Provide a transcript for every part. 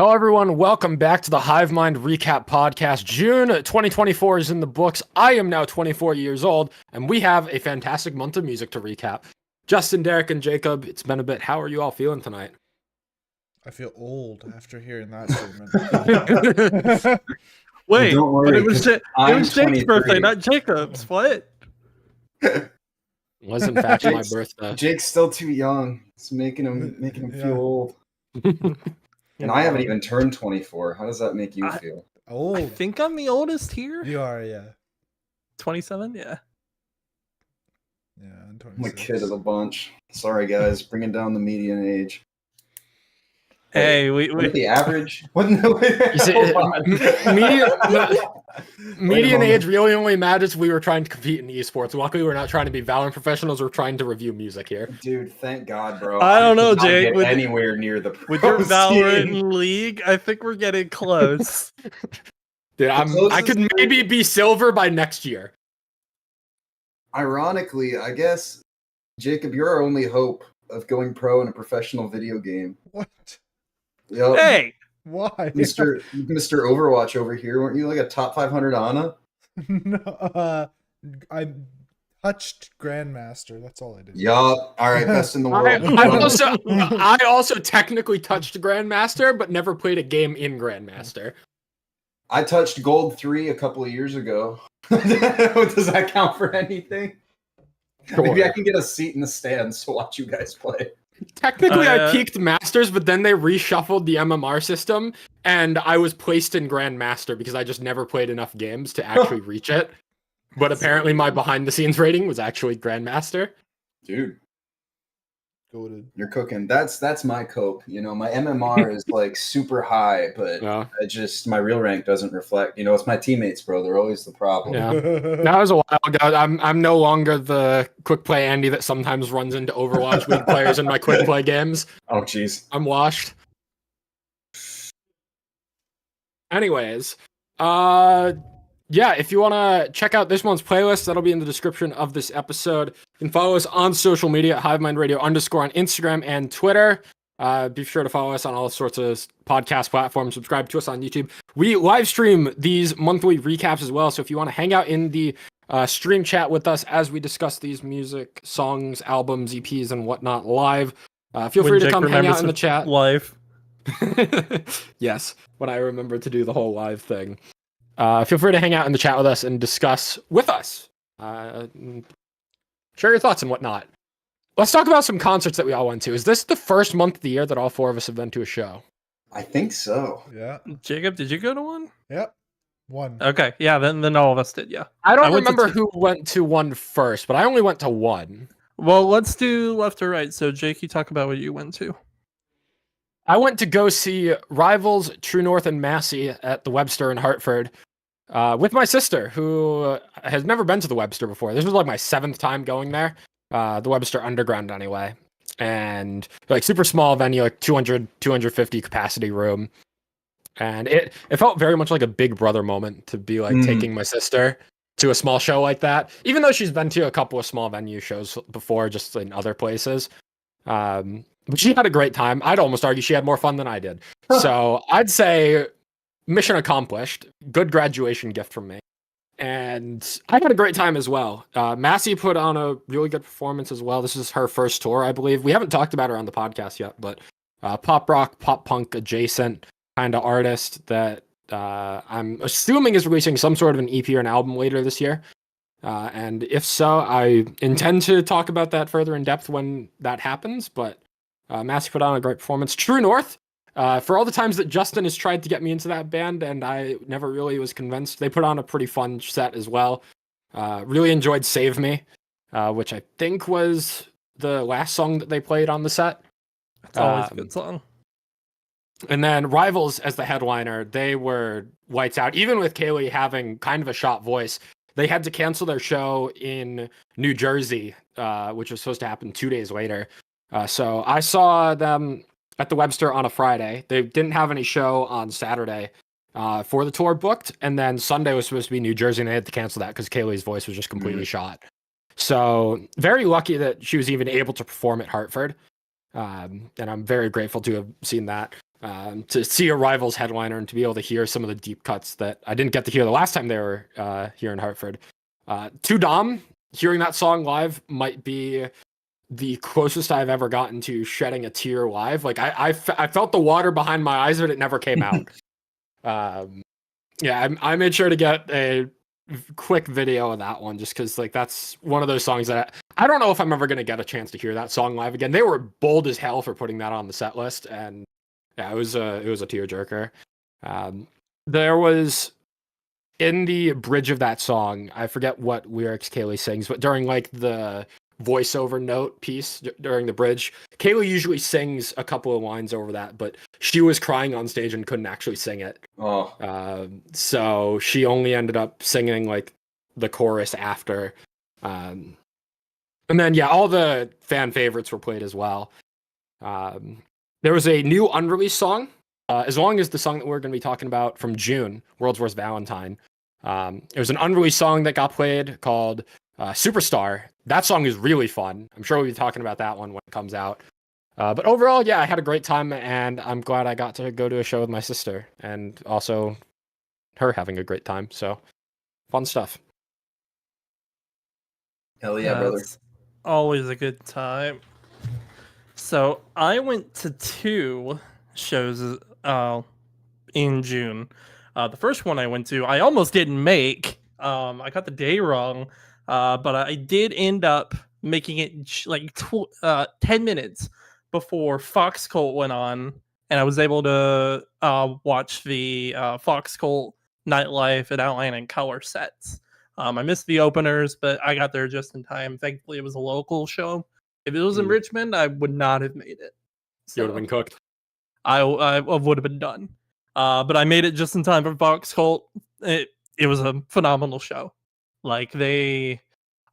Hello, everyone. Welcome back to the Hivemind Recap Podcast. June 2024 is in the books. I am now 24 years old, and we have a fantastic month of music to recap. Justin, Derek, and Jacob, it's been a bit. How are you all feeling tonight? I feel old after hearing that statement. Wait, don't worry, but it was Jake's 23. birthday, not Jacob's. What? It was in fact my birthday. Jake's still too young. It's making him feel old. And I haven't even turned 24. How does that make you feel? Old. I think I'm the oldest here. You are, yeah. 27, yeah. Yeah, I'm 26. I'm a kid of the bunch. Sorry, guys, bringing down the median age. Hey, What the average? What? Median age really only matters if we were trying to compete in esports. Luckily, we're not trying to be Valorant professionals. We're trying to review music here. Dude, thank God, bro. I don't know, did not Jake. get anywhere near the pro with your Valorant scene. league, I think we're getting close. Dude, I could maybe be silver by next year. Ironically, I guess, Jacob, you're our only hope of going pro in a professional video game. What? Yep. Hey, Why? Mr. Overwatch over here, weren't you like a top 500 Ana? No, I touched Grandmaster. That's all I did. Yup. All right, best in the world. I also technically touched Grandmaster, but never played a game in Grandmaster. I touched Gold 3 a couple of years ago. Does that count for anything? Sure. Maybe I can get a seat in the stands to watch you guys play. Technically, I peaked Masters, but then they reshuffled the MMR system, and I was placed in Grandmaster because I just never played enough games to actually reach it. But apparently my behind-the-scenes rating was actually Grandmaster. Dude, Goated. you're cooking. That's my cope. You know, my MMR is like super high, but Yeah. my real rank doesn't reflect. You know, it's my teammates, bro. They're always the problem. Yeah. That was a while ago. I'm no longer the quick play Andy that sometimes runs into Overwatch League players in my quick play games. Oh, jeez. I'm washed. Anyways, yeah, if you want to check out this month's playlist, that'll be in the description of this episode. You can follow us on social media at HiveMindRadio_ on Instagram and Twitter. Be sure to follow us on all sorts of podcast platforms. Subscribe to us on YouTube. We live stream these monthly recaps as well. So if you want to hang out in the stream chat with us as we discuss these music, songs, albums, EPs, and whatnot live, feel free to come hang out in the chat. Live. Yes, when I remember to do the whole live thing. Feel free to hang out in the chat with us and discuss with us. Share your thoughts and whatnot. Let's talk about some concerts that we all went to. Is this the first month of the year that all four of us have been to a show? I think so. Yeah. Jacob, did you go to one? Yep. One. Okay, yeah, then all of us did, yeah. I don't went to remember who went to one first, but I only went to one. Well, let's do left or right. So, Jake, you talk about what you went to. I went to go see Rivals, True North, and Massey at the Webster in Hartford with my sister, who has never been to the Webster before. This was like my 7th time going there. The Webster Underground anyway. And like super small venue, like 250 capacity room. And it felt very much like a Big Brother moment to be like taking my sister to a small show like that. Even though she's been to a couple of small venue shows before, just in other places. But she had a great time. I'd almost argue she had more fun than I did. So I'd say mission accomplished. Good graduation gift from me. And I had a great time as well. Massey put on a really good performance as well. This is her first tour, I believe. We haven't talked about her on the podcast yet, but pop rock, pop punk adjacent kind of artist that I'm assuming is releasing some sort of an EP or an album later this year. And if so, I intend to talk about that further in depth when that happens. But Massey put on a great performance. True North. For all the times that Justin has tried to get me into that band and I never really was convinced, they put on a pretty fun set as well. Really enjoyed Save Me, which I think was the last song that they played on the set. It's always a good song. And then Rivals as the headliner, they were lights out. Even with Kaylee having kind of a shot voice, they had to cancel their show in New Jersey, which was supposed to happen 2 days later. So I saw them at the Webster on a Friday. They didn't have any show on Saturday for the tour booked. And then Sunday was supposed to be New Jersey, and they had to cancel that because Kaylee's voice was just completely shot. So very lucky that she was even able to perform at Hartford. And I'm very grateful to have seen that. to see a Rivals headliner and to be able to hear some of the deep cuts that I didn't get to hear the last time they were here in Hartford. To Dom, hearing that song live might be the closest I've ever gotten to shedding a tear live. Like I felt the water behind my eyes, but it never came out. Yeah, I made sure to get a quick video of that one just because like that's one of those songs that I don't know if I'm ever gonna get a chance to hear that song live again. They were bold as hell for putting that on the set list, and yeah, it was a tearjerker. There was in the bridge of that song, I forget what lyrics Kaylee sings, but during like the voiceover note piece during the bridge, Kaylee usually sings a couple of lines over that, but she was crying on stage and couldn't actually sing it. So she only ended up singing like the chorus after. And then yeah, all the fan favorites were played as well. There was a new unreleased song, as long as the song that we're going to be talking about from June, World's Worst Valentine. It was an unreleased song that got played called Superstar. That song is really fun. I'm sure we'll be talking about that one when it comes out. But overall, yeah, I had a great time, and I'm glad I got to go to a show with my sister, and also her having a great time. So, fun stuff. Hell yeah, brother. It's always a good time. So I went to 2 shows in June. The first one I went to, I almost didn't make. I got the day wrong, but I did end up making it like 10 minutes before Fox Cult went on, and I was able to watch the Fox Cult Nightlife and Outline and Color sets. I missed the openers, but I got there just in time. Thankfully, it was a local show. If it was in Richmond, I would not have made it. You would have been cooked. I would have been done. But I made it just in time for Fox Cult. It was a phenomenal show. Like they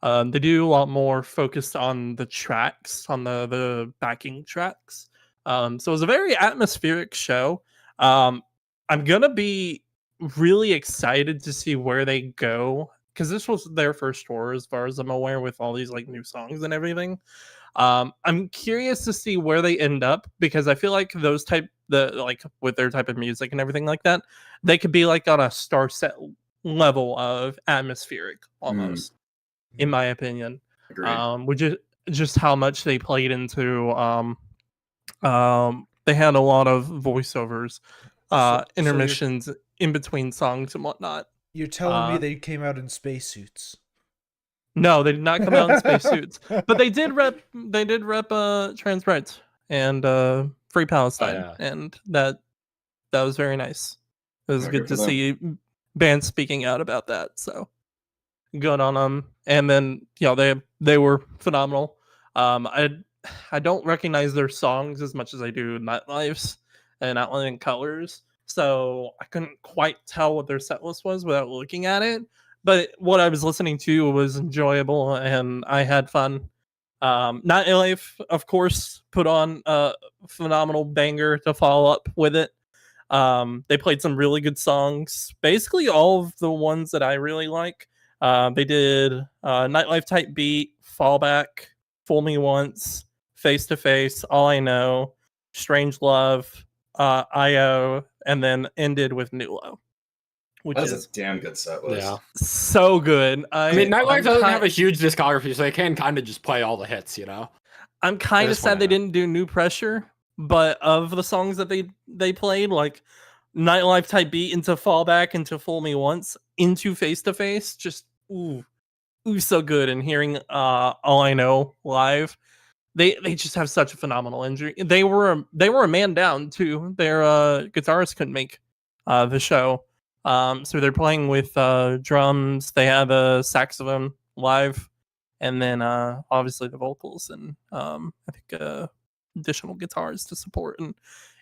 do a lot more focused on the tracks, on the backing tracks. So it was a very atmospheric show. I'm gonna be really excited to see where they go, because this was their first tour, as far as I'm aware, with all these like new songs and everything. I'm curious to see where they end up, because I feel like with their type of music and everything like that, they could be like on a Star Set level of atmospheric almost, in my opinion. Which is just how much they played into. They had a lot of voiceovers, intermissions in between songs and whatnot. You're telling me they came out in spacesuits? No, they did not come out in spacesuits, but they did rep trans rights and Free Palestine, and that was very nice. It was good to see bands speaking out about that. So good on them. And then they were phenomenal. I don't recognize their songs as much as I do Nightlife's and Outline and Colors, so I couldn't quite tell what their set list was without looking at it. But what I was listening to was enjoyable, and I had fun. Nightlife, of course, put on a phenomenal banger to follow up with it. They played some really good songs, basically all of the ones that I really like. They did Nightlife Type Beat, Fallback, Fool Me Once, Face to Face, All I Know, Strange Love, IO, and then ended with New Low. That's a damn good set list. Yeah. So good. I mean, Nightlife doesn't have a huge discography, so they can kind of just play all the hits, you know? I'm kind of sad they didn't do New Pressure, but of the songs that they played, like Nightlife Type Beat into Fallback, into Fool Me Once, into Face to Face, just ooh, so good. And hearing All I Know live, they just have such a phenomenal injury. They were a man down too. Their guitarist couldn't make the show. So they're playing with drums. They have a saxophone live, and then obviously the vocals and I think additional guitars to support. And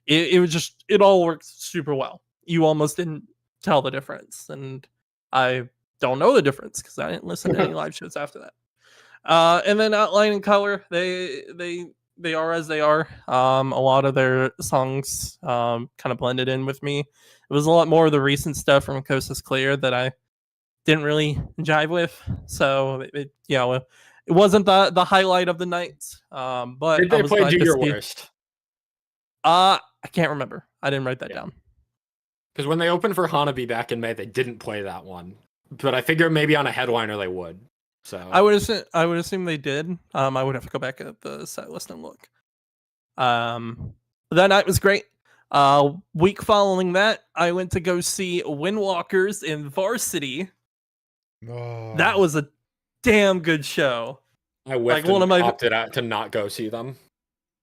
it all works super well. You almost didn't tell the difference, and I don't know the difference because I didn't listen to any live shows after that. And then Outline and Color, they are as they are. A lot of their songs kind of blended in with me. It was a lot more of the recent stuff from Coast is Clear that I didn't really jive with. So it wasn't the highlight of the night. But they played Do Your Worst. I can't remember. I didn't write that down. Because when they opened for Hanabi back in May, they didn't play that one. But I figure maybe on a headliner they would. So I would assume they did. I would have to go back at the set list and look. That night was great. Week following that, I went to go see Windwalkers in Varsity. Oh. That was a damn good show. I whiffed one of my opted out to not go see them.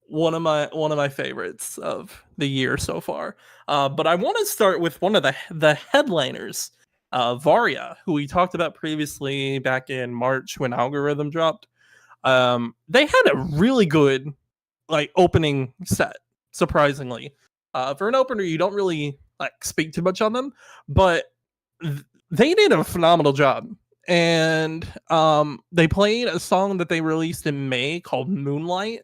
One of my favorites of the year so far. But I want to start with one of the headliners, Varia, who we talked about previously back in March when Algorithm dropped. They had a really good opening set, surprisingly. For an opener, you don't really speak too much on them, but they did a phenomenal job. And they played a song that they released in May called Moonlight,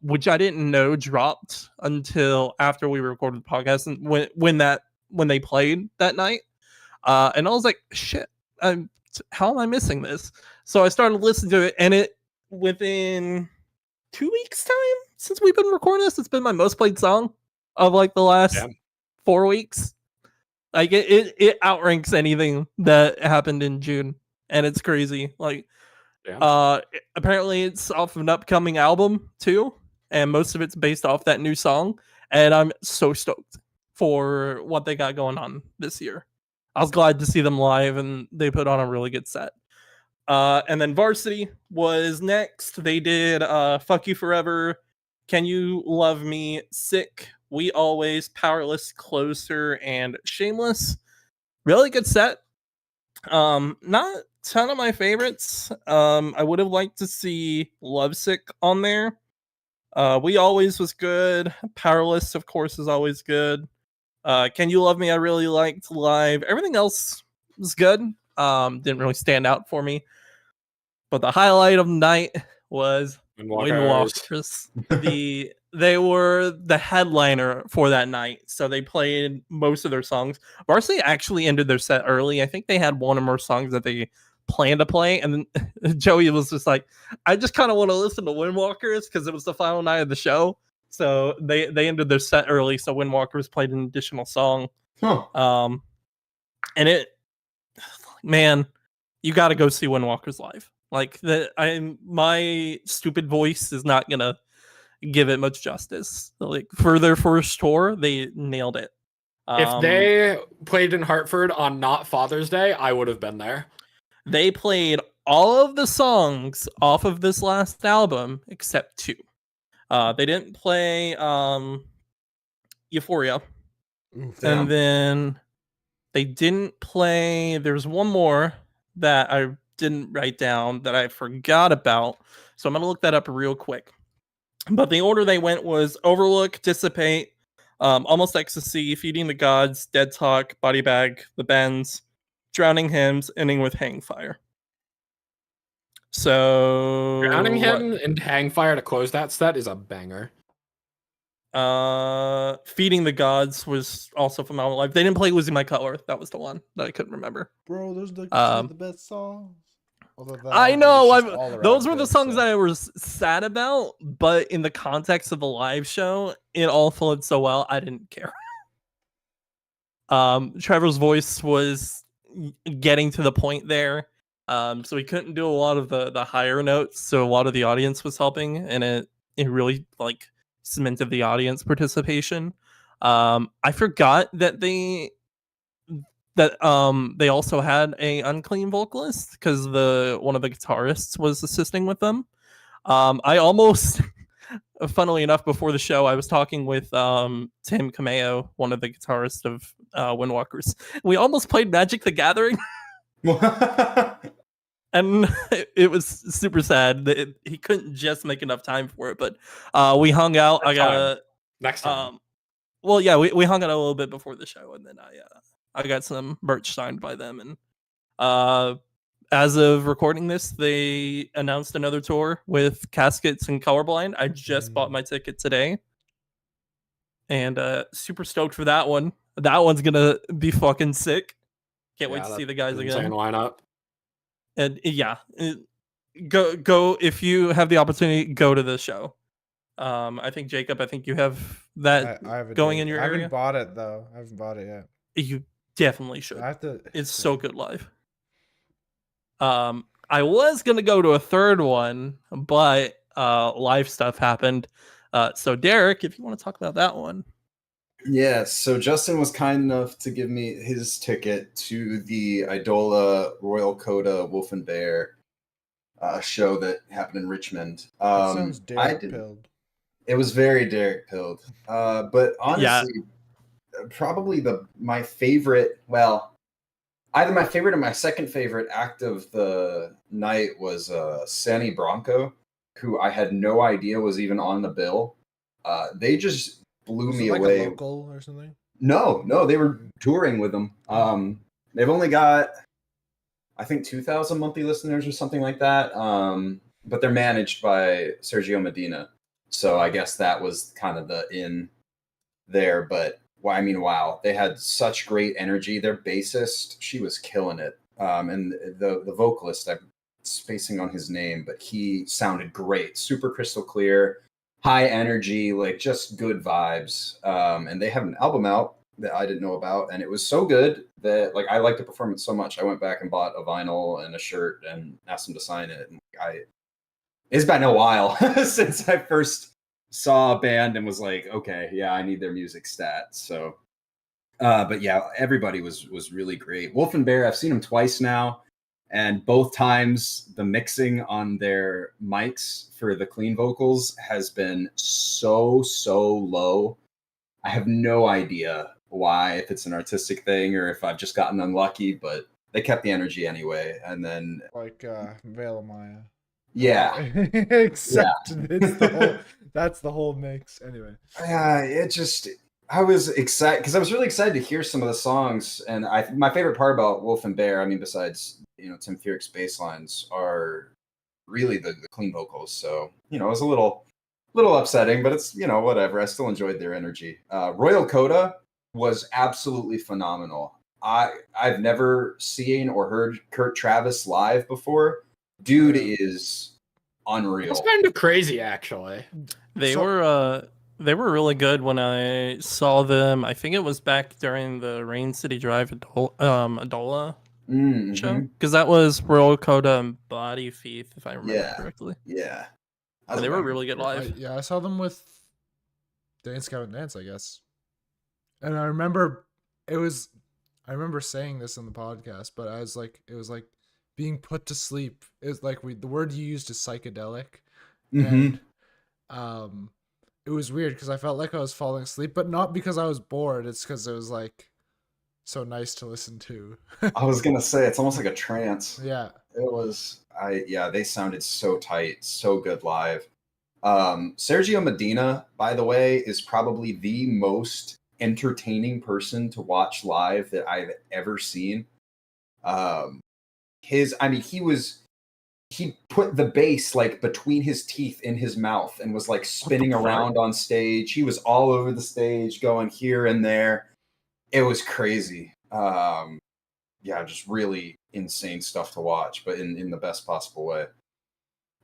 which I didn't know dropped until after we recorded the podcast, and when they played that night. And I was like, shit, how am I missing this? So I started listening to it, and within 2 weeks time since we've been recording this, it's been my most played song of the last 4 weeks. It outranks anything that happened in June, and it's crazy. Apparently it's off of an upcoming album too, and most of it's based off that new song, and I'm so stoked for what they got going on this year. I was glad to see them live, and they put on a really good set. And then Varsity was next. They did Fuck You Forever, Can You Love Me, Sick, We Always, Powerless, Closer, and Shameless. Really good set. Not a ton of my favorites. I would have liked to see Lovesick on there. We Always was good. Powerless, of course, is always good. Can You Love Me, I really liked live. Everything else was good. Didn't really stand out for me. But the highlight of the night was Windwalkers. They were the headliner for that night, so they played most of their songs. Varsity actually ended their set early. I think they had one or more songs that they planned to play, and then Joey was just like, I just kind of want to listen to Windwalkers because it was the final night of the show. So they ended their set early, so Windwalkers played an additional song. And man, you got to go see Windwalkers live. My stupid voice is not gonna give it much justice. For their first tour, they nailed it. If they played in Hartford on not Father's Day, I would have been there. They played all of the songs off of this last album except 2. They didn't play Euphoria. And then they didn't play, there's one more that I didn't write down that I forgot about, so I'm gonna look that up real quick. But the order they went was Overlook, Dissipate, Almost Ecstasy, Feeding the Gods, Dead Talk, Body Bag, The Bends, Drowning Hymns, ending with Hang Fire. So Drowning Hymn and Hang Fire to close that set is a banger. Feeding the Gods was also from Album Live. They didn't play Losing My Color. That was the one that I couldn't remember. Bro, those are the best songs. I know. Those were the songs that I was sad about, but in the context of the live show, it all flowed so well. I didn't care. Trevor's voice was getting to the point there, so he couldn't do a lot of the higher notes. So a lot of the audience was helping, and it really cemented the audience participation. I forgot that they also had a unclean vocalist because one of the guitarists was assisting with them. I almost, funnily enough, before the show, I was talking with Tim Cameo, one of the guitarists of Windwalkers. We almost played Magic the Gathering. And it was super sad that he couldn't just make enough time for it. But we hung out. Next time. Well, yeah, we hung out a little bit before the show, and then I got some merch signed by them. And as of recording this, they announced another tour with Caskets and Colorblind. I just bought my ticket today, and super stoked for that one. That one's gonna be fucking sick. Can't wait to see the guys again. Lineup. And go if you have the opportunity, go to the show. I think Jacob, I think you have that I have a going date. in your I haven't area. bought it though. I haven't bought it yet. You definitely should. I have to. It's so good live. I was gonna go to a third one, but live stuff happened. So Derek, if you want to talk about that one. Yeah, so Justin was kind enough to give me his ticket to the Idola Royal Coda Wolf and Bear show that happened in Richmond. That sounds I Derek didn't. pilled. It was very Derek pilled. But Yeah. honestly, probably my favorite. Well, either my favorite or my second favorite act of the night was Sandy Bronco, who I had no idea was even on the bill. They just blew Was me it like away. a local or something? No, they were touring with them. They've only got, I think, 2,000 monthly listeners or something like that. But they're managed by Sergio Medina, so I guess that was kind of the in there. But well, I mean, wow, they had such great energy. Their bassist, she was killing it, and the vocalist, I'm spacing on his name, but he sounded great, super crystal clear. High energy, like just good vibes. And they have an album out that I didn't know about, and it was so good that like I liked the performance so much. I went back and bought a vinyl and a shirt and asked them to sign it. And it's been a while since I first saw a band and was like, okay, yeah, I need their music stats. So, but yeah, everybody was really great. Wolf and Bear, I've seen them twice now. And both times the mixing on their mics for the clean vocals has been so low. I have no idea why, if it's an artistic thing or if I've just gotten unlucky, but they kept the energy anyway. And then Like Veil of Maya. yeah. Except it's the whole that's the whole mix. Anyway. I was excited because I was really excited to hear some of the songs, and my favorite part about Wolf and Bear, I mean, besides Tim Furyk's bass lines, are really the clean vocals. So it was a little upsetting, but it's whatever. I still enjoyed their energy. Royal Coda was absolutely phenomenal. I've never seen or heard Kurt Travis live before. Dude is unreal. It's kind of crazy, actually. They were really good when I saw them. I think it was back during the Rain City Drive Adola show, because that was Royal Coda and Body Thief, if I remember correctly. Yeah. They were really good live. I saw them with Dance Gavin Dance, I guess. And I remember saying this in the podcast, but it was like being put to sleep. It was like the word you used is psychedelic. And it was weird because I felt like I was falling asleep, but not because I was bored. It's because it was like so nice to listen to. I was gonna say it's almost like a trance. Yeah. It was. They sounded so tight, so good live. Sergio Medina, by the way, is probably the most entertaining person to watch live that I've ever seen. He put the bass like between his teeth in his mouth and was like spinning around on stage. He was all over the stage, going here and there. It was crazy. Just really insane stuff to watch, but in the best possible way.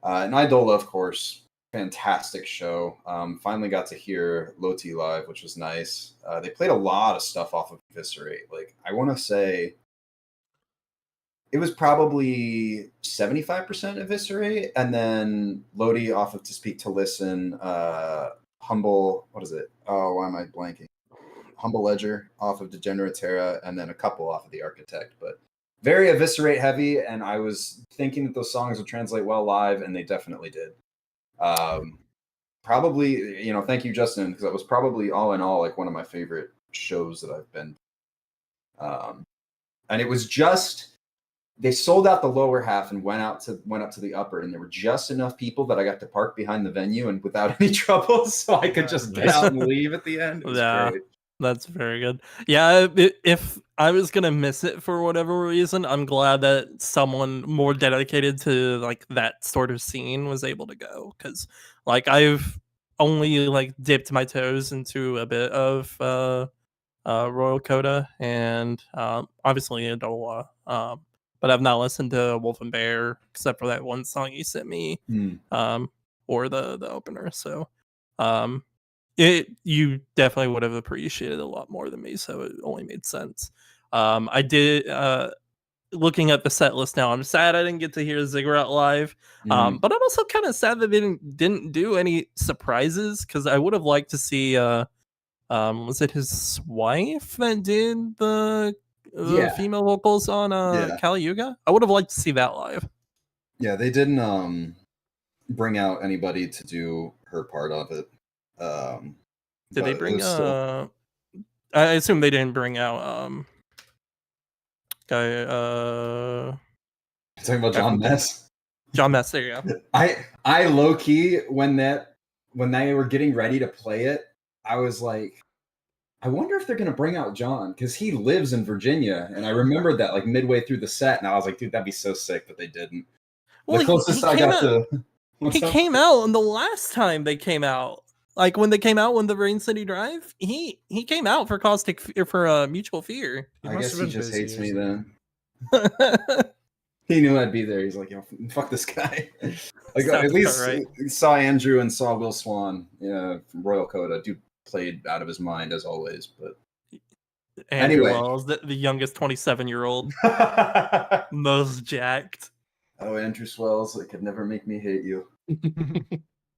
And Idola, of course, fantastic show. Finally got to hear Loti live, which was nice. They played a lot of stuff off of Eviscerate. Like, I want to say it was probably 75% Eviscerate, and then Lodi off of To Speak to Listen, Humble, what is it? Oh, why am I blanking? Humble Ledger off of Degenerate Terra, and then a couple off of The Architect, but very Eviscerate heavy, and I was thinking that those songs would translate well live, and they definitely did. Probably, thank you, Justin, because that was probably all in all like one of my favorite shows that I've been. And it was just, they sold out the lower half and went up to the upper, and there were just enough people that I got to park behind the venue and without any trouble, so I could just get out and leave at the end. It was great. That's very good. Yeah, if I was gonna miss it for whatever reason, I'm glad that someone more dedicated to like that sort of scene was able to go, because like I've only like dipped my toes into a bit of Royal Coda and obviously Adola, but I've not listened to Wolf and Bear except for that one song you sent me, or the opener. So You definitely would have appreciated it a lot more than me, so it only made sense. I did looking at the set list now. I'm sad I didn't get to hear Ziggurat live, but I'm also kind of sad that they didn't do any surprises, because I would have liked to see. Was it his wife that did the Yeah. female vocals on Yeah. Kali Yuga? I would have liked to see that live. Yeah, they didn't bring out anybody to do her part of it. Did they but it bring was still- I assume they didn't bring out guy talking about John Mess? John Mess, there you go. I low key when they were getting ready to play it, I was like, I wonder if they're gonna bring out John, because he lives in Virginia, and I remembered that like midway through the set, and I was like, dude, that'd be so sick, but they didn't. Well, The closest I got to he came out on the last time they came out. Like when they came out when the Rain City Drive, he came out for Mutual Fear. I must guess have he been just busy hates or me something. then. He knew I'd be there. He's like, yo, fuck this guy. Like Sounds at least about right. saw Andrew and saw Will Swan, from Royal Coda. Dude played out of his mind as always, but Andrew Anyway. Wells, the youngest 27-year-old, most jacked. oh, Andrew Swells, it could never make me hate you.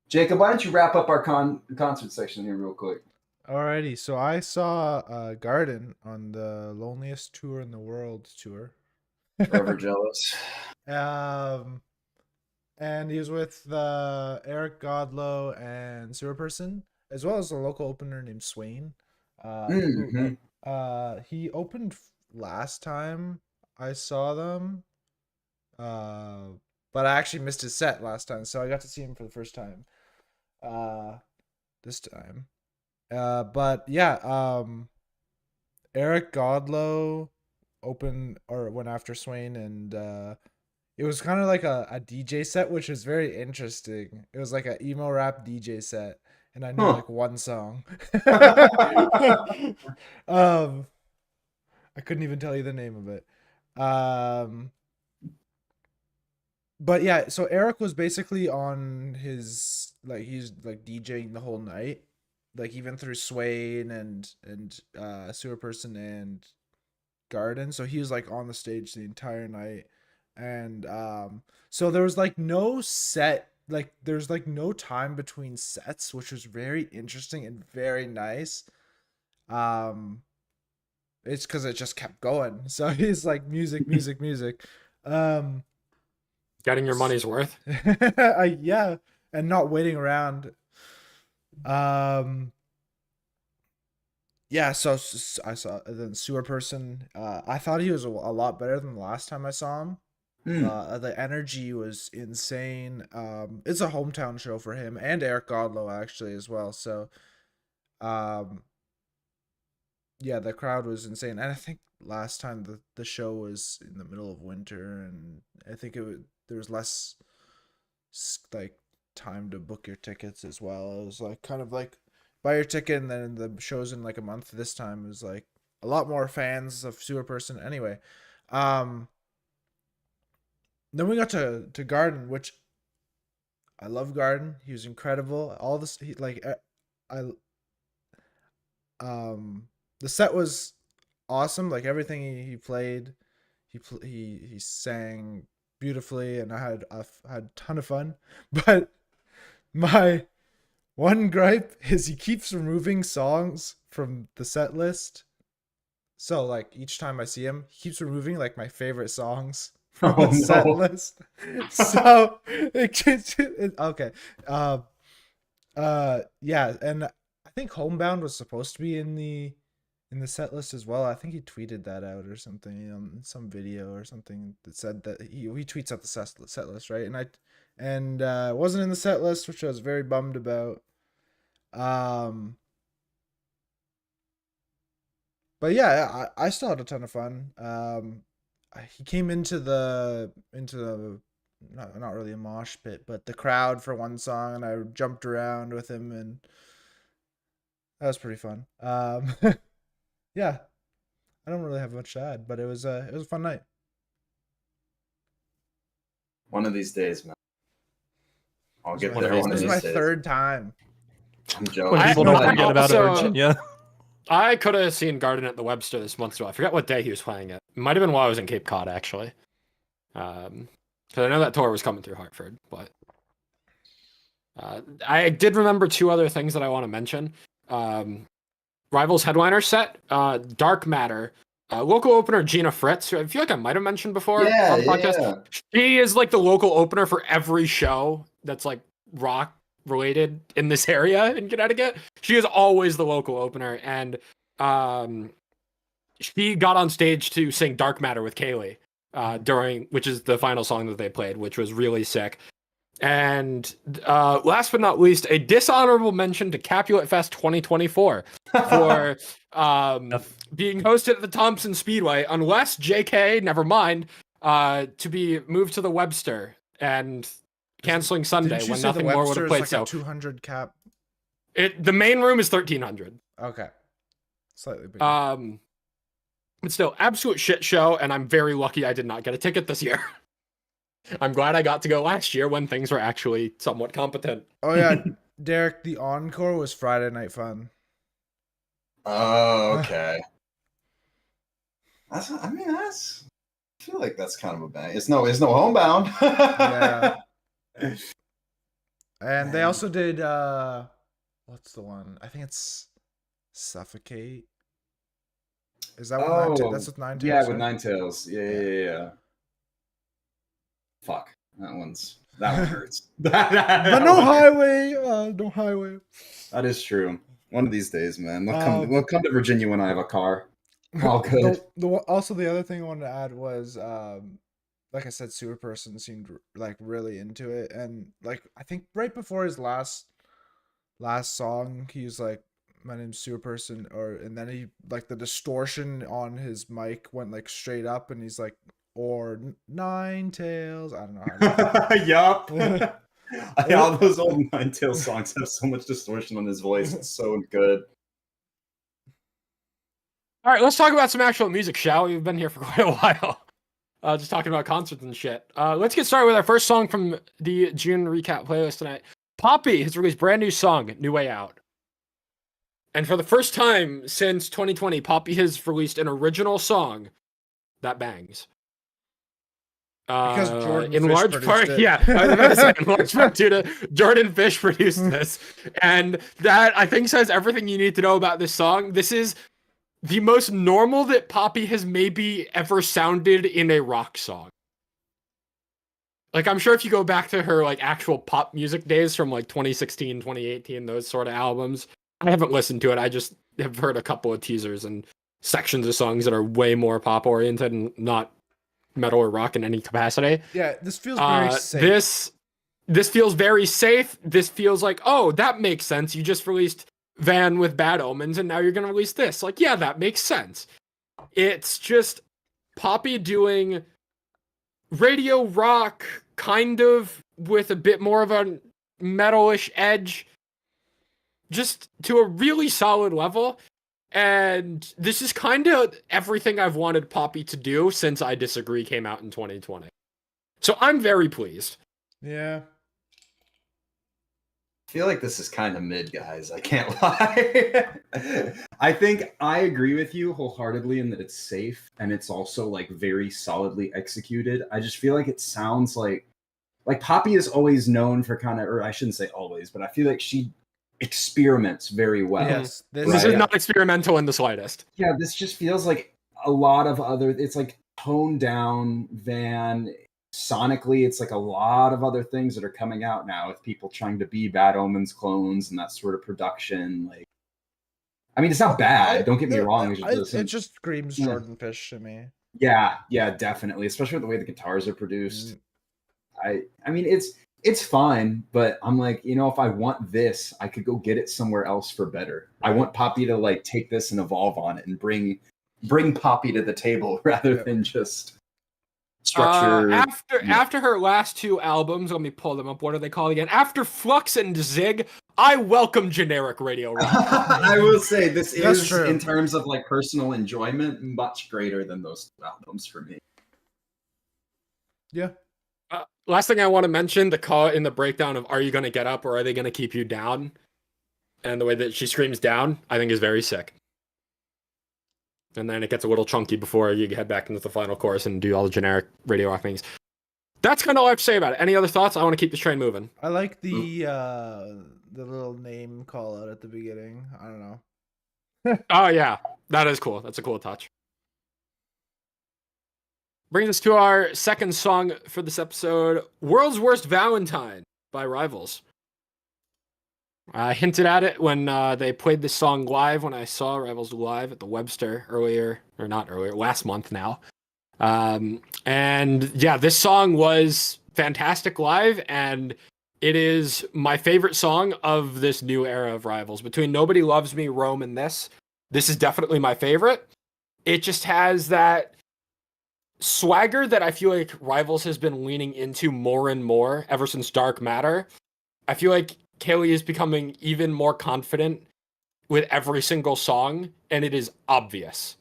Jacob, why don't you wrap up our concert section here real quick? Alrighty, so I saw Garden on the loneliest tour in the world tour. Forever jealous. And he was with Eric Godlow and Sewer Person, as well as a local opener named Swain. Mhm. He opened last time I saw them, but I actually missed his set last time, so I got to see him for the first time this time. But yeah, Eric Godlow went after Swain, and it was kind of like a DJ set, which was very interesting. It was like an emo rap DJ set, and I knew like one song. I couldn't even tell you the name of it. But yeah, so Eric was basically on his he's like DJing the whole night, like even through Swain and Sewer Person and Garden. So he was like on the stage the entire night, and so there was like no set, like there's like no time between sets, which was very interesting and very nice. It's because it just kept going. So he's like music. Getting your money's worth. Yeah, and not waiting around. Yeah, so I saw the Sewer Person. I thought he was a lot better than the last time I saw him. The energy was insane. It's a hometown show for him and Eric Godlow actually as well. So, yeah, the crowd was insane, and I think last time the show was in the middle of winter, and I think there was less like time to book your tickets as well. It was like kind of like buy your ticket and then the show's in like a month. This time it was like a lot more fans of Sewer Person. Anyway, then we got to Garden, which I love Garden. He was incredible. All this the set was awesome. Like everything he played, he sang beautifully, and I had a ton of fun. But my one gripe is he keeps removing songs from the set list. So like each time I see him, he keeps removing like my favorite songs from the set list. So okay. Yeah, and I think Homebound was supposed to be in the set list as well. I think he tweeted that out or something, some video or something that said that he tweets out the set list, right? And it wasn't in the set list, which I was very bummed about. But yeah, I still had a ton of fun. He came into the not really a mosh pit, but the crowd for one song, and I jumped around with him, and that was pretty fun. Yeah, I don't really have much to add, but it was a fun night. One of these days, man. I'll get one there of these one of This these is my days. third time. I'm joking. When I- people no, don't I forget about it, also- Virginia. I could have seen Garden at the Webster this month, so I forget what day he was playing it. It might have been while I was in Cape Cod, actually. Because I know that tour was coming through Hartford, but I did remember two other things that I want to mention. Rivals headliner set, Dark Matter. Local opener Gina Fritz, who I feel like I might have mentioned before Yeah, on the yeah, podcast. yeah. She is like the local opener for every show that's like rock related in this area in Connecticut. She is always the local opener, and she got on stage to sing Dark Matter with Kaylee during, which is the final song that they played, which was really sick. And last but not least, a dishonorable mention to Capulet Fest 2024 for being hosted at the Thompson Speedway, unless JK, never mind, to be moved to the Webster and canceling Sunday Didn't you when say nothing the more would Webster have is played. like So a 200 cap? the main room is 1,300. Okay, slightly bigger. But still, absolute shit show, and I'm very lucky I did not get a ticket this year. I'm glad I got to go last year when things were actually somewhat competent. Oh yeah, Derek, the encore was Friday Night Fun. Oh, okay. I feel like that's kind of a bang. It's no homebound. Yeah. And they Man. also did what's the one? I think it's Suffocate. Is that what that's with Nine Tails? Yeah, with right? Nine Tails. Yeah. Fuck. That one hurts. But no highway, no highway. That is true. One of these days, man. We'll come to Virginia when I have a car. All good. Also, the other thing I wanted to add was, like I said, Sewer Person seemed like really into it, and like I think right before his last song, he was like, "My name's Sewer Person," and then he like the distortion on his mic went like straight up, and he's like, "Or Nine Tails." I don't know how to Yup. All those old Nine Tails songs have so much distortion on his voice. It's so good. All right, let's talk about some actual music, shall we? We've been here for quite a while. Just talking about concerts and shit. Let's get started with our first song from the June recap playlist tonight. Poppy has released brand new song, New Way Out. And for the first time since 2020, Poppy has released an original song that bangs. Because Jordan in Fish large produced part, it. yeah, I was about to say, in large part due to Jordan Fish produced this, and that I think says everything you need to know about this song. This is the most normal that Poppy has maybe ever sounded in a rock song. Like, I'm sure if you go back to her like actual pop music days from like 2016, 2018, those sort of albums, I haven't listened to it. I just have heard a couple of teasers and sections of songs that are way more pop oriented and not metal or rock in any capacity. Yeah, this feels very safe. This feels very safe. This feels like, oh, that makes sense. You just released Van with Bad Omens, and now you're gonna release this. Like, yeah, that makes sense. It's just Poppy doing radio rock, kind of with a bit more of a metalish edge, just to a really solid level. And this is kind of everything I've wanted Poppy to do since I Disagree came out in 2020. So I'm very pleased. Yeah. I feel like this is kind of mid, guys. I can't lie. I think I agree with you wholeheartedly in that it's safe and it's also like very solidly executed. I just feel like it sounds like Poppy is always known for kind of, or I shouldn't say always, but I feel like she experiments very well. Yes. This is not experimental in the slightest. Yeah, this just feels like a lot of other, it's like toned down Van. Sonically, it's like a lot of other things that are coming out now with people trying to be Bad Omens clones and that sort of production. Like, I mean, it's not bad. Don't get me wrong. It just screams Jordan Fish to me. Yeah, definitely. Especially with the way the guitars are produced. I mean, it's fine, but I'm like, if I want this, I could go get it somewhere else for better. I want Poppy to like take this and evolve on it and bring Poppy to the table rather than just structure. After her last two albums, let me pull them up. What are they called again? After Flux and Zig, I welcome generic radio rock. I will say this is, true. in terms of like personal enjoyment, much greater than those two albums for me. Yeah. Last thing I want to mention, the call in the breakdown of Are You Gonna Get Up or Are They Gonna Keep You Down? and the way that she screams down, I think is very sick. And then it gets a little chunky before you head back into the final chorus and do all the generic radio rock things. That's kind of all I have to say about it. Any other thoughts? I want to keep this train moving. I like the little name call out at the beginning. I don't know. Oh yeah, that is cool. That's a cool touch. Brings us to our second song for this episode, World's Worst Valentine by Rivals. I hinted at it when they played this song live, when I saw Rivals live at the Webster last month now. And yeah, this song was fantastic live, and it is my favorite song of this new era of Rivals. Between Nobody Loves Me, Rome, and this is definitely my favorite. It just has that swagger that I feel like Rivals has been leaning into more and more ever since Dark Matter. I feel like Kaylee is becoming even more confident with every single song, and it is obvious.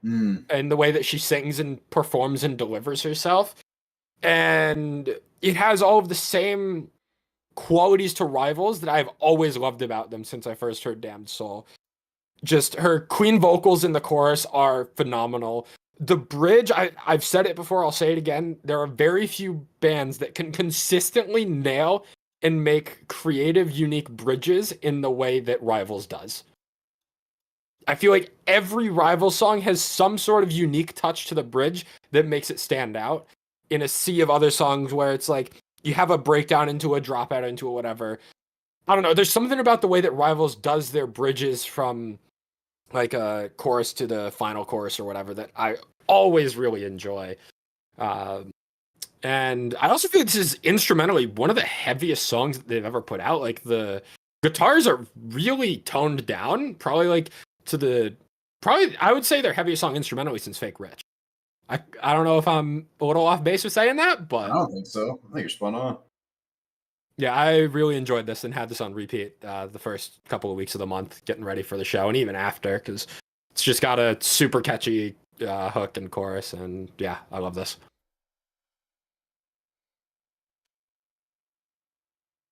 And the way that she sings and performs and delivers herself. And it has all of the same qualities to Rivals that I've always loved about them since I first heard Damned Soul. Just her queen vocals in the chorus are phenomenal. The bridge, I've said it before, I'll say it again. There are very few bands that can consistently nail and make creative, unique bridges in the way that Rivals does. I feel like every Rivals song has some sort of unique touch to the bridge that makes it stand out in a sea of other songs where it's like you have a breakdown into a dropout into a whatever. I don't know. There's something about the way that Rivals does their bridges from like a chorus to the final chorus or whatever that I always really enjoy. And I also think this is instrumentally one of the heaviest songs that they've ever put out. Like the guitars are really toned down, probably I would say their heaviest song instrumentally since Fake Rich. I don't know if I'm a little off base with saying that, but I don't think so. I think you're spot on. Yeah, I really enjoyed this and had this on repeat the first couple of weeks of the month, getting ready for the show, and even after, because it's just got a super catchy hook and chorus, and yeah, I love this.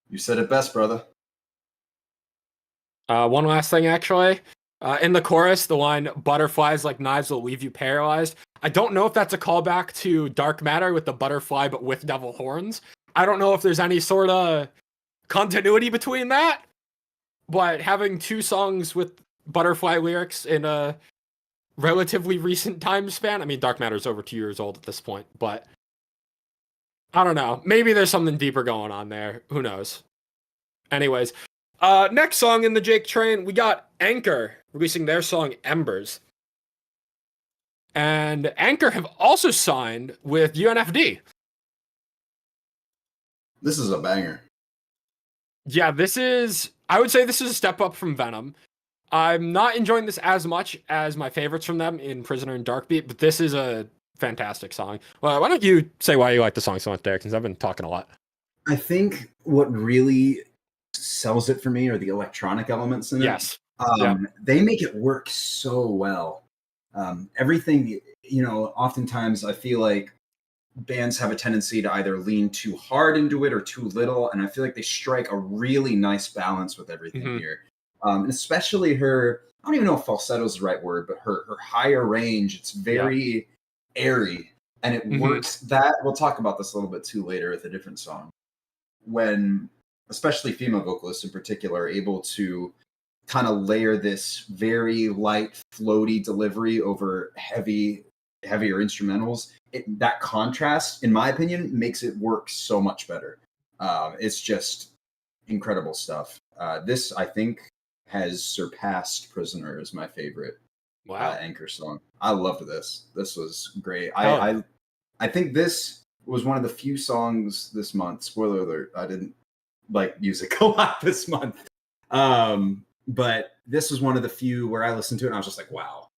You said it best, brother. One last thing, actually. In the chorus, the line, butterflies like knives will leave you paralyzed. I don't know if that's a callback to Dark Matter with the butterfly, but with devil horns. I don't know if there's any sort of continuity between that, but having two songs with butterfly lyrics in a relatively recent time span, I mean, Dark Matter is over 2 years old at this point, but I don't know. Maybe there's something deeper going on there. Who knows? Anyways, next song in the Jake train, we got Anchor releasing their song Embers. And Anchor have also signed with UNFD. This is a banger. Yeah, I would say this is a step up from Venom. I'm not enjoying this as much as my favorites from them in Prisoner and Darkbeat, but this is a fantastic song. Well, why don't you say why you like the song so much, Derek, since I've been talking a lot. I think what really sells it for me are the electronic elements in it. Yes. They make it work so well. Everything, oftentimes I feel like bands have a tendency to either lean too hard into it or too little, and I feel like they strike a really nice balance with everything here. And especially her, I don't even know if falsetto is the right word, but her higher range, it's very airy, and it works. That we'll talk about this a little bit too later with a different song, when especially female vocalists in particular are able to kind of layer this very light, floaty delivery over heavier instrumentals. That contrast, in my opinion, makes it work so much better. It's just incredible stuff. This, I think, has surpassed Prisoner as my favorite Anchor song. I loved this. This was great. I think this was one of the few songs this month. Spoiler alert, I didn't like music a lot this month. But this was one of the few where I listened to it and I was just like, wow.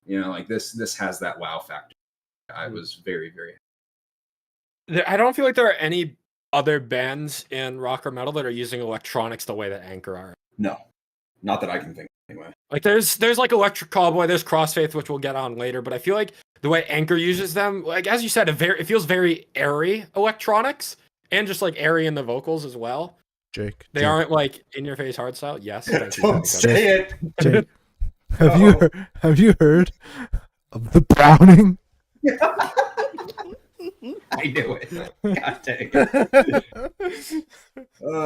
This has that wow factor. I was very, very happy. I don't feel like there are any other bands in rock or metal that are using electronics the way that Anchor are. No, not that I can think of anyway. Like there's like Electric Callboy, there's Crossfaith, which we'll get on later, but I feel like the way Anchor uses them, like as you said, it feels very airy electronics and just like airy in the vocals as well. Jake. They aren't like in your face hard style. Yes. Thank you. Don't say it. Jake. No. Have you heard of the Browning? I knew it. God dang it.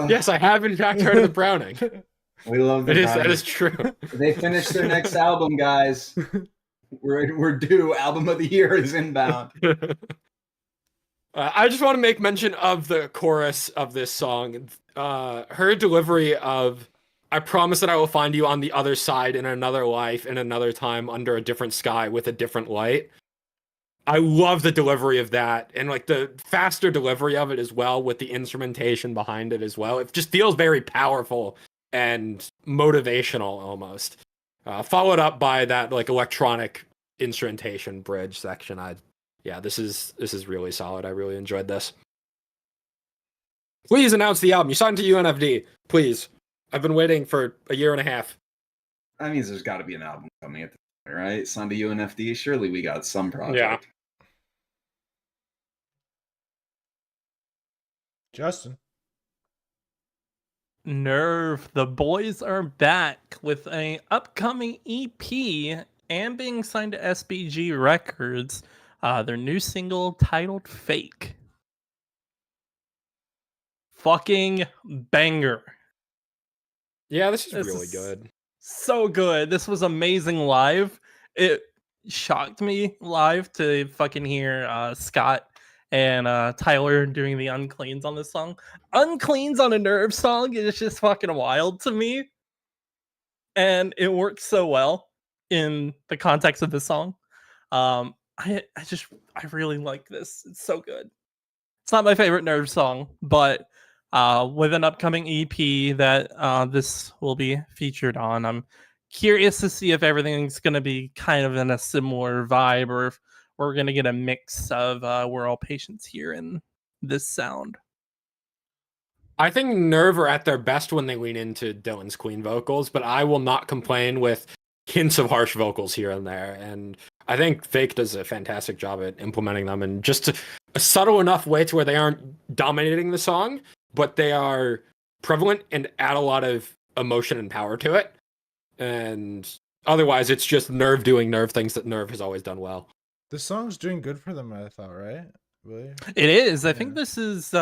Yes, I have in fact heard of the Browning. We love the It is that Browning. is true. They finished their next album, guys. We're due. Album of the year is inbound. I just want to make mention of the chorus of this song. Her delivery of "I promise that I will find you on the other side in another life, in another time, under a different sky with a different light." I love the delivery of that, and like the faster delivery of it as well, with the instrumentation behind it as well. It just feels very powerful and motivational almost. Followed up by that like electronic instrumentation bridge section. This is really solid. I really enjoyed this. Please announce the album. You signed to UNFD. Please. I've been waiting for a year and a half. That means there's got to be an album coming at the point, right? Signed to UNFD. Surely we got some project. Yeah. Justin. Nerve, the boys are back with a upcoming EP and being signed to SBG Records. Their new single titled Fake. Fucking banger. Yeah, this This really is good. So good. This was amazing live. It shocked me live to fucking hear Scott and Tyler doing the uncleans on this song. Uncleans on a Nerve song is just fucking wild to me. And it works so well in the context of the song. I really like this. It's so good. It's not my favorite Nerve song, but with an upcoming EP that this will be featured on, I'm curious to see if everything's going to be kind of in a similar vibe, or if we're going to get a mix of We're All Patients Here in this sound. I think Nerve are at their best when they lean into Dylan's clean vocals, but I will not complain with hints of harsh vocals here and there. And I think Fake does a fantastic job at implementing them in just a subtle enough way to where they aren't dominating the song, but they are prevalent and add a lot of emotion and power to it. And otherwise, it's just Nerve doing Nerve things that Nerve has always done well. The song's doing good for them, I thought, right? Really? It is. I Yeah. think this is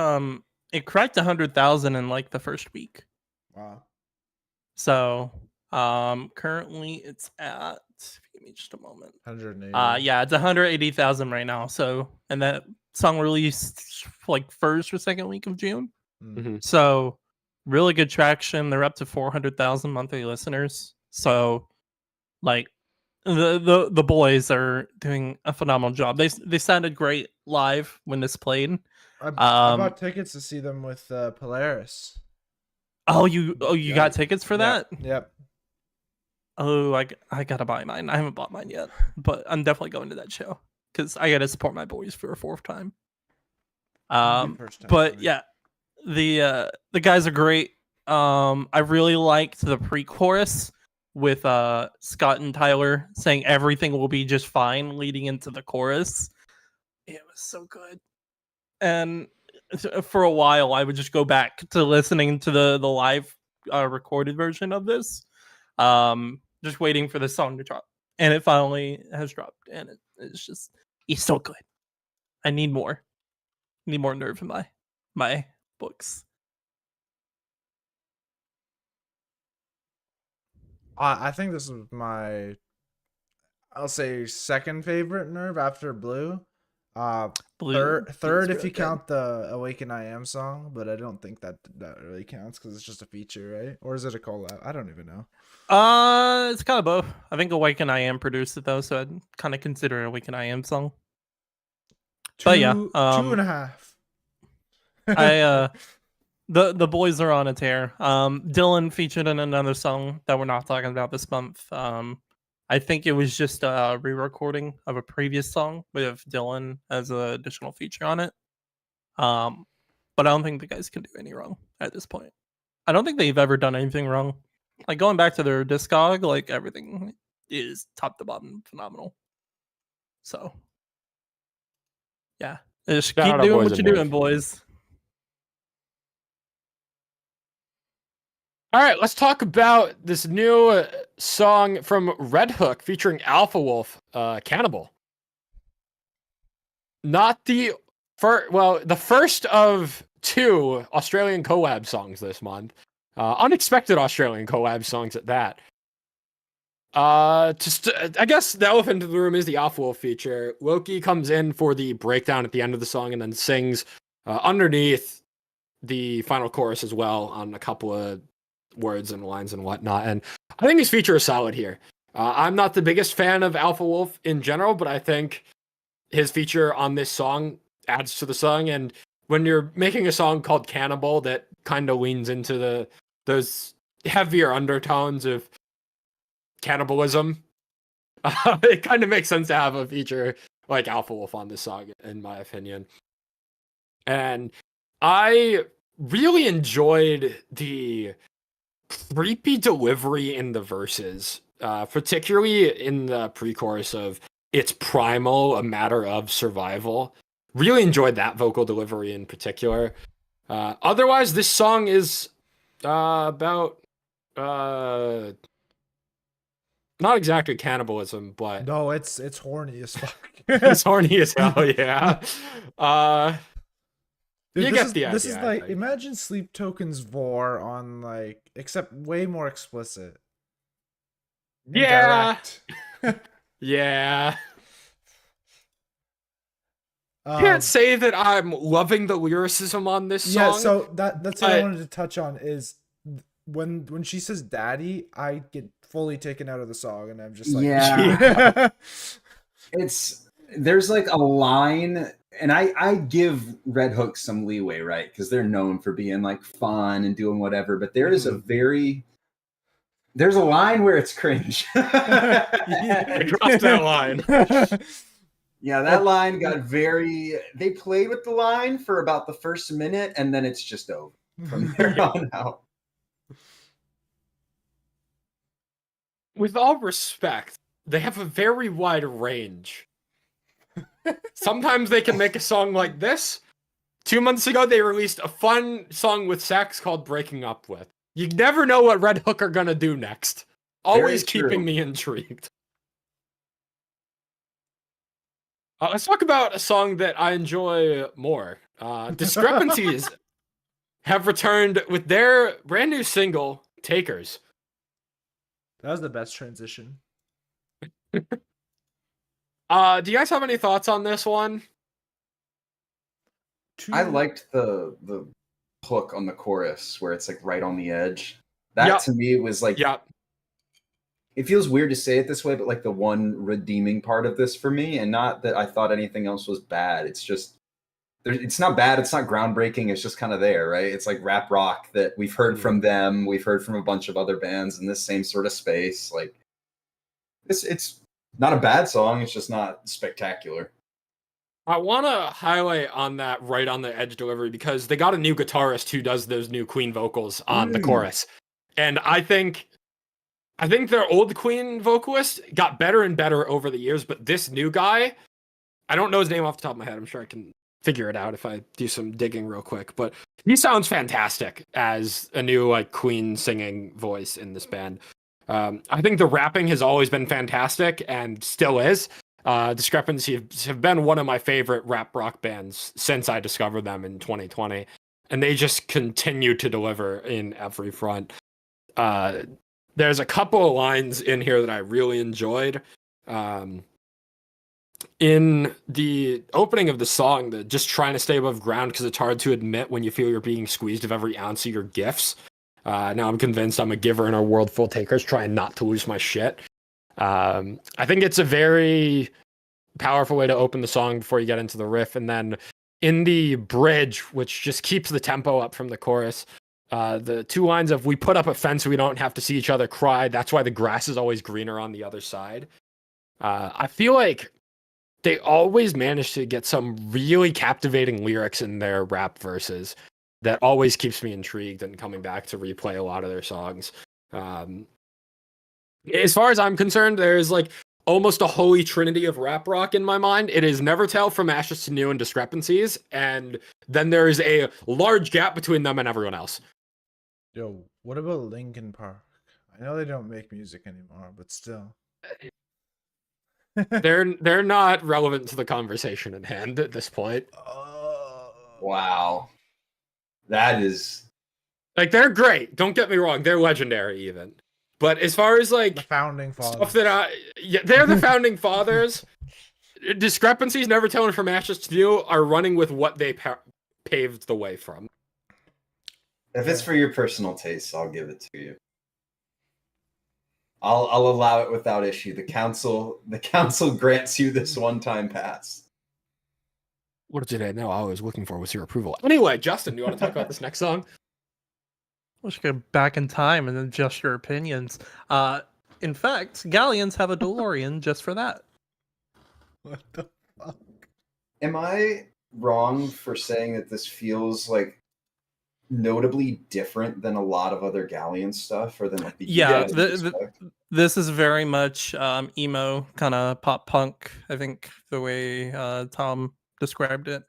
it cracked 100,000 in like the first week. Wow. So currently it's at, give me just a moment. 180. Yeah, it's 180,000 right now. So, and that song released like first or second week of June. Mhm. So really good traction. They're up to 400,000 monthly listeners. So like the boys are doing a phenomenal job. They sounded great live when this played. I bought tickets to see them with Polaris. Oh, you Yeah. got tickets for that? Yep. Oh, I gotta buy mine. I haven't bought mine yet, but I'm definitely going to that show because I gotta support my boys for a fourth time. First time, But right? yeah, the guys are great. I really liked the pre-chorus with Scott and Tyler saying everything will be just fine leading into the chorus. It was so good. And for a while I would just go back to listening to the live recorded version of this, just waiting for the song to drop, and it finally has dropped, and it's so good. I need more Nerve in my books. I think this is my, I'll say, second favorite Nerve after Blue. Blue, third if really you good. count the Awaken I Am song, but I don't think that really counts because it's just a feature, right? Or is it a collab? I don't even know. It's kind of both. I think Awaken I Am produced it though, so I'd kind of consider it Awaken I Am song. But yeah, 2.5. I the boys are on a tear. Dylan featured in another song that we're not talking about this month. I think it was just a re-recording of a previous song with Dylan as an additional feature on it. But I don't think the guys can do any wrong at this point. I don't think they've ever done anything wrong. Like going back to their discog, like everything is top to bottom phenomenal. So yeah, just Shout keep out our doing boys what at you're Nerve. doing, boys. All right, let's talk about this new song from Red Hook featuring Alpha Wolf, Cannibal. Not the first, well, the first of 2 Australian collab songs this month. Unexpected Australian collab songs at that. I guess the elephant in the room is the Alpha Wolf feature. Loki comes in for the breakdown at the end of the song and then sings underneath the final chorus as well on a couple of words and lines and whatnot. And I think his feature is solid here. I'm not the biggest fan of Alpha Wolf in general, but I think his feature on this song adds to the song. And when you're making a song called Cannibal that kind of leans into those heavier undertones of cannibalism, it kind of makes sense to have a feature like Alpha Wolf on this song, in my opinion. And I really enjoyed the creepy delivery in the verses, particularly in the pre-chorus of "It's primal, a matter of survival." Really enjoyed that vocal delivery in particular. Otherwise, this song is about not exactly cannibalism, but No, it's horny as fuck. it's horny as hell. Yeah. Dude, You this get is, the this idea, is I like think. imagine Sleep Token's Vor on like except way more explicit. And Yeah. direct. Yeah. Um, Can't say that I'm loving the lyricism on this song. yeah, so that's what I but- wanted to touch on is when she says daddy, I get fully taken out of the song and I'm just like Yeah. There's like a line, and I give Red Hook some leeway, right? Because they're known for being like fun and doing whatever, but there is there's a line where it's cringe. I crossed that line. Yeah, that line got they played with the line for about the first minute, and then it's just over from there on out. With all respect, they have a very wide range. Sometimes they can make a song like this. 2 months ago, they released a fun song with sax called Breaking Up With. You never know what Red Hook are gonna do next. Always Very true. keeping me intrigued. Let's talk about a song that I enjoy more. Discrepancies have returned with their brand new single, Takers. That was the best transition. Do you guys have any thoughts on this one? I liked the hook on the chorus where it's like right on the edge. That Yep. to me was like, Yeah. it feels weird to say it this way, but like the one redeeming part of this for me, and not that I thought anything else was bad. It's just, it's not bad. It's not groundbreaking. It's just kind of there, right? It's like rap rock that we've heard from them. We've heard from a bunch of other bands in this same sort of space. Like it's not a bad song. It's just not spectacular. I want to highlight on that right on the edge delivery because they got a new guitarist who does those new Queen vocals on the chorus. And I think their old Queen vocalist got better and better over the years, but this new guy, I don't know his name off the top of my head. I'm sure I can figure it out if I do some digging real quick, but he sounds fantastic as a new like Queen singing voice in this band. I think the rapping has always been fantastic and still is. Discrepancies have been one of my favorite rap rock bands since I discovered them in 2020, and they just continue to deliver in every front. There's a couple of lines in here that I really enjoyed. In the opening of the song, the just trying to stay above ground because it's hard to admit when you feel you're being squeezed of every ounce of your gifts. Now I'm convinced I'm a giver in a world full of takers, trying not to lose my shit. I think it's a very powerful way to open the song before you get into the riff. And then in the bridge, which just keeps the tempo up from the chorus, the 2 lines of "We put up a fence so we don't have to see each other cry. That's why the grass is always greener on the other side." I feel like they always manage to get some really captivating lyrics in their rap verses that always keeps me intrigued and coming back to replay a lot of their songs. As far as I'm concerned, there's like almost a holy trinity of rap rock in my mind. It is Nevertale, From Ashes to New, and Discrepancies, and then there is a large gap between them and everyone else. Yo, what about Linkin Park? I know they don't make music anymore, but still. They're not relevant to the conversation at hand at this point. Wow. That is Like, they're great. Don't get me wrong. They're legendary even. But as far as The like founding stuff fathers. they're the founding fathers. Discrepancies never telling for matches to do are running with what they paved the way from. if it's for your personal taste, I'll give it to you. I'll allow it without issue. The council grants you this one-time pass. What did I know? All I was looking for was your approval. Anyway, Justin, you want to talk about this next song? Let's go back in time and adjust your opinions. In fact, Galleons have a DeLorean just for that. What the fuck? Am I wrong for saying that this feels like notably different than a lot of other Galleon stuff, or than like the Yeah, EPs you'd expect? this is very much emo, kind of pop punk. I think the way Tom described it.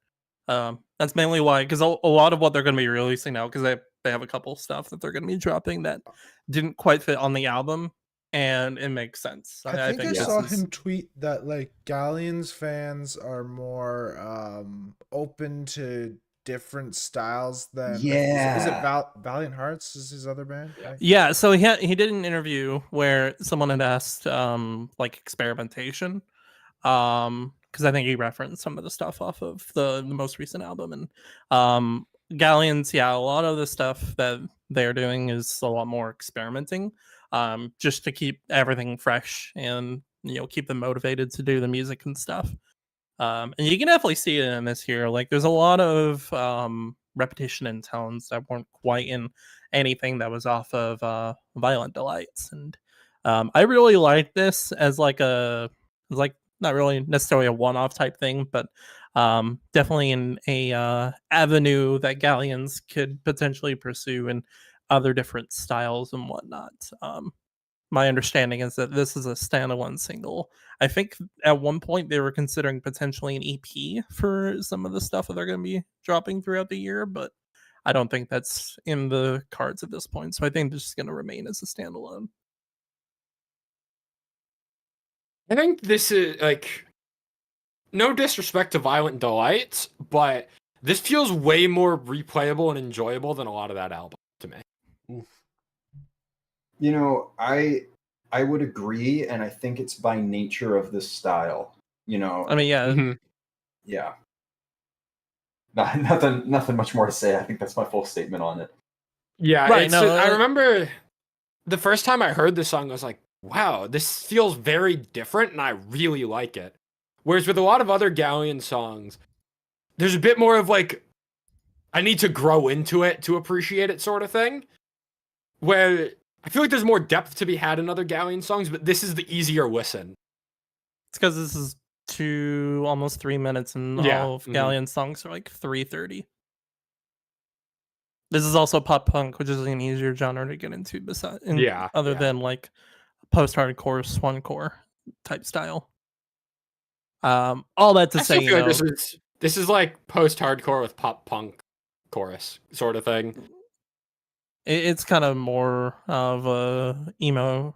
That's mainly why, because a lot of what they're going to be releasing now, because they have a couple stuff that they're going to be dropping that didn't quite fit on the album, and it makes sense. I think I this saw is- him tweet that like Galleons fans are more open to different styles than is it Yeah. Valiant Hearts is his other band? Yeah. Yeah, so he did an interview where someone had asked like experimentation, because I think he referenced some of the stuff off of the most recent album, and Galleons, yeah, a lot of the stuff that they're doing is a lot more experimenting, just to keep everything fresh and keep them motivated to do the music and stuff. And you can definitely see it in this here. Like, there's a lot of repetition in tones that weren't quite in anything that was off of Violent Delights, and I really like this as like not really necessarily a one-off type thing, but definitely in a avenue that Galleons could potentially pursue in other different styles and whatnot. My understanding is that this is a standalone single. I think at one point they were considering potentially an EP for some of the stuff that they're going to be dropping throughout the year, but I don't think that's in the cards at this point. So I think this is going to remain as a standalone. I think this is like, no disrespect to Violent Delights, but this feels way more replayable and enjoyable than a lot of that album to me. Oof. You know, I would agree, and I think it's by nature of this style. You know, I mean, yeah, Mhm. yeah. Nothing much more to say. I think that's my full statement on it. Yeah, Right, it's no, I remember the first time I heard this song, I was like, wow, this feels very different, and I really like it. Whereas with a lot of other Galleon songs, there's a bit more of like, I need to grow into it to appreciate it sort of thing. Where I feel like there's more depth to be had in other Galleon songs, but this is the easier listen. it's because this is almost 3 minutes, and Yeah, all of mhm. Galleon songs are like 3:30. This is also pop punk, which is an easier genre to get into, Yeah, other yeah. than like post-hardcore, swancore type style. All that to I still say, feel like this is like post-hardcore with pop punk chorus sort of thing. it's kind of more of a emo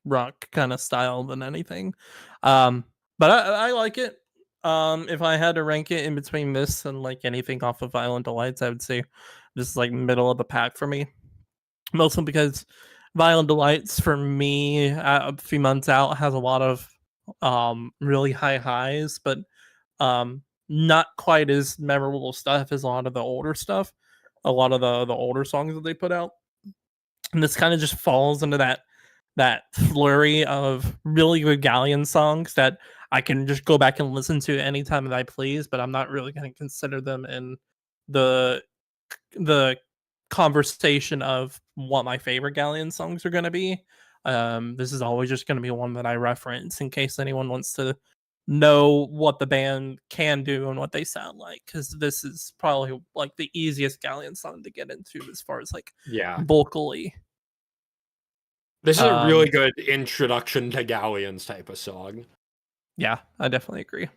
rock kind of style than anything. But I like it. If I had to rank it in between this and like anything off of Violent Delights, I would say this is like middle of the pack for me. Mostly because Violent Delights for me, a few months out, has a lot of really high highs, but not quite as memorable stuff as a lot of the older stuff, a lot of the older songs that they put out. And this kind of just falls into that flurry of really good Galleon songs that I can just go back and listen to anytime that I please, but I'm not really going to consider them in the conversation of what my favorite Galleon songs are going to be. This is always just going to be one that I reference in case anyone wants to know what the band can do and what they sound like, because this is probably like the easiest Galleon song to get into as far as like Yeah. vocally. This is a really good introduction to Galleons type of song. Yeah, I definitely agree.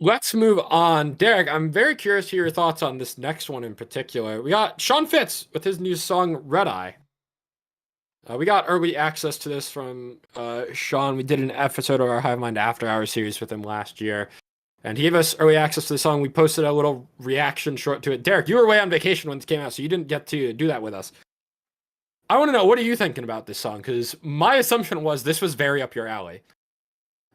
Let's move on. Derek, I'm very curious to hear your thoughts on this next one in particular. We got Sean Fitz with his new song, Red Eye. We got early access to this from Sean. We did an episode of our Hivemind After Hours series with him last year. And he gave us early access to the song. We posted a little reaction short to it. Derek, you were away on vacation when it came out, so you didn't get to do that with us. I want to know, what are you thinking about this song? Because my assumption was this was very up your alley.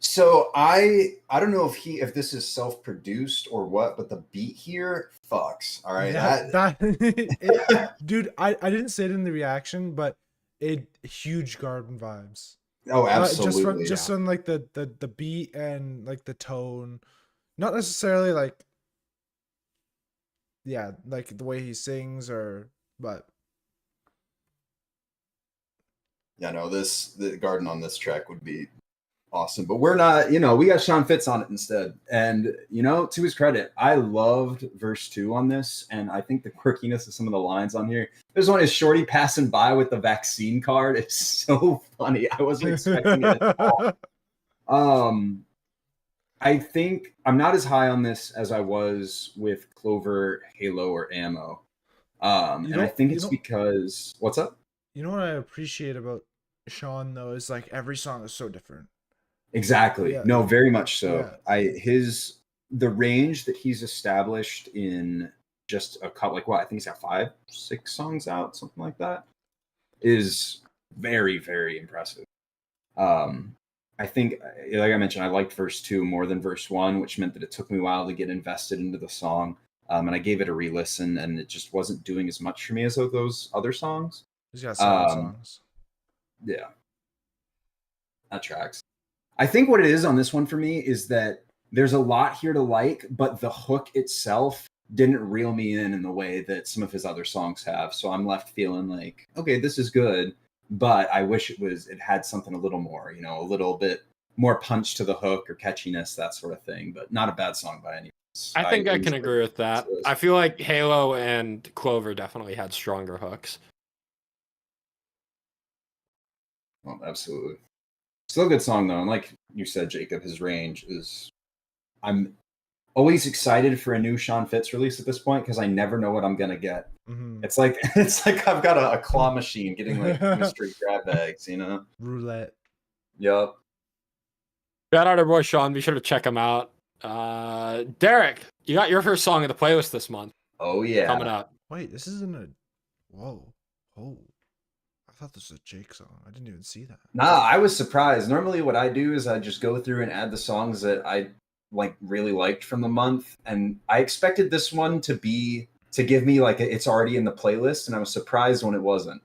So I don't know if this is self-produced or what, but the beat here fucks. All right, Dude, I didn't say it in the reaction, but huge Garden vibes. Oh, absolutely. Just on like the beat and like the tone, not necessarily like like the way he sings but yeah, no, the Garden on this track would be awesome, but we're not, we got Sean Fitz on it instead. And to his credit, I loved verse 2 on this, and I think the quirkiness of some of the lines on here. There's one is Shorty passing by with the vaccine card. It's so funny. I wasn't expecting it at all. I think I'm not as high on this as I was with Clover, Halo, or Ammo. And I think it's because what's up? You know what I appreciate about Sean though is like every song is so different. Exactly. Yeah. No, very much so. Yeah. The range that he's established in just a couple, like what I think he's got 5-6 songs out, something like that, is very, very impressive. I think, like I mentioned, I liked verse 2 more than verse 1, which meant that it took me a while to get invested into the song. And I gave it a re-listen, and it just wasn't doing as much for me as those other songs. He's got 7 songs. Yeah, that tracks. I think what it is on this one for me is that there's a lot here to like, but the hook itself didn't reel me in the way that some of his other songs have. So I'm left feeling like, okay, this is good, but I wish it had something a little more, a little bit more punch to the hook or catchiness, that sort of thing. But not a bad song by any means. I think I can agree with that. I feel like Halo and Clover definitely had stronger hooks. Well, absolutely. Still a good song though, and like you said, Jacob, his range is. I'm always excited for a new Sean Fitz release at this point because I never know what I'm gonna get. Mm-hmm. It's like I've got a claw machine getting like mystery grab bags, Roulette. Yep. Shout out our boy Sean. Be sure to check him out. Derek, you got your first song of the playlist this month. Oh yeah, coming up. Wait, this isn't a. Whoa. Oh. I thought this was a Jake song. I didn't even see that. Nah, I was surprised. Normally what I do is I just go through and add the songs that I really liked from the month. And I expected this one to give me like it's already in the playlist, and I was surprised when it wasn't.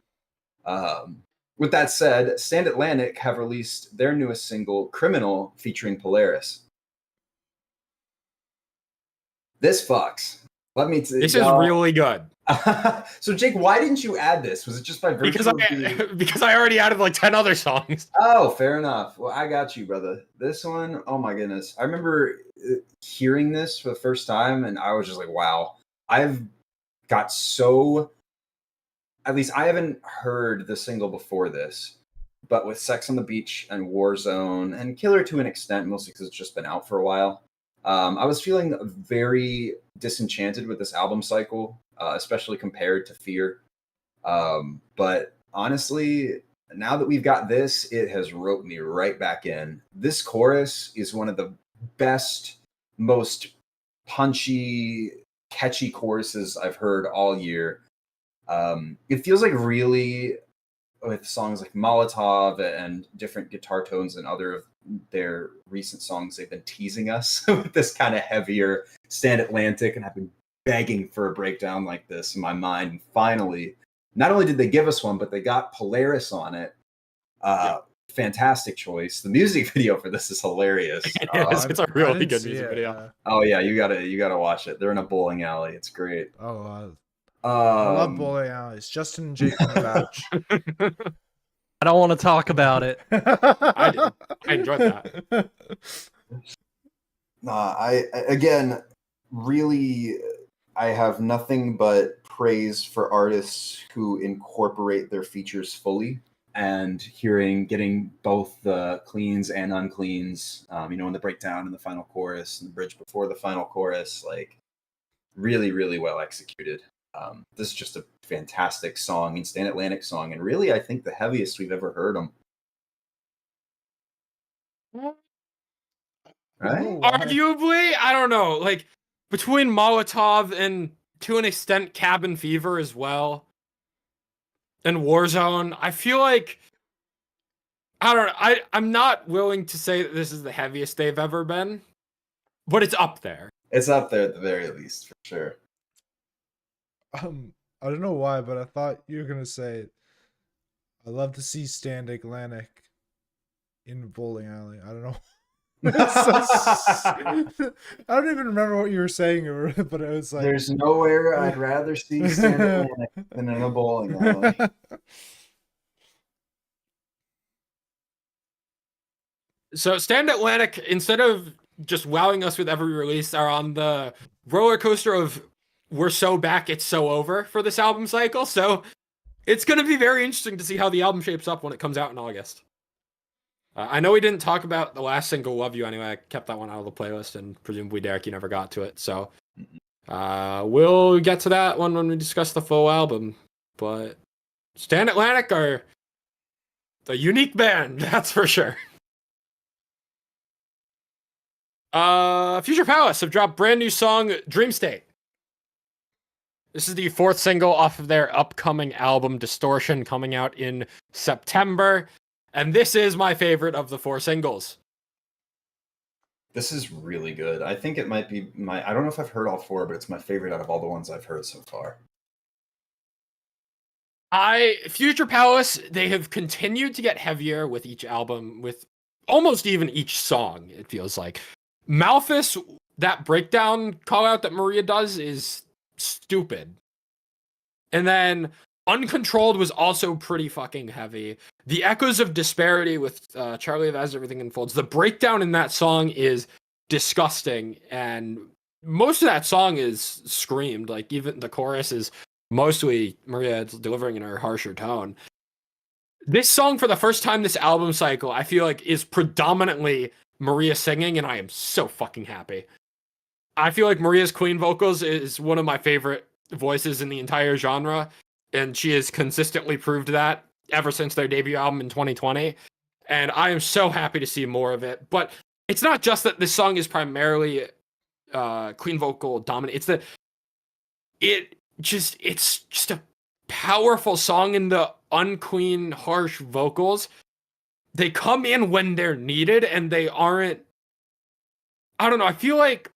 With that said, Stand Atlantic have released their newest single, Criminal, featuring Polaris. This fucks. Let me This is really good. So Jake, why didn't you add this? Was it just by virtue because I already added like 10 other songs. Oh, fair enough. Well, I got you, brother. This one, oh my goodness. I remember hearing this for the first time and I was just like, wow. I've got at least I haven't heard the single before this, but with Sex on the Beach and Warzone and Killer to an extent, mostly because it's just been out for a while, I was feeling very disenchanted with this album cycle, especially compared to Fear. But honestly, now that we've got this, it has roped me right back in. This chorus is one of the best, most punchy, catchy choruses I've heard all year. It feels like really, with songs like Molotov and different guitar tones and other of their recent songs, they've been teasing us with this kind of heavier Stand Atlantic, and I've been begging for a breakdown like this in my mind. And finally, not only did they give us one, but they got Polaris on it. Fantastic choice. The music video for this is hilarious. It's a really good music video. Oh yeah, you gotta watch it. They're in a bowling alley. It's great. Oh, I love bowling alleys. Justin and Jake can vouch. I don't want to talk about it. I did. I enjoyed that. I really have nothing but praise for artists who incorporate their features fully. and getting both the cleans and uncleans, in the breakdown and the final chorus and the bridge before the final chorus, like really, really well executed. This is just a fantastic song, Instant Atlantic song, and really, I think the heaviest we've ever heard them. Right? Arguably, I don't know. Like between Molotov and to an extent Cabin Fever as well, and Warzone, I feel like I don't know. I'm not willing to say that this is the heaviest they've ever been, but it's up there. It's up there at the very least, for sure. I don't know why, but I thought you were gonna say, I love to see Stand Atlantic in bowling alley. I don't know. I don't even remember what you were saying, but it was like, there's nowhere I'd rather see Stand Atlantic than in a bowling alley. So Stand Atlantic, instead of just wowing us with every release, are on the roller coaster of we're so back, it's so over for this album cycle. So it's going to be very interesting to see how the album shapes up when it comes out in August. I know we didn't talk about the last single, Love You Anyway. I kept that one out of the playlist, and presumably, Derek, you never got to it. So we'll get to that one when we discuss the full album. But Stand Atlantic are a unique band, that's for sure. Future Palace have dropped brand new song, Dream State. This is the 4th single off of their upcoming album, Distortion, coming out in September. And this is my favorite of the 4 singles. This is really good. I think it might be I don't know if I've heard all 4, but it's my favorite out of all the ones I've heard so far. Future Palace, they have continued to get heavier with each album, with almost even each song, it feels like. Malthus, that breakdown call out that Maria does is stupid. And then Uncontrolled was also pretty fucking heavy. The Echoes of Disparity with Charlie As Everything Unfolds, the breakdown in that song is disgusting, and most of that song is screamed. Like, even the chorus is mostly Maria delivering in her harsher tone. This song, for the first time this album cycle, I feel like is predominantly Maria singing, and I am so fucking happy. I feel like Maria's clean vocals is one of my favorite voices in the entire genre, and she has consistently proved that ever since their debut album in 2020, and I am so happy to see more of it. But it's not just that this song is primarily clean vocal dominant, it's that it's just a powerful song, in the unclean, harsh vocals. They come in when they're needed, and they aren't, I don't know, I feel like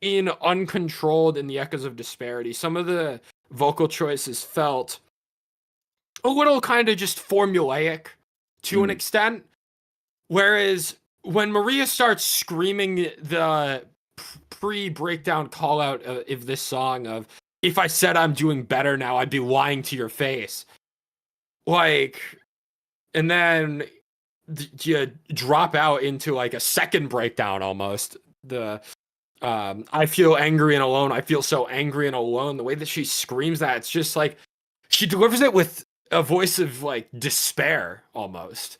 in Uncontrolled and the Echoes of Disparity, some of the vocal choices felt a little kind of just formulaic to an extent. Whereas when Maria starts screaming the pre-breakdown call out of this song of, if I said I'm doing better now, I'd be lying to your face. Like, and then you drop out into like a second breakdown almost. I feel angry and alone. I feel so angry and alone. The way that she screams that, it's just like, she delivers it with a voice of like despair almost,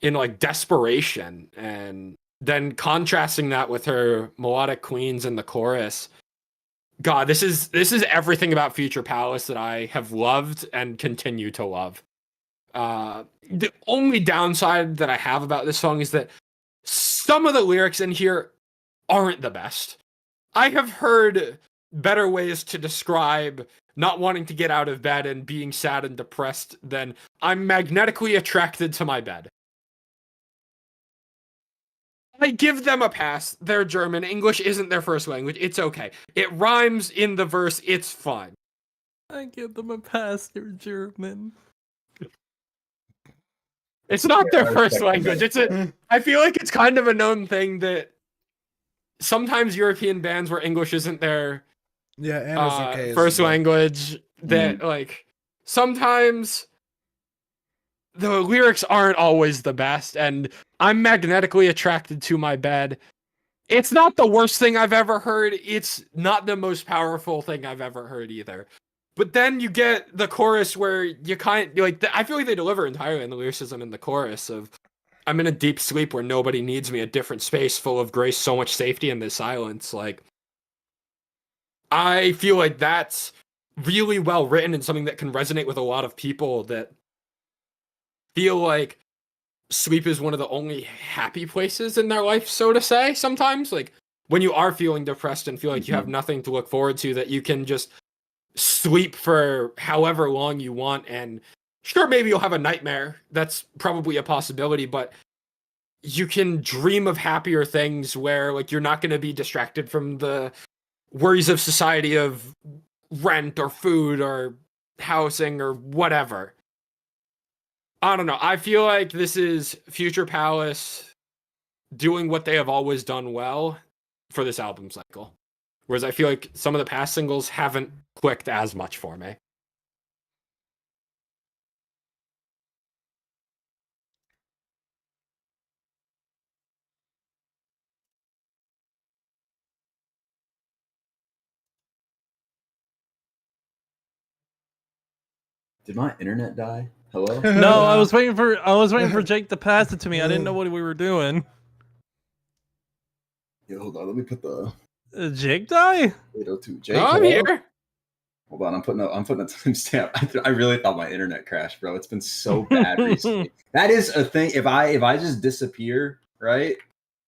in like desperation. And then contrasting that with her melodic queens in the chorus. God, this is everything about Future Palace that I have loved and continue to love. The only downside that I have about this song is that some of the lyrics in here aren't the best. I have heard better ways to describe not wanting to get out of bed and being sad and depressed than I'm magnetically attracted to my bed. I give them a pass. They're German. English isn't their first language. It's okay. It rhymes in the verse. It's fine. I give them a pass. They're German. It's not their first language. I feel like it's kind of a known thing that sometimes European bands where English isn't their first language, that like sometimes the lyrics aren't always the best, and I'm magnetically attracted to my bed. It's not the worst thing I've ever heard. It's not the most powerful thing I've ever heard either. But then you get the chorus where you I feel like they deliver entirely in the lyricism in the chorus of, I'm in a deep sleep where nobody needs me, a different space full of grace, so much safety in this silence. Like, I feel like that's really well written and something that can resonate with a lot of people that feel like sleep is one of the only happy places in their life, so to say, sometimes. Like, when you are feeling depressed and feel like you have nothing to look forward to, that you can just sleep for however long you want, and sure, maybe you'll have a nightmare. That's probably a possibility, but you can dream of happier things where, like, you're not going to be distracted from the worries of society of rent or food or housing or whatever. I don't know. I feel like this is Future Palace doing what they have always done well for this album cycle. Whereas I feel like some of the past singles haven't clicked as much for me. Did my internet die? Hello? No, I was waiting for Jake to pass it to me. I didn't know what we were doing. Yeah, hold on. Let me put the Jake die? 802. Jake, Oh, I'm hello? here. Hold on, I'm putting a timestamp. I really thought my internet crashed, bro. It's been so bad recently. That is a thing. If I just disappear, right?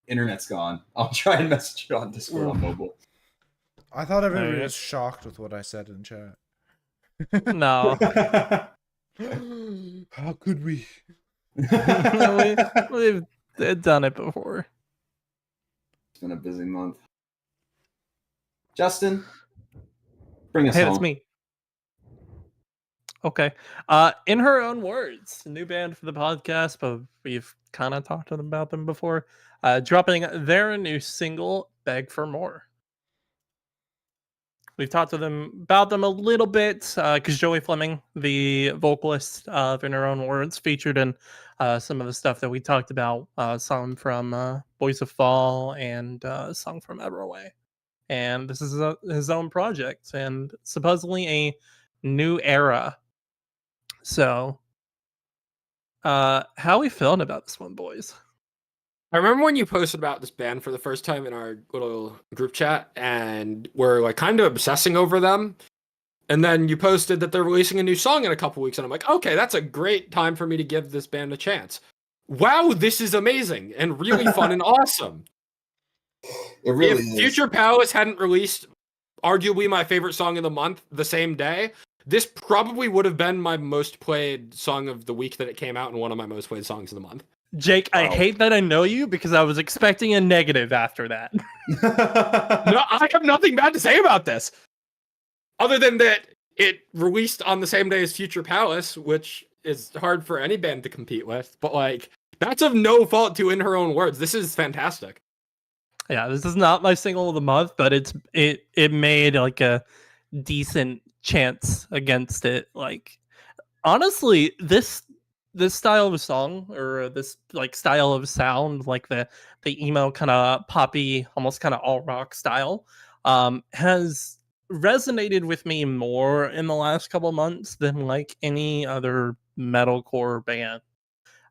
Internet's gone. I'll try and message you on Discord on mobile. I thought everybody Alright. was shocked with what I said in chat. No. How could we? We've done it before. It's been a busy month. Justin, bring us Hey, home. that's me. Okay. In her own words, a new band for the podcast, but we've kind of talked about them before. Dropping their new single, "Beg for More." We've talked to them about them a little bit because Joey Fleming, the vocalist of In Her Own Words, featured in some of the stuff that we talked about. Song from Boys of Fall and a song from Everaway. And this is his own project and supposedly a new era. So, how are we feeling about this one, boys? I remember when you posted about this band for the first time in our little group chat, and we're like kind of obsessing over them. And then you posted that they're releasing a new song in a couple weeks, and I'm like, okay, that's a great time for me to give this band a chance. Wow, this is amazing and really fun and awesome. It really If is. Future Palace hadn't released arguably my favorite song of the month the same day, this probably would have been my most played song of the week that it came out and one of my most played songs of the month. Jake, I Wow. hate that I know you because I was expecting a negative after that. No, I have nothing bad to say about this. Other than that, it released on the same day as Future Palace, which is hard for any band to compete with. But, like, that's of no fault to In Her Own Words. This is fantastic. Yeah, this is not my single of the month, but it made like a decent chance against it. Like, honestly, this style of song or this like style of sound, like the emo kind of poppy, almost kind of alt rock style, has resonated with me more in the last couple months than like any other metalcore band.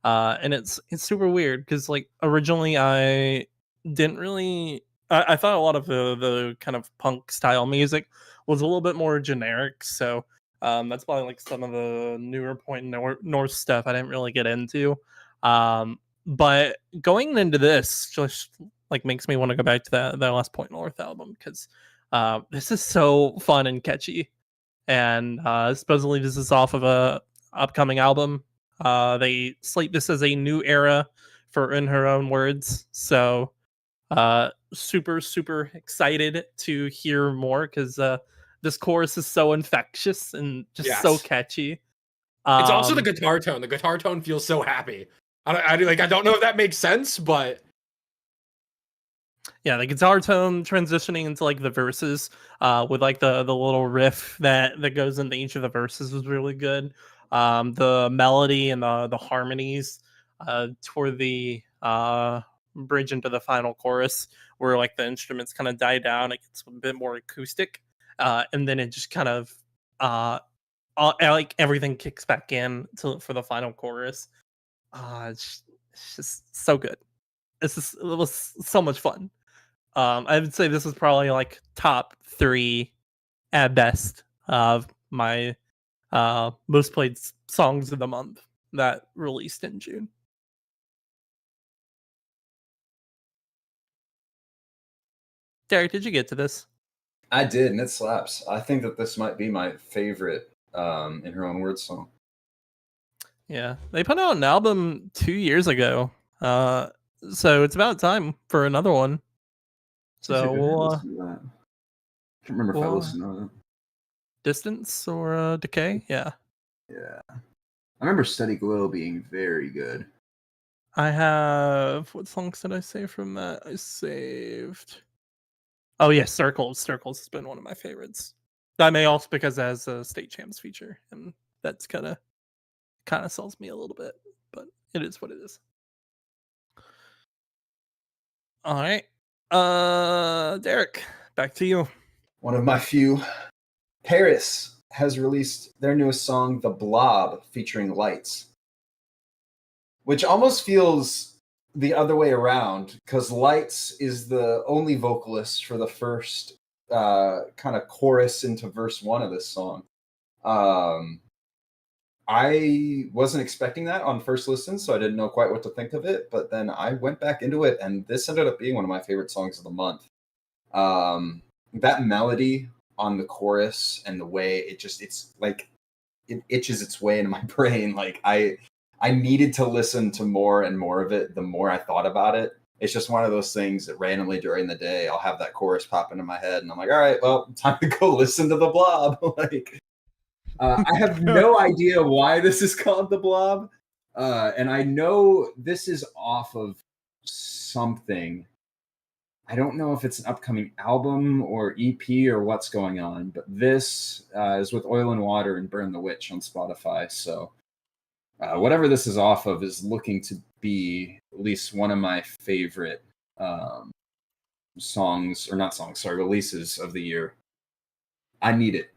And it's super weird because like originally I didn't really I thought a lot of the kind of punk style music was a little bit more generic, so that's probably like some of the newer Point North stuff I didn't really get into. But going into this just like makes me want to go back to that last Point North album because this is so fun and catchy, and supposedly this is off of a upcoming album. They slate this as a new era for In Her Own Words, so super excited to hear more because this chorus is so infectious and just so Yes. catchy. It's also the guitar tone. The guitar tone feels so happy. I don't know if that makes sense, but yeah, the guitar tone transitioning into like the verses with like the little riff that goes into each of the verses was really good. The melody and the harmonies toward the bridge into the final chorus where like the instruments kind of die down, it gets a bit more acoustic, and then it just kind of Like everything kicks back in for the final chorus. It's just so good. It was so much fun. I would say this is probably like top 3 at best of my most played songs of the month that released in June. Derek, did you get to this? I did, and it slaps. I think that this might be my favorite In Her Own Words song. Yeah, they put out an album 2 years ago, so it's about time for another one. So we'll, I can't remember if I listened to it. Distance or Decay, yeah. Yeah, I remember Steady Glow being very good. I have what songs did I save from that? I saved. Oh yeah, Circles. Circles has been one of my favorites. That may also because it has a State Champs feature, and that's kind of sells me a little bit, but it is what it is. All right, Derek, back to you. One of my few. Paris has released their newest song, The Blob, featuring Lights, which almost feels the other way around, because Lights is the only vocalist for the first kind of chorus into verse 1 of this song. I wasn't expecting that on first listen, so I didn't know quite what to think of it, but then I went back into it, and this ended up being one of my favorite songs of the month. That melody on the chorus and the way it's like it itches its way into my brain. Like I needed to listen to more and more of it the more I thought about it. It's just one of those things that randomly during the day I'll have that chorus pop into my head and I'm like, all right, well, time to go listen to The Blob. Like I have no idea why this is called The Blob. And I know this is off of something. I don't know if it's an upcoming album or EP or what's going on, but this is with Oil and Water and Burn the Witch on Spotify. So whatever this is off of is looking to be at least one of my favorite releases of the year. I need it.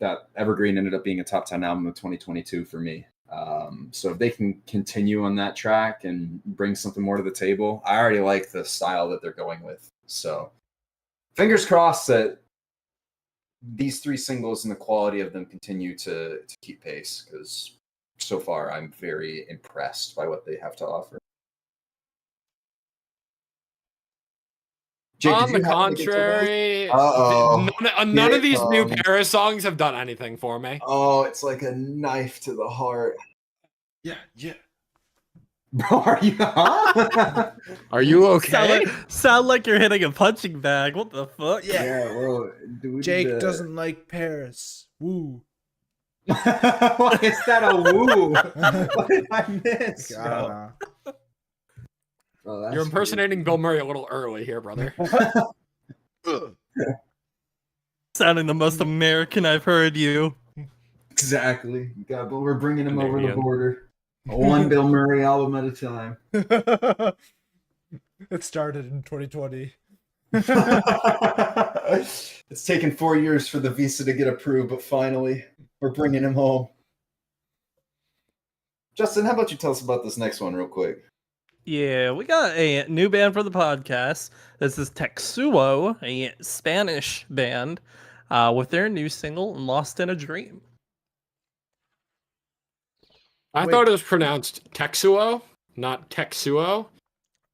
That Evergreen ended up being a top 10 album of 2022 for me. So if they can continue on that track and bring something more to the table, I already like the style that they're going with. So fingers crossed that these 3 singles and the quality of them continue to keep pace, because so far I'm very impressed by what they have to offer. Jake, on the contrary, none of these new Paris songs have done anything for me. Oh, it's like a knife to the heart. Yeah. Bro, are you Are you okay? Sound like you're hitting a punching bag. What the fuck? Yeah. Well, Jake doesn't like Paris. Woo. Why is that a woo? What did I miss? Bro? You're impersonating Bill Murray a little early here, brother. Sounding the most American I've heard you. Exactly. But we're bringing him over the border. One Bill Murray album at a time. It started in 2020. It's taken 4 years for the visa to get approved, but finally, we're bringing him home. Justin, how about you tell us about this next one real quick? Yeah, we got a new band for the podcast. This is Texuo, a Spanish band, with their new single, Lost in a Dream. I thought it was pronounced Texuo, not Texuo.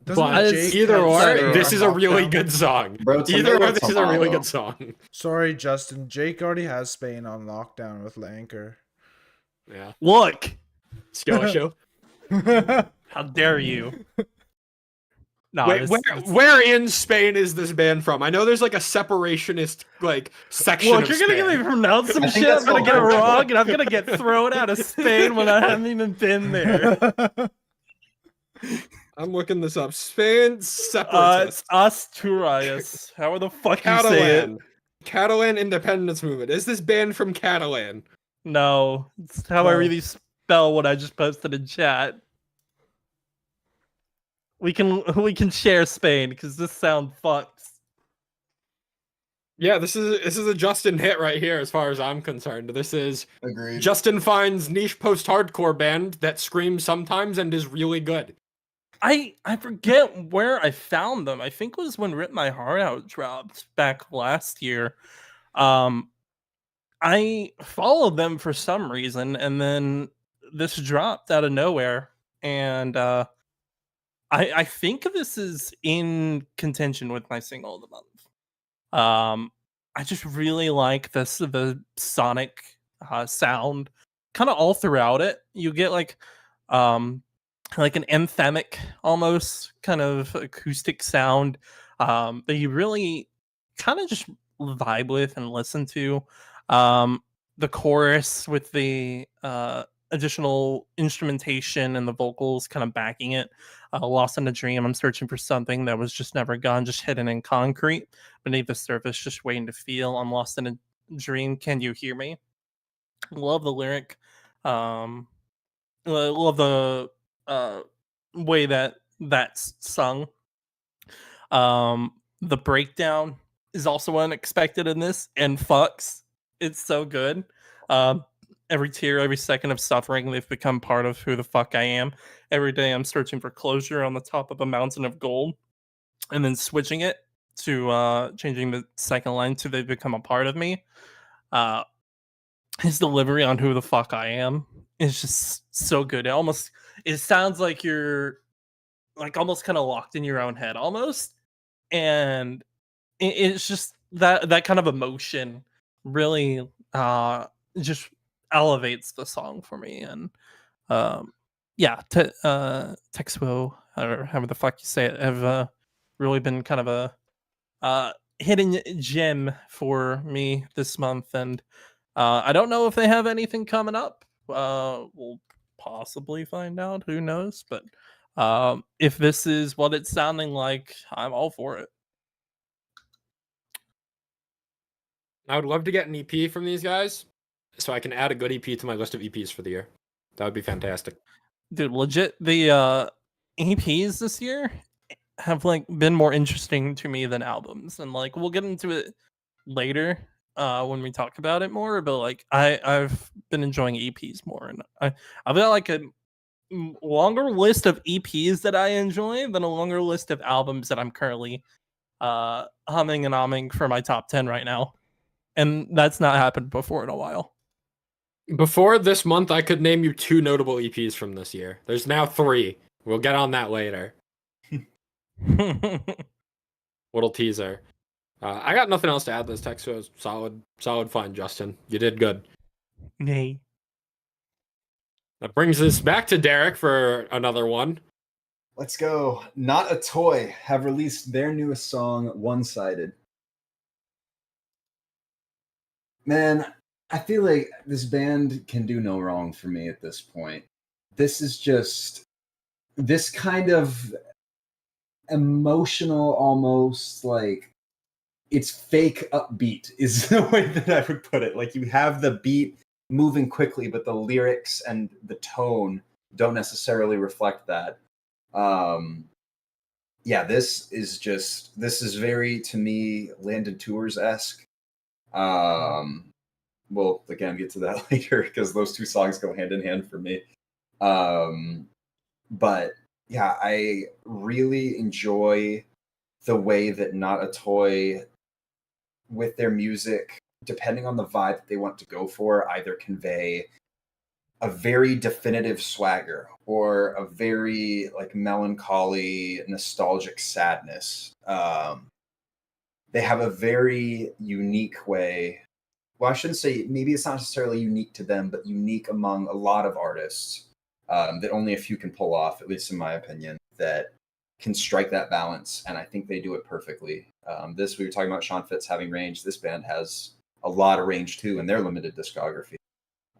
But either or, this is a really good song. Bro, either or, this is a really good song. Sorry, Justin. Jake already has Spain on lockdown with Lanker. Yeah. Look! Skill show. How dare you? No, Wait, where in Spain is this band from? I know there's like a separationist section. Look, of you're gonna Spain. get me pronounce some shit. I'm gonna get it wrong, and I'm gonna get thrown out of Spain when I haven't even been there. I'm looking this up. Spain separatist. Asturias. How the fuck you say it? Catalan independence movement. Is this band from Catalan? No, it's how I really spell what I just posted in chat. We can share Spain because this sound fucks. Yeah, this is a Justin hit right here, as far as I'm concerned. This is Agreed. Justin finds niche post-hardcore band that screams sometimes and is really good. I forget where I found them. I think it was when Rip My Heart Out dropped back last year. I followed them for some reason, and then this dropped out of nowhere, and I think this is in contention with my single of the month. I just really like the sonic sound, kind of all throughout it. You get like an anthemic almost kind of acoustic sound that you really kind of just vibe with and listen to. The chorus with the additional instrumentation and the vocals kind of backing it. Lost in a dream, I'm searching for something that was just never gone, just hidden in concrete beneath the surface, just waiting to feel. I'm lost in a dream. Can you hear me? Love the lyric. Love the uh, way that that's sung. The breakdown is also unexpected in this and fucks. It's so good. Every tear, every second of suffering, they've become part of who the fuck I am. Every day I'm searching for closure on the top of a mountain of gold, and then switching it to changing the second line to they've become a part of me. Uh, his delivery on who the fuck I am is just so good. It sounds like you're like almost kind of locked in your own head almost, and it's just that kind of emotion really just elevates the song for me. And yeah, Texwo, or however the fuck you say it, have really been kind of a hidden gem for me this month. And I don't know if they have anything coming up. We'll possibly find out. Who knows? But if this is what it's sounding like, I'm all for it. I would love to get an EP from these guys, so I can add a good EP to my list of EPs for the year. That would be fantastic. Dude, legit, the EPs this year have like been more interesting to me than albums, and like we'll get into it later when we talk about it more. But like I've been enjoying EPs more, and I've got like a longer list of EPs that I enjoy than a longer list of albums that I'm currently humming and ahming for my top 10 right now, and that's not happened before in a while. Before this month, I could name you 2 notable EPs from this year. There's now 3. We'll get on that later. Little teaser. I got nothing else to add. This text was solid fun, Justin. You did good. Nay. That brings us back to Derek for another one. Let's go. Not a Toy have released their newest song, One Sided. Man, I feel like this band can do no wrong for me at this point. This is just this kind of emotional, almost like it's fake upbeat is the way that I would put it. Like you have the beat moving quickly, but the lyrics and the tone don't necessarily reflect that. Yeah, this is very, to me, Landon Tours-esque. We'll again get to that later because those 2 songs go hand in hand for me. But yeah, I really enjoy the way that Not a Toy, with their music, depending on the vibe that they want to go for, either convey a very definitive swagger or a very like melancholy, nostalgic sadness. They have a very unique way. Well, I shouldn't say, maybe it's not necessarily unique to them, but unique among a lot of artists that only a few can pull off, at least in my opinion, that can strike that balance. And I think they do it perfectly. We were talking about Sean Fitz having range. This band has a lot of range too in their limited discography.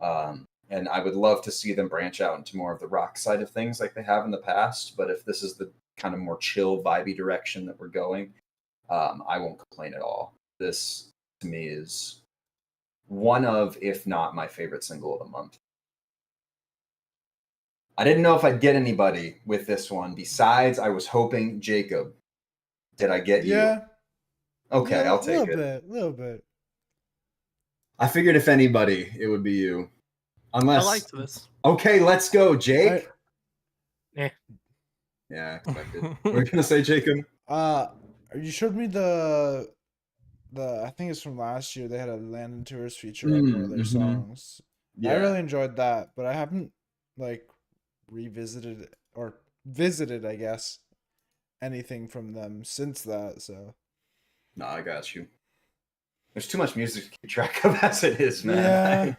And I would love to see them branch out into more of the rock side of things like they have in the past. But if this is the kind of more chill, vibey direction that we're going, I won't complain at all. This, to me, is one of, if not my favorite single of the month. I didn't know if I'd get anybody with this one. Besides, I was hoping Jacob. Did I get you? Yeah. Okay, Yeah, I'll take it. A little bit. I figured if anybody, it would be you. Unless. I liked this. Okay, let's go, Jake. Eh. Yeah, expected. What are you gonna say, Jacob? You showed me the I think it's from last year. They had a Land and Tours feature on one of their songs. Yeah. I really enjoyed that, but I haven't like revisited or visited, I guess, anything from them since that. So. No, I got you. There's too much music to keep track of as it is, man. Yeah.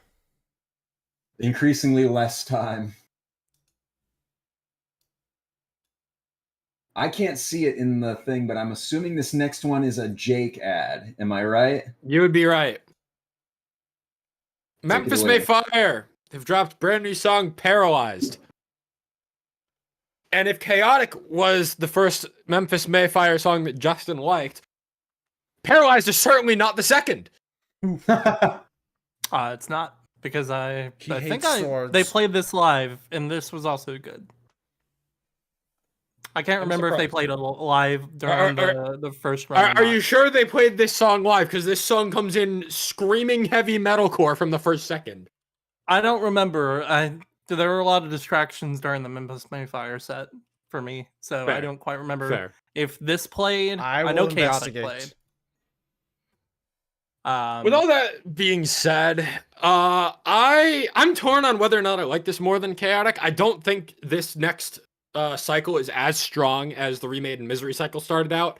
Increasingly less time. I can't see it in the thing, but I'm assuming this next one is a Jake ad. Am I right? You would be right. it Memphis away. May Fire have dropped brand new song Paralyzed. And if Chaotic was the first Memphis May Fire song that Justin liked, Paralyzed is certainly not the second. It's not because I think hates swords. they played this live and this was also good. I can't remember if they played it live during the first run. Are you sure they played this song live? Because this song comes in screaming heavy metalcore from the first second. I don't remember. There were a lot of distractions during the Memphis May Fire set for me, so Fair. I don't quite remember Fair. if this played. I know Chaotic played. With all that being said, I'm torn on whether or not I like this more than Chaotic. I don't think this next cycle is as strong as the Remade and Misery cycle started out,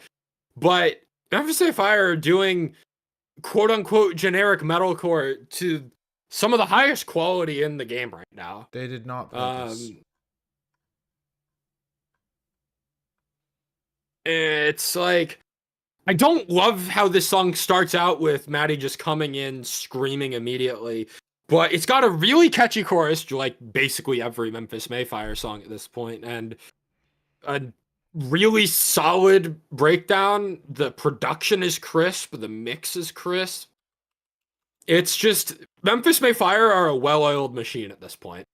but Memphis May Fire are doing quote unquote generic metalcore to some of the highest quality in the game right now. They did not play this. It's like, I don't love how this song starts out with Maddie just coming in screaming immediately, but it's got a really catchy chorus, like basically every Memphis May Fire song at this point, and a really solid breakdown. The production is crisp, the mix is crisp. It's just, Memphis May Fire are a well-oiled machine at this point,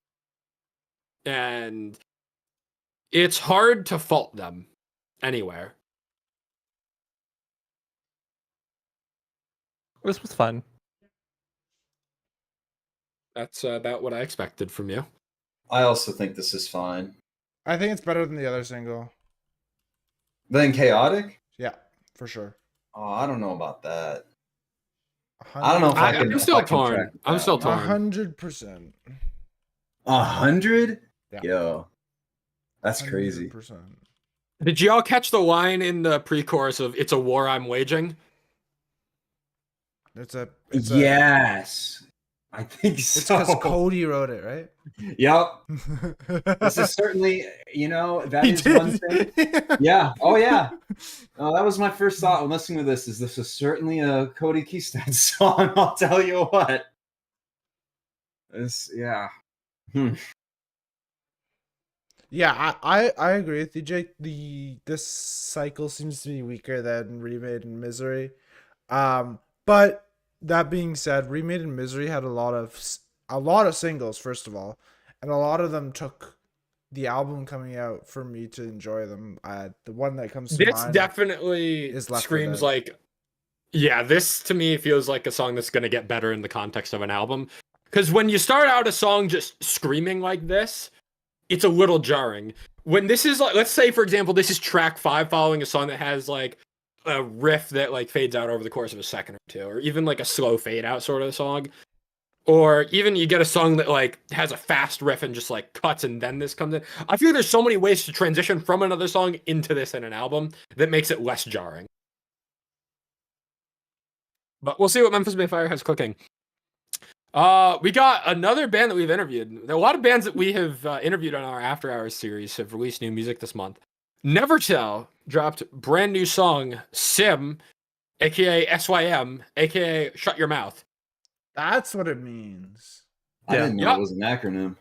and it's hard to fault them anywhere. This was fun. That's about what I expected from you. I also think this is fine. I think it's better than the other single. Then Chaotic? Yeah, for sure. Oh, I don't know about that. I don't know if I can. I'm still torn. I'm still torn. 100%. 100? Yeah. Yo, that's crazy. 100%. Did y'all catch the line in the pre-chorus of "It's a war I'm waging"? It's a yes, I think so. It's because Cody wrote it, right? Yep. This is certainly, that is one thing. Yeah. Oh, yeah. That was my first thought when listening to this. This is certainly a Cody Keystad song. I'll tell you what. Yeah. Yeah, I agree with you, Jake. This cycle seems to be weaker than Remade and Misery. But that being said, Remade and Misery had a lot of singles, first of all, and a lot of them took the album coming out for me to enjoy them. The one that comes to This mind definitely is Left 4 screams Dead. like, yeah, this to me feels like a song that's going to get better in the context of an album. Because when you start out a song just screaming like this, it's a little jarring. When this is like, let's say, for example, this is track 5 following a song that has like a riff that like fades out over the course of a second or two, or even like a slow fade out sort of song, or even you get a song that like has a fast riff and just like cuts and then this comes in. I feel there's so many ways to transition from another song into this in an album that makes it less jarring. But we'll see what Memphis May Fire has cooking. We got another band that we've interviewed. A lot of bands that we have interviewed on our After Hours series have released new music this month. Nevertell dropped brand new song Sim, aka SYM, aka Shut Your Mouth. That's what it means. I didn't know it was an acronym.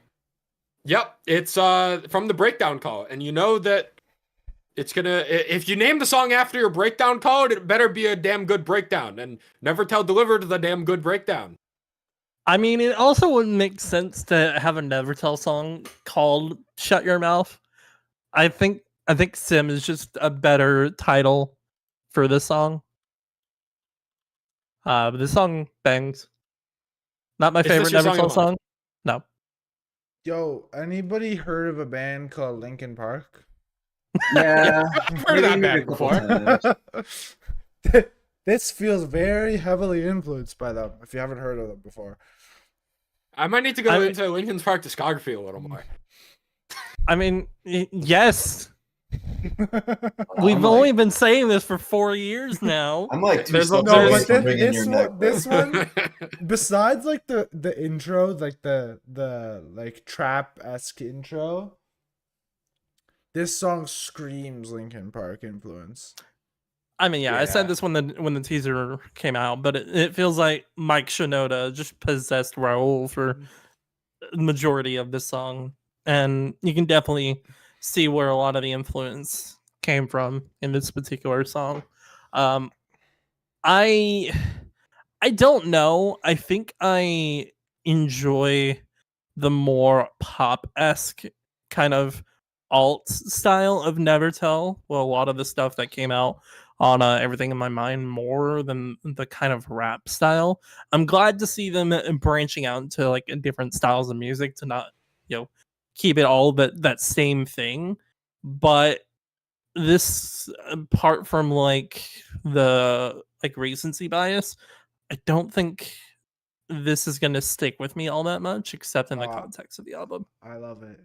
Yep, it's from the breakdown call, and you know that it's gonna. If you name the song after your breakdown call, it better be a damn good breakdown. And Nevertell delivered the damn good breakdown. I mean, it also wouldn't make sense to have a Nevertell song called "Shut Your Mouth." I think Sim is just a better title for this song. But this song bangs. Not my Is this favorite your Never song Tell of the month? song. No. Yo, anybody heard of a band called Linkin Park? Yeah, I've heard of that maybe a band couple before. times. This feels very heavily influenced by them. If you haven't heard of them before, I might need to go into Linkin Park discography a little more. I mean, yes. We've I'm only like, been saying this for 4 years now. I'm like 2 There's a- steps no, away but from bringing your neck. this one, besides like the intro, like the like trap esque intro, this song screams Linkin Park influence. I mean, I Yeah. said this when the teaser came out, but it feels like Mike Shinoda just possessed Raul for the majority of this song, and you can definitely see where a lot of the influence came from in this particular song. I don't know. I think I enjoy the more pop-esque kind of alt style of Nevertell. Well, a lot of the stuff that came out on Everything in My Mind more than the kind of rap style. I'm glad to see them branching out into like different styles of music to not, keep it all that same thing. But this, apart from like the like recency bias, I don't think this is going to stick with me all that much, except in the context of the album. I love it.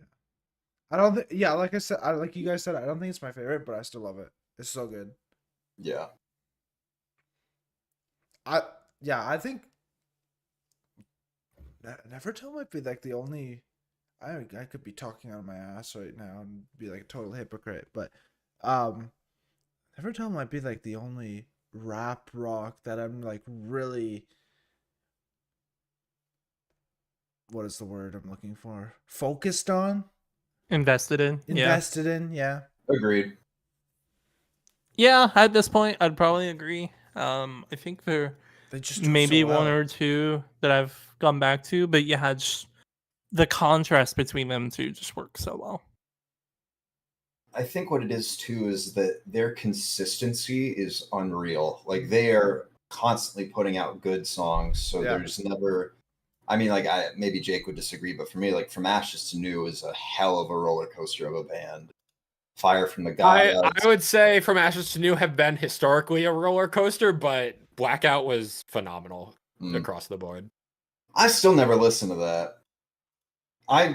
I don't think, yeah, like I said, like you guys said, I don't think it's my favorite, but I still love it. It's so good. Yeah. I think Nevertell might be like the only. I could be talking out of my ass right now and be like a total hypocrite, but Nevertell might be like the only rap rock that I'm like really. What is the word I'm looking for? Focused on? Invested in. Invested in, yeah. Agreed. Yeah, at this point, I'd probably agree. I think there They just do maybe so well. one or two that I've gone back to, but yeah, just the contrast between them two just works so well. I think what it is too is that their consistency is unreal. Like they are constantly putting out good songs, so Yeah. there's never. I mean, like maybe Jake would disagree, but for me, like From Ashes to New is a hell of a roller coaster of a band. Fire from the Gods. I would say From Ashes to New have been historically a roller coaster, but Blackout was phenomenal across the board. I still never listened to that.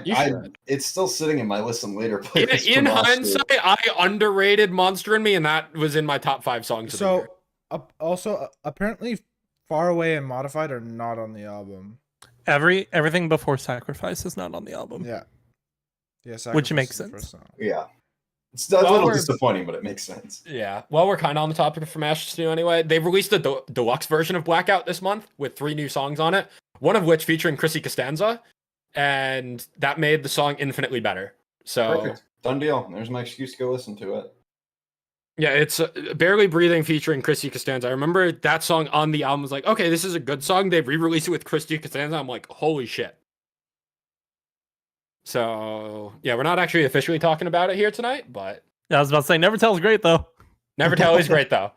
You should. It's still sitting in my listen later playlist. In hindsight, I underrated Monster in Me, and that was in my top 5 songs of the year. Also, apparently, Far Away and Modified are not on the album. Everything Before Sacrifice is not on the album. Yeah. Yeah, Which makes Sacrifice is the first sense. song. Yeah. It's a little disappointing, but it makes sense. Yeah. Well, we're kind of on the topic of From Ashes to New anyway. They've released a deluxe version of Blackout this month with 3 new songs on it, one of which featuring Chrissy Costanza, and that made the song infinitely better. So Perfect. Done deal. There's my excuse to go listen to it. yeah, it's Barely Breathing featuring Chrissy Costanza. I remember that song on the album was like, okay, this is a good song. They've re-released it with Chrissy Costanza. I'm like, holy shit. So yeah, we're not actually officially talking about it here tonight, but Yeah, I was about to say Nevertell's great though. Nevertell is great though.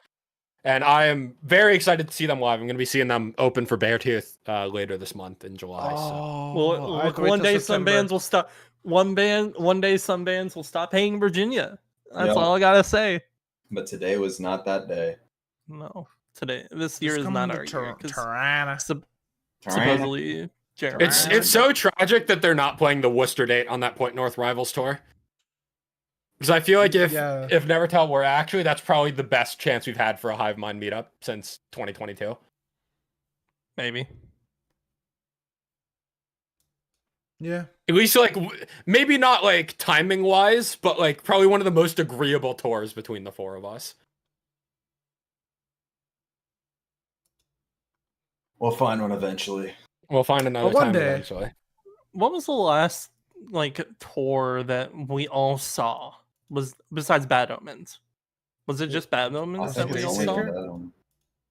And I am very excited to see them live. I'm going to be seeing them open for Beartooth later this month in July. Oh, I have to wait one till day some September. bands will stop. One day some bands will stop paying Virginia. That's Yep. all I gotta say. But today was not that day. No, this year is not our year. 'Cause Tirana. supposedly, Jeremy. It's so tragic that they're not playing the Worcester date on that Point North Rivals tour. Because I feel like if Nevertell were actually, that's probably the best chance we've had for a Hivemind meetup since 2022. Maybe. Yeah. At least like maybe not like timing wise, but like probably one of the most agreeable tours between the 4 of us. We'll find one eventually. We'll find another one time day. eventually. What was the last like tour that we all saw? Was besides Bad Omens? Was it just Bad Omens that we all saw?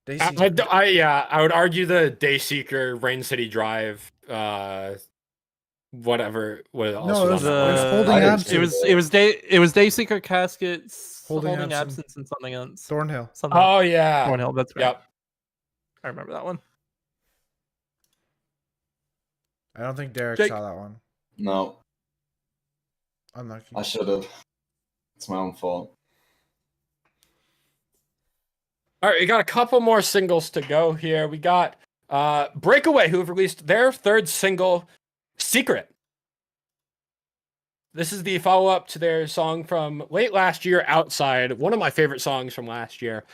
I would argue the Dayseeker, Rain City Drive, whatever. What else No, was on that list? Holding Absence. It was Dayseeker, Caskets, Holding Holding Absence. Absence, and something else. Thornhill. Something Oh yeah, Thornhill. That's right. Yep. I remember that one. I don't think Derek Jake. saw that one. No, Unlucky. I should have. It's my own fault. All right, we got a couple more singles to go here. We got Breakaway, who have released their third single, Secret. This is the follow-up to their song from late last year, Outside, one of my favorite songs from last year.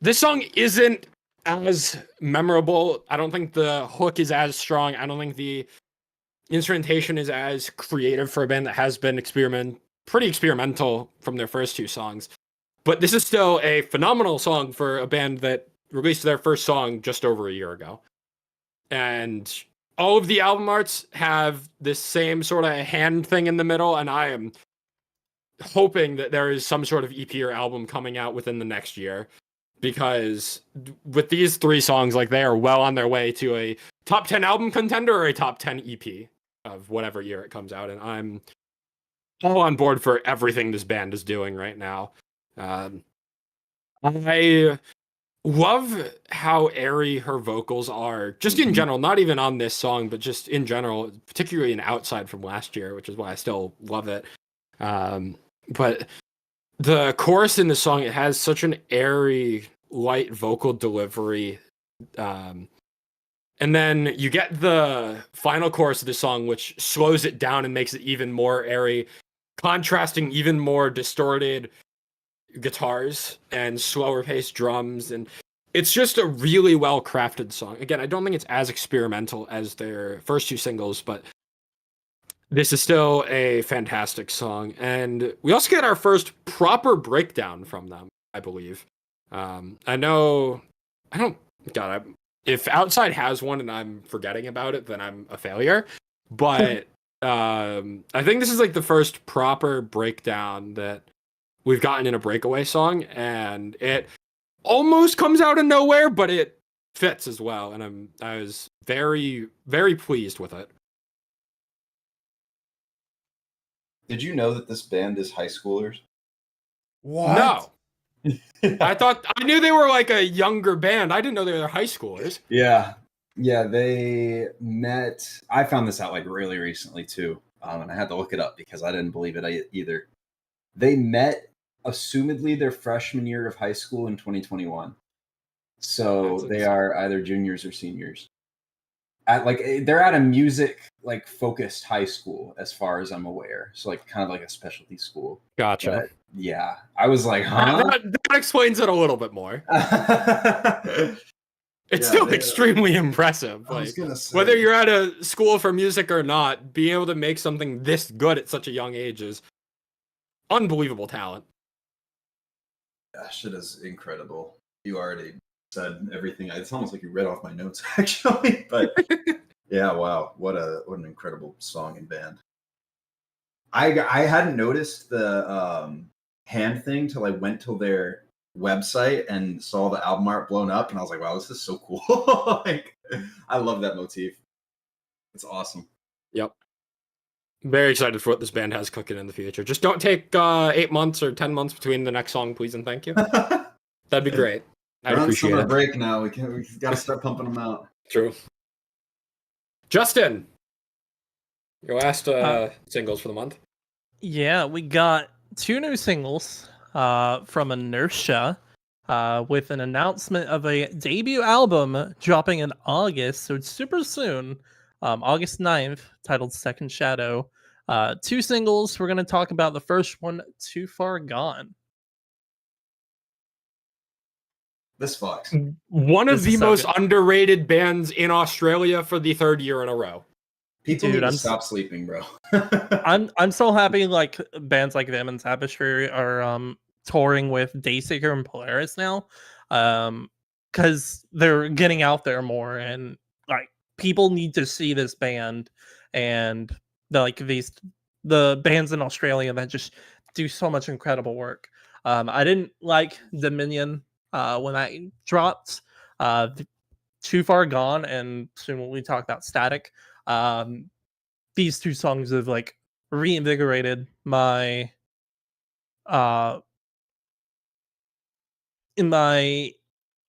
This song isn't as memorable. I don't think the hook is as strong. I don't think the instrumentation is as creative for a band that has been pretty experimental from their first two songs. But this is still a phenomenal song for a band that released their first song just over a year ago. And all of the album arts have this same sort of hand thing in the middle, and I am hoping that there is some sort of EP or album coming out within the next year. Because with these three songs, like, they are well on their way to a top 10 album contender or a top 10 EP of whatever year it comes out. And I'm all on board for everything this band is doing right now. I love how airy her vocals are, just in general, not even on this song, but just in general, particularly in Outside from last year, which is why I still love it. But the chorus in the song, it has such an airy, light vocal delivery. And then you get the final chorus of the song, which slows it down and makes it even more airy, contrasting even more distorted guitars and slower paced drums. And it's just a really well crafted song. Again, I don't think it's as experimental as their first two singles, but this is still a fantastic song. And we also get our first proper breakdown from them, I believe. If Outside has one and I'm forgetting about it, then I'm a failure. But I think this is like the first proper breakdown that we've gotten in a Breakaway song, and it almost comes out of nowhere, but it fits as well. And I was very, very pleased with it. Did you know that this band is high schoolers? What? No. I knew they were like a younger band. I didn't know they were high schoolers. Yeah. Yeah, they met. I found this out like really recently too. And I had to look it up because I didn't believe it either. They met assumedly their freshman year of high school in 2021. So That's they are either juniors or seniors. They're at a music like focused high school as far as I'm aware. So like kind of like a specialty school. Gotcha. But, yeah. I was like, huh? That explains it a little bit more. It's Yeah, still they- extremely impressive. I was Like, gonna say, whether you're at a school for music or not, being able to make something this good at such a young age is unbelievable talent. that shit is incredible. You already said everything. It's almost like you read off my notes actually. But yeah, wow, what an incredible song and band. I hadn't noticed the hand thing till I went to their website and saw the album art blown up, and I was like, wow, this is so cool. Like, I love that motif. It's awesome. Yep. Very excited for what this band has cooking in the future. Just don't take 8 months or 10 months between the next song, please and thank you. That'd be great. I'd We're on appreciate summer it. break now. We got to start pumping them out. True. Justin, your last singles for the month. Yeah, we got 2 new singles from Inertia with an announcement of a debut album dropping in August, so it's super soon, August 9th, titled Second Shadow. 2 singles. We're going to talk about the first one, Too Far Gone. This fucks. One of This the is so most good. underrated bands in Australia for the 3rd year in a row. People Dude, need I'm to s- stop sleeping, bro. I'm so happy like bands like them and Tapestry are touring with Dayseeker and Polaris now, because they're getting out there more, and like people need to see this band and the bands in Australia that just do so much incredible work. I didn't like Dominion when that dropped. Too Far Gone, and soon when we talk about Static. These 2 songs have like reinvigorated my in my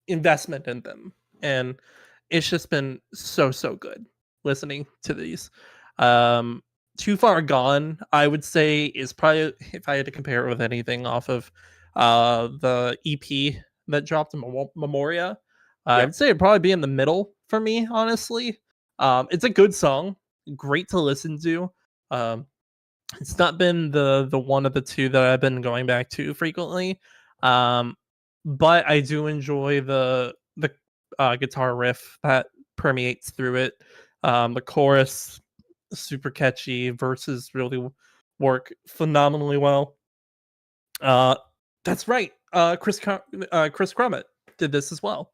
investment in them, and it's just been so good listening to these. Too Far Gone, I would say, is probably, if I had to compare it with anything off of the EP that dropped in Memoria, I would say it'd probably be in the middle for me, honestly. It's a good song, great to listen to. It's not been the one of the two that I've been going back to frequently, but I do enjoy the guitar riff that permeates through it. The chorus, super catchy. Verses really work phenomenally well. That's right. Chris Crummett did this as well.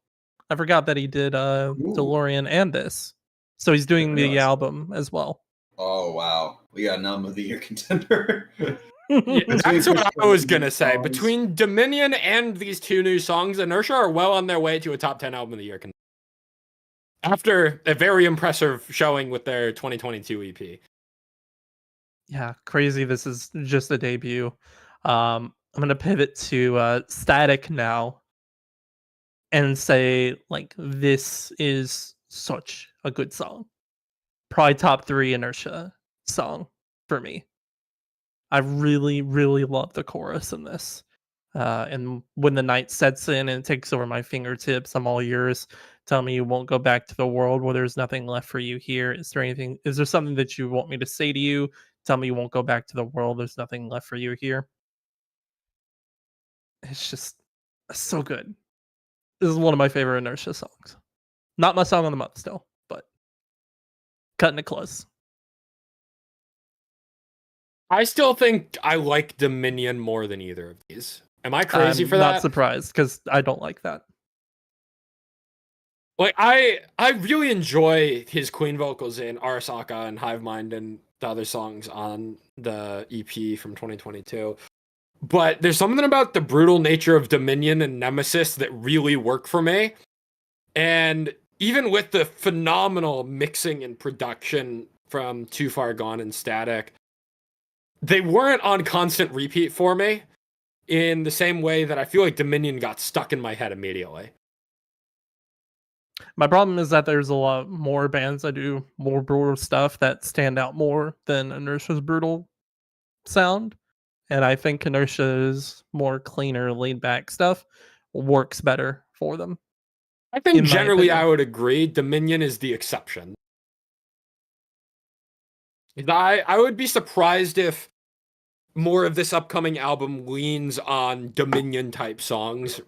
I forgot that he did DeLorean and this, so he's doing the album as well. Oh wow, we got an album of the year contender. Yeah, that's what I was gonna say. songs. Between Dominion and these two new songs, Inertia are well on their way to a top 10 album of the year. After a very impressive showing with their 2022 EP. Yeah, crazy. This is just the debut. I'm gonna pivot to Static now and say, like, this is such a good song. Probably top 3 Inertia song for me. I really love the chorus in this. And when the night sets in and it takes over my fingertips, I'm all yours. Tell me you won't go back to the world where there's nothing left for you here. Is there something that you want me to say to you? Tell me you won't go back to the world. There's nothing left for you here. It's just so good. This is one of my favorite Inertia songs. Not my song of the month still, but cutting it close. I still think I like Dominion more than either of these. Am I crazy I'm for that? not surprised because I don't like that. Like I really enjoy his Queen vocals in Arasaka and Hivemind and the other songs on the EP from 2022. But there's something about the brutal nature of Dominion and Nemesis that really work for me. And even with the phenomenal mixing and production from Too Far Gone and Static, they weren't on constant repeat for me in the same way that I feel like Dominion got stuck in my head immediately. My problem is that there's a lot more bands that do more brutal stuff that stand out more than Inertia's brutal sound. And I think Inertia's more cleaner, laid back stuff works better for them. I think in my generally opinion. I would agree. Dominion is the exception. I would be surprised if more of this upcoming album leans on Dominion type songs.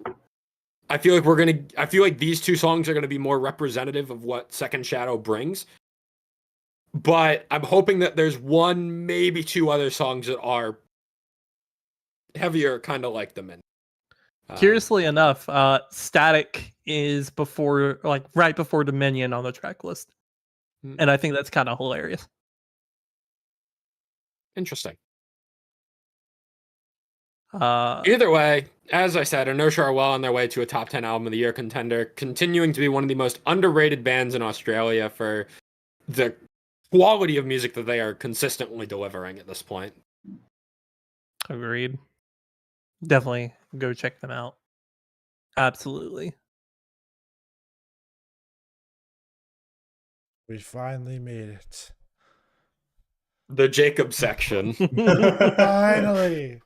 I feel like these two songs are gonna be more representative of what Second Shadow brings. But I'm hoping that there's one, maybe two other songs that are heavier, kind of like Dominion. Curiously enough, Static is right before Dominion on the track list. And I think that's kind of hilarious. Interesting. Uh, Either way, as I said, Inertia are well on their way to a top 10 album of the year contender, continuing to be one of the most underrated bands in Australia for the quality of music that they are consistently delivering at this point. Agreed. Definitely go check them out. Absolutely. We finally made it. The Jacob section. Finally.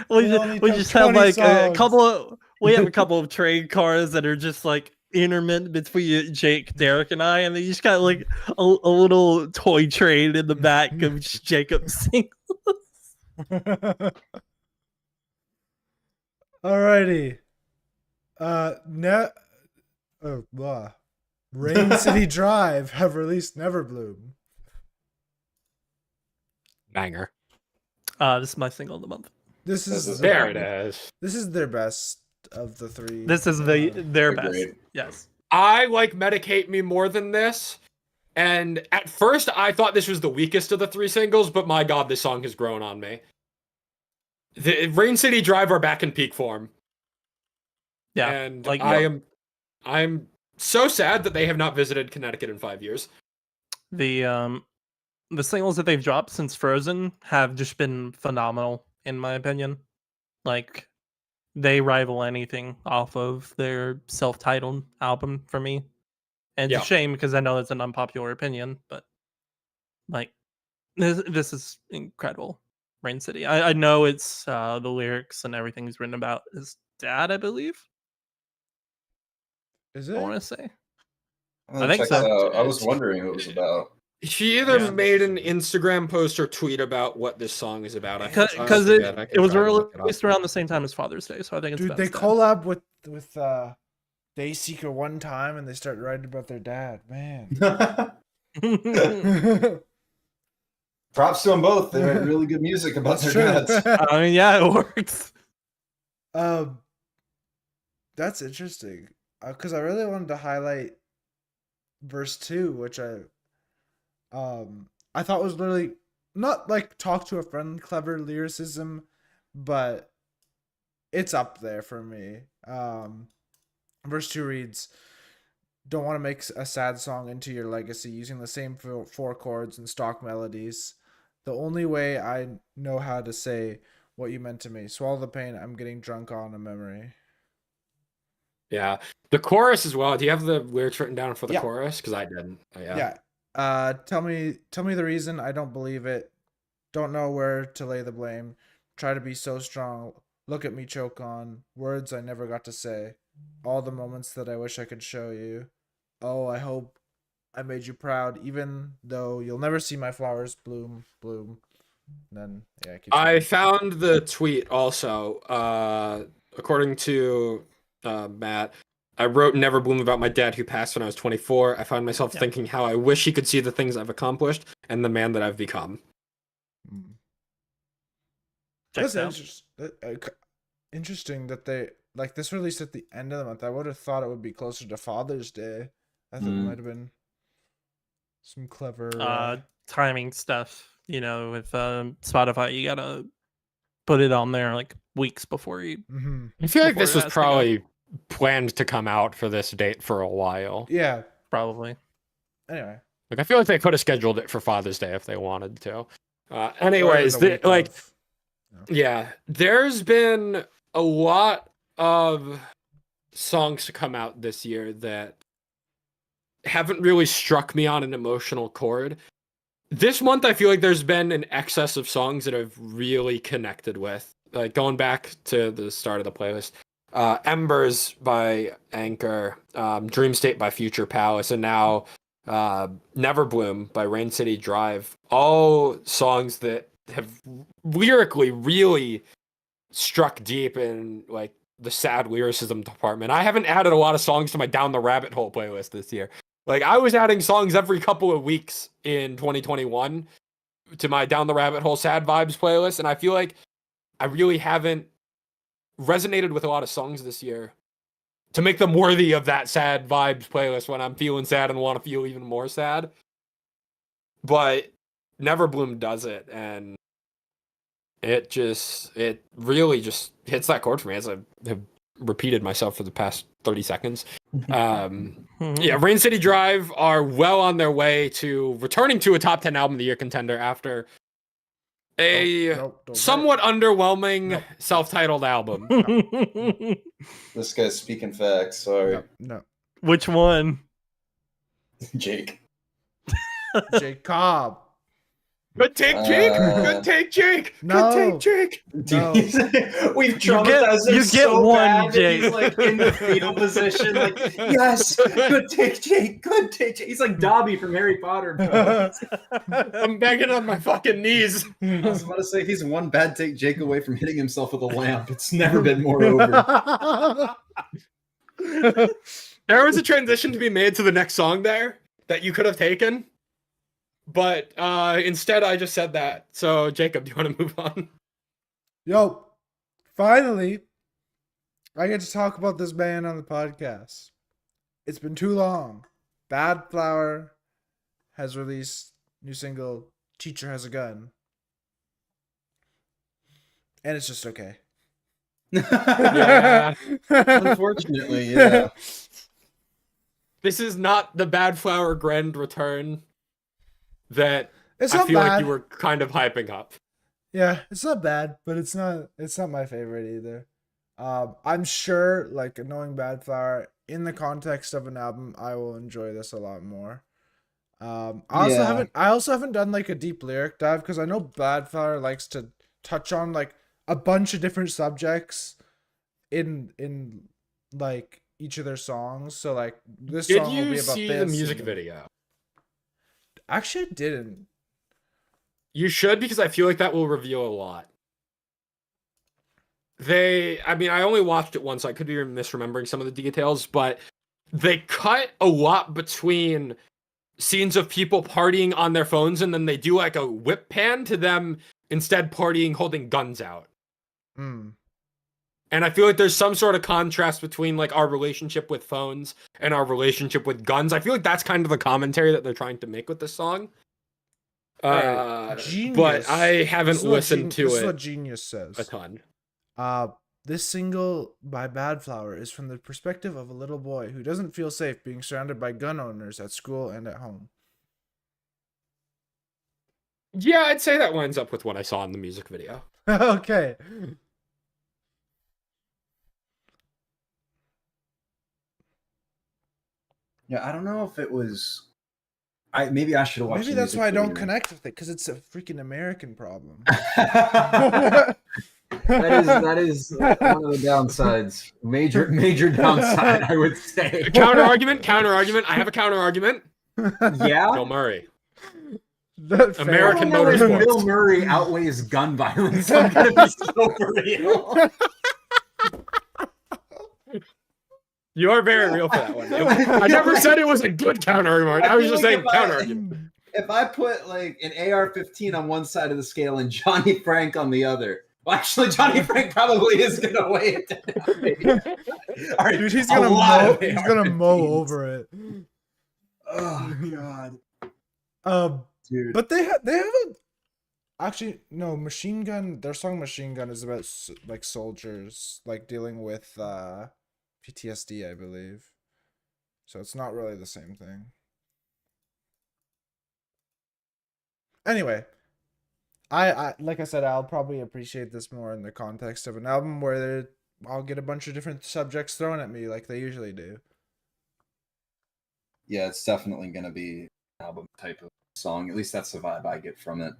we only we took just have 20 like a songs. couple of we have a couple of trade cards that are just like intermittent between Jake, Derek, and I, and then you just got like a little toy trade in the back of just Jacob's singles. Alrighty. Rain City Drive have released Neverbloom. Banger. This is my single of the month. This is There it is. This is their best of the three. This is their best. Agreed. Yes. I like Medicate Me more than this. And at first, I thought this was the weakest of the three singles, but my god, this song has grown on me. The Rain City Drive are back in peak form. Yeah. And like I'm so sad that they have not visited Connecticut in 5 years. the singles that they've dropped since Frozen have just been phenomenal, in my opinion. Like they rival anything off of their self-titled album for me. And it's Yeah. a shame because I know it's an unpopular opinion, but like this is incredible. Rain City. I know it's the lyrics and everything he's written about his dad, I believe. Is I it? want to say. I'm gonna think check so. that out. I was wondering what it was about. He either Yeah. made an Instagram post or tweet about what this song is about. Because it was released around the same time as Father's Day, so I think it's Dude, they Ben's dad. collab with Dayseeker one time, and they start writing about their dad. Man. Props to them both. They write really good music about That's their true. dads. I mean, yeah, it works. That's interesting. Because I really wanted to highlight verse 2, which I thought was literally not like talk to a friend clever lyricism, but it's up there for me. Verse 2 reads, "Don't want to make a sad song into your legacy using the same four chords and stock melodies. The only way I know how to say what you meant to me. Swallow the pain. I'm getting drunk on a memory." Yeah, the chorus as well. Do you have the lyrics written down for the Yeah. chorus? Because I didn't. Yeah. Tell me the reason. I don't believe it. Don't know where to lay the blame. Try to be so strong. Look at me choke on words I never got to say. All the moments that I wish I could show you. Oh, I hope I made you proud, even though you'll never see my flowers bloom. And then I found the tweet also. According to Matt, I wrote "Never Bloom" about my dad who passed when I was 24. I found myself thinking how I wish he could see the things I've accomplished and the man that I've become. That's interesting that they like this released at the end of the month. I would have thought it would be closer to Father's Day. I thought it might have been some clever timing stuff. You know, with Spotify, you gotta put it on there like weeks before you. I feel like this Before it was has to go. probably planned to come out for this date for a while. Yeah. Probably. Anyway. Like I feel like they could have scheduled it for Father's Day if they wanted to. Or Anyways, even a week like, of. yeah, there's been a lot of songs to come out this year that haven't really struck me on an emotional chord. This month, I feel like there's been an excess of songs that I've really connected with. Like going back to the start of the playlist, Embers by Anchor, Dream State by Future Palace, and now Never Bloom by Rain City Drive. All songs that have lyrically really struck deep in like the sad lyricism department. I haven't added a lot of songs to my Down the Rabbit Hole playlist this year. Like I was adding songs every couple of weeks in 2021 to my Down the Rabbit Hole Sad Vibes playlist, and I feel like I really haven't resonated with a lot of songs this year to make them worthy of that Sad Vibes playlist when I'm feeling sad and want to feel even more sad. But Never Bloom does it, and it really just hits that chord for me, as I have repeated myself for the past 30 seconds. Yeah, Rain City Drive are well on their way to returning to a top 10 album of the year contender after a somewhat underwhelming self-titled album. This guy's speaking facts. Sorry. No. Which one? Jake. Jacob. Good take, Jake. Good take, Jake. No. Good take, Jake. No. We've traumatized him you get so one, bad that Jake. he's like in the fetal position, like, yes, good take, Jake. Good take, Jake. He's like Dobby from Harry Potter. Bro. I'm begging on my fucking knees. I was about to say he's one bad take Jake away from hitting himself with a lamp. It's never been more over. There was a transition to be made to the next song there that you could have taken. But instead, I just said that. So, Jacob, do you want to move on? Yo, finally, I get to talk about this band on the podcast. It's been too long. Bad Flower has released new single, Teacher Has a Gun. And it's just okay. Yeah. Unfortunately, yeah. This is not the Bad Flower grand return that It's I not feel bad. like you were kind of hyping up. Yeah, it's not bad, but it's not my favorite either. I'm sure, like knowing Bad Flower in the context of an album, I will enjoy this a lot more. I also haven't done like a deep lyric dive because I know Bad Flower likes to touch on like a bunch of different subjects in like each of their songs. So like this Did song will you be about see this. the music and- video? Actually, I didn't. You should, because I feel like that will reveal a lot. I mean, I only watched it once, so I could be misremembering some of the details, but they cut a lot between scenes of people partying on their phones, and then they do like a whip pan to them instead partying holding guns out. Hmm. And I feel like there's some sort of contrast between like our relationship with phones and our relationship with guns. I feel like that's kind of the commentary that they're trying to make with this song. Genius. But I haven't listened to This is it what Genius says. a ton. This single by Bad Flower is from the perspective of a little boy who doesn't feel safe being surrounded by gun owners at school and at home. Yeah, I'd say that lines up with what I saw in the music video. Okay. Yeah, I don't know if it was. Maybe I should have watched. Maybe the that's music why I don't video. connect with it, because it's a freaking American problem. that is one of the downsides. Major downside, I would say. Counter argument. I have a counter argument. Yeah. Bill Murray. That's American fair. motorsports. Bill Murray outweighs gun violence. I'm gonna be so real. You are very real for that one. I never said it was a good counter argument. I was feel just like saying if counter argument. If I put like an AR-15 on one side of the scale and Johnny Frank on the other, well, actually, Johnny Frank probably is gonna weigh it down. Maybe. All right, Dude, he's a gonna lot mow. of He's gonna mow AR-15s. over it. Oh god, dude. But they have a. Actually, no, Machine Gun. Their song "Machine Gun" is about like soldiers, like dealing with PTSD, I believe. So it's not really the same thing. Anyway, I like I said, I'll probably appreciate this more in the context of an album where I'll get a bunch of different subjects thrown at me like they usually do. Yeah, it's definitely gonna be an album type of song. At least that's the vibe I get from it.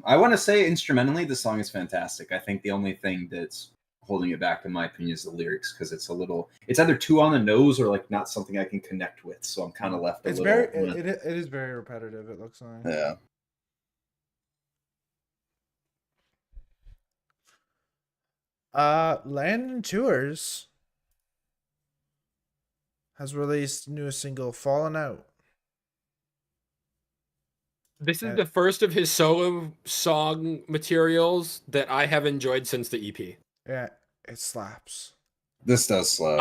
I want to say instrumentally, the song is fantastic. I think the only thing that's holding it back, in my opinion, is the lyrics, because it's either too on the nose or like not something I can connect with. So I'm kind of left a It's little. very it is very repetitive. It looks like. Yeah. Landon Tours has released new single "Fallen Out." This is the first of his solo song materials that I have enjoyed since the EP. Yeah, it slaps. This does slap.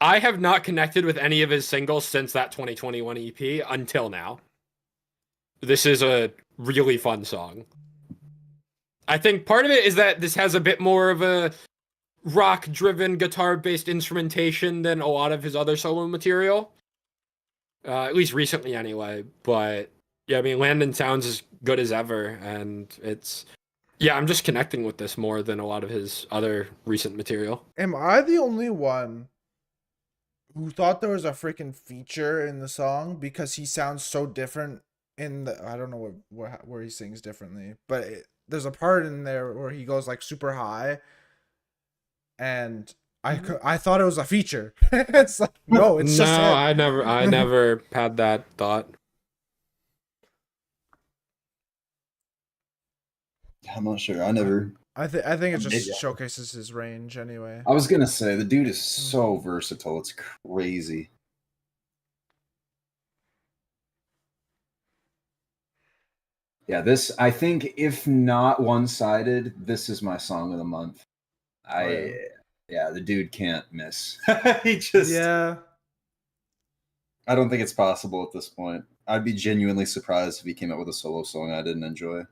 I have not connected with any of his singles since that 2021 EP until now. This is a really fun song. I think part of it is that this has a bit more of a rock-driven, guitar-based instrumentation than a lot of his other solo material. At least recently, anyway. But yeah, I mean, Landon sounds as good as ever, and I'm just connecting with this more than a lot of his other recent material. Am I the only one who thought there was a freaking feature in the song because he sounds so different in the? I don't know where he sings differently, but there's a part in there where he goes like super high, and I thought it was a feature. It's like no, it's just him. I never had that thought. I'm not sure. I never. I think it just Maybe. showcases his range anyway. I was gonna say the dude is so versatile. It's crazy. Yeah, I think if not one-sided, this is my song of the month. Yeah, the dude can't miss. He just. Yeah. I don't think it's possible at this point. I'd be genuinely surprised if he came out with a solo song I didn't enjoy.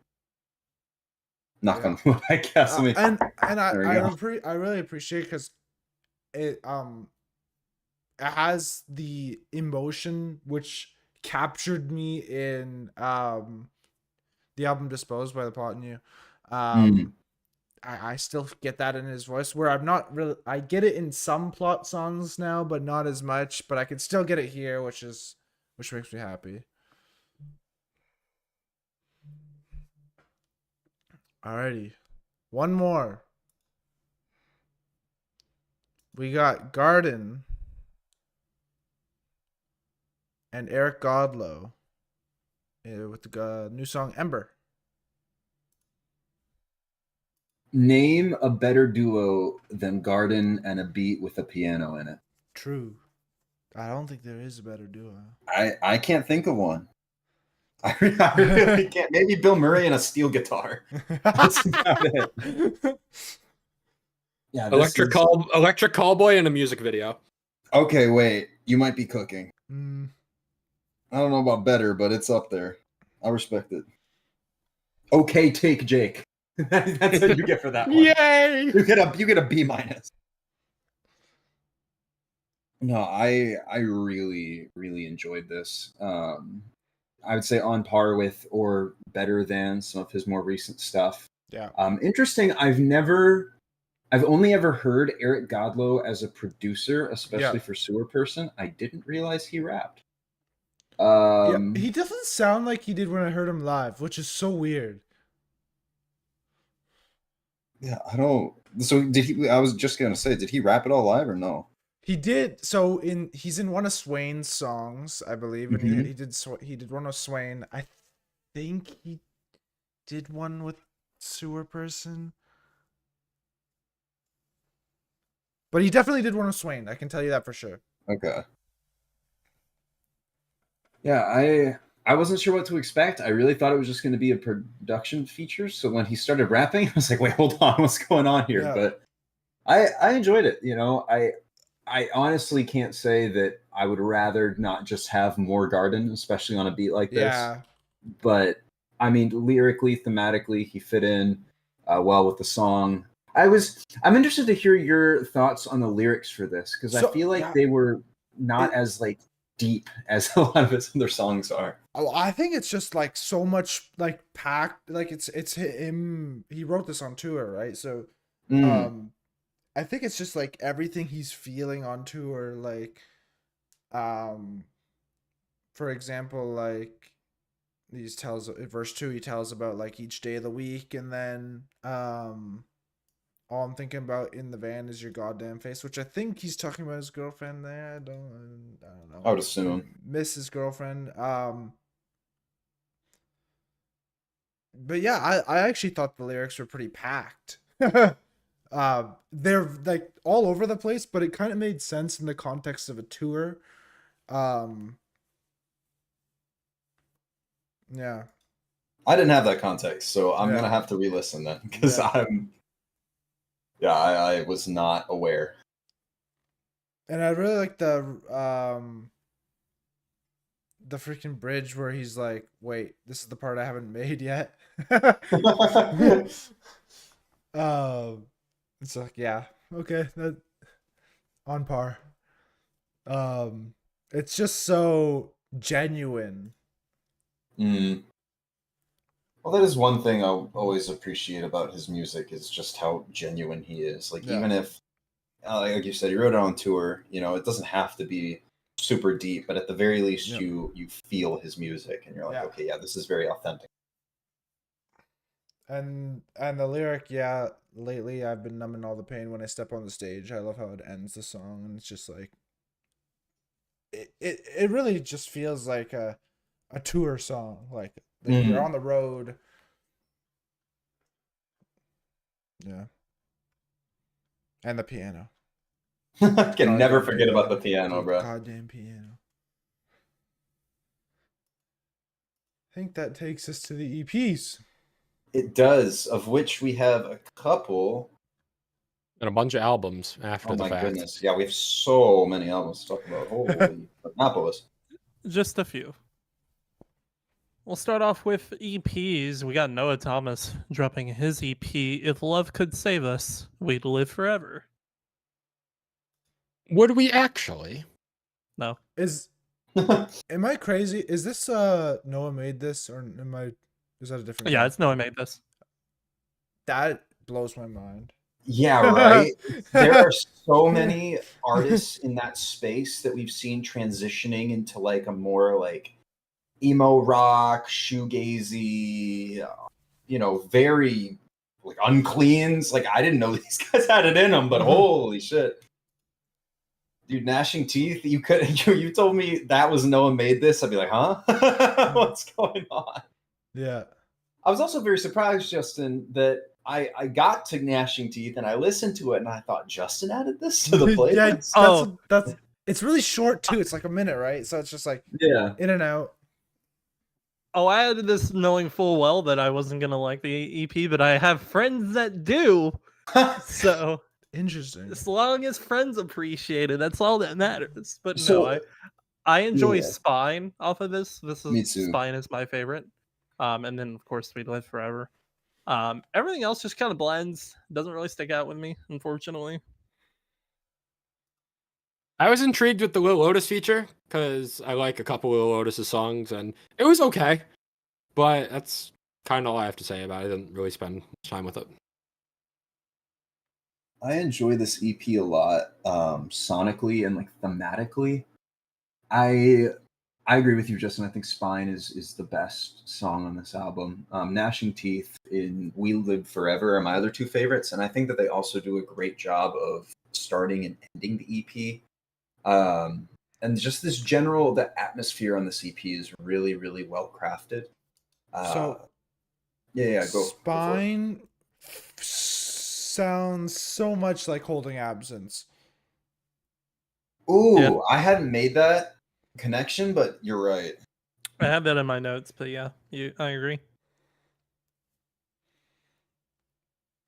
Knock on wood, I guess. And I There we go. really appreciate because it has the emotion which captured me in the album Disposed by the Plot and You. I still get that in his voice, where I'm not really, I get it in some plot songs now, but not as much, but I can still get it here, which makes me happy. Alrighty. One more. We got Garden and Eric Godlow with the new song Ember. Name a better duo than Garden and a beat with a piano in it. True. I don't think there is a better duo. I can't think of one. I really can't. Maybe Bilmuri and a steel guitar. That's about it. Yeah, Electric Callboy in a music video. Okay, wait. You might be cooking. Mm. I don't know about better, but it's up there. I respect it. Okay, take Jake. That's what you get for that one. Yay! You get a B minus. No, I really enjoyed this. I would say on par with or better than some of his more recent stuff. Yeah. Interesting. I've only ever heard Eric Godlow as a producer, especially for Sewer Person. I didn't realize he rapped. Yeah, he doesn't sound like he did when I heard him live, which is so weird. Yeah, I don't. So did he? I was just gonna say, did he rap it all live or no? He did. So he's in one of Swain's songs, I believe, and Mhm. he did one of Swain. I think he did one with Sewer Person, but he definitely did one with Swain. I can tell you that for sure. Okay. Yeah, I wasn't sure what to expect. I really thought it was just going to be a production feature. So when he started rapping, I was like, wait, hold on, what's going on here? Yeah. But I enjoyed it. You know, I honestly can't say that I would rather not just have more Garden, especially on a beat like this. Yeah. But I mean, lyrically, thematically, he fit in well with the song. I'm interested to hear your thoughts on the lyrics for this, because I feel like they were not as like deep as a lot of his other songs are. Oh, I think it's just like so much like packed. Like it's him. He wrote this on tour, right? So, I think it's just like everything he's feeling on tour. Like, for example, like verse 2, he tells about like each day of the week, and then all I'm thinking about in the van is your goddamn face, which I think he's talking about his girlfriend there. I don't know. I would assume. Miss his girlfriend. But yeah, I actually thought the lyrics were pretty packed. They're like all over the place, but it kind of made sense in the context of a tour. Yeah. I didn't have that context, so I'm gonna have to re-listen then, because I was not aware. And I really like the freaking bridge where he's like, "Wait, this is the part I haven't made yet." It's like, yeah, okay, that on par. It's just so genuine. Well, that is one thing I always appreciate about his music, is just how genuine he is. Like, even if, like you said, he wrote it on tour, you know, it doesn't have to be super deep, but at the very least, you feel his music, and you're like, okay, yeah, this is very authentic. And the lyric, lately I've been numbing all the pain when I step on the stage. I love how it ends the song, and it's just like it really just feels like a tour song, like you're on the road. Yeah. And the piano. I can never forget about the piano, bro. Goddamn piano. I think that takes us to the EPs. It does, of which we have a couple. And a bunch of albums after the fact. Oh my goodness. Yeah, we have so many albums to talk about. Holy Annapolis. Just a few. We'll start off with EPs. We got Noah Thomas dropping his EP, If Love Could Save Us, We'd Live Forever. Would we actually? No. Am I crazy? Is this Noah made this, or is that a different Yeah, it's Noah made this. That blows my mind. Yeah, right. There are so many artists in that space that we've seen transitioning into like a more like emo rock, shoegazy, very like uncleans. Like I didn't know these guys had it in them, but holy shit. Dude, gnashing teeth, you told me that was Noah made this. I'd be like, huh? What's going on? Yeah. I was also very surprised, Justin, that I got to gnashing teeth and I listened to it and I thought Justin added this to the playlist. Yeah, that's it's really short too. It's like a minute, right? So it's just like in and out. Oh, I added this knowing full well that I wasn't gonna like the EP, but I have friends that do. So Interesting. as long as friends appreciate it, that's all that matters. But So- no, I enjoy Yeah. Spine off of this. Me too. Spine is my favorite. And then of course We Live Forever. Everything else just kind of blends. Doesn't really stick out with me, unfortunately. I was intrigued with the Lil Lotus feature because I like a couple Lil Lotus's songs, and it was okay. But that's kind of all I have to say about it. I didn't really spend much time with it. I enjoy this EP a lot, sonically and like thematically. I agree with you, Justin. I think Spine is the best song on this album. Gnashing Teeth in We Live Forever are my other two favorites, and I think that they also do a great job of starting and ending the EP. And just this the atmosphere on this EP is really, really well crafted. So yeah, go. Spine sounds so much like Holding Absence. Ooh, Yeah. I hadn't made that connection, but you're right. I have that in my notes, but yeah, I agree.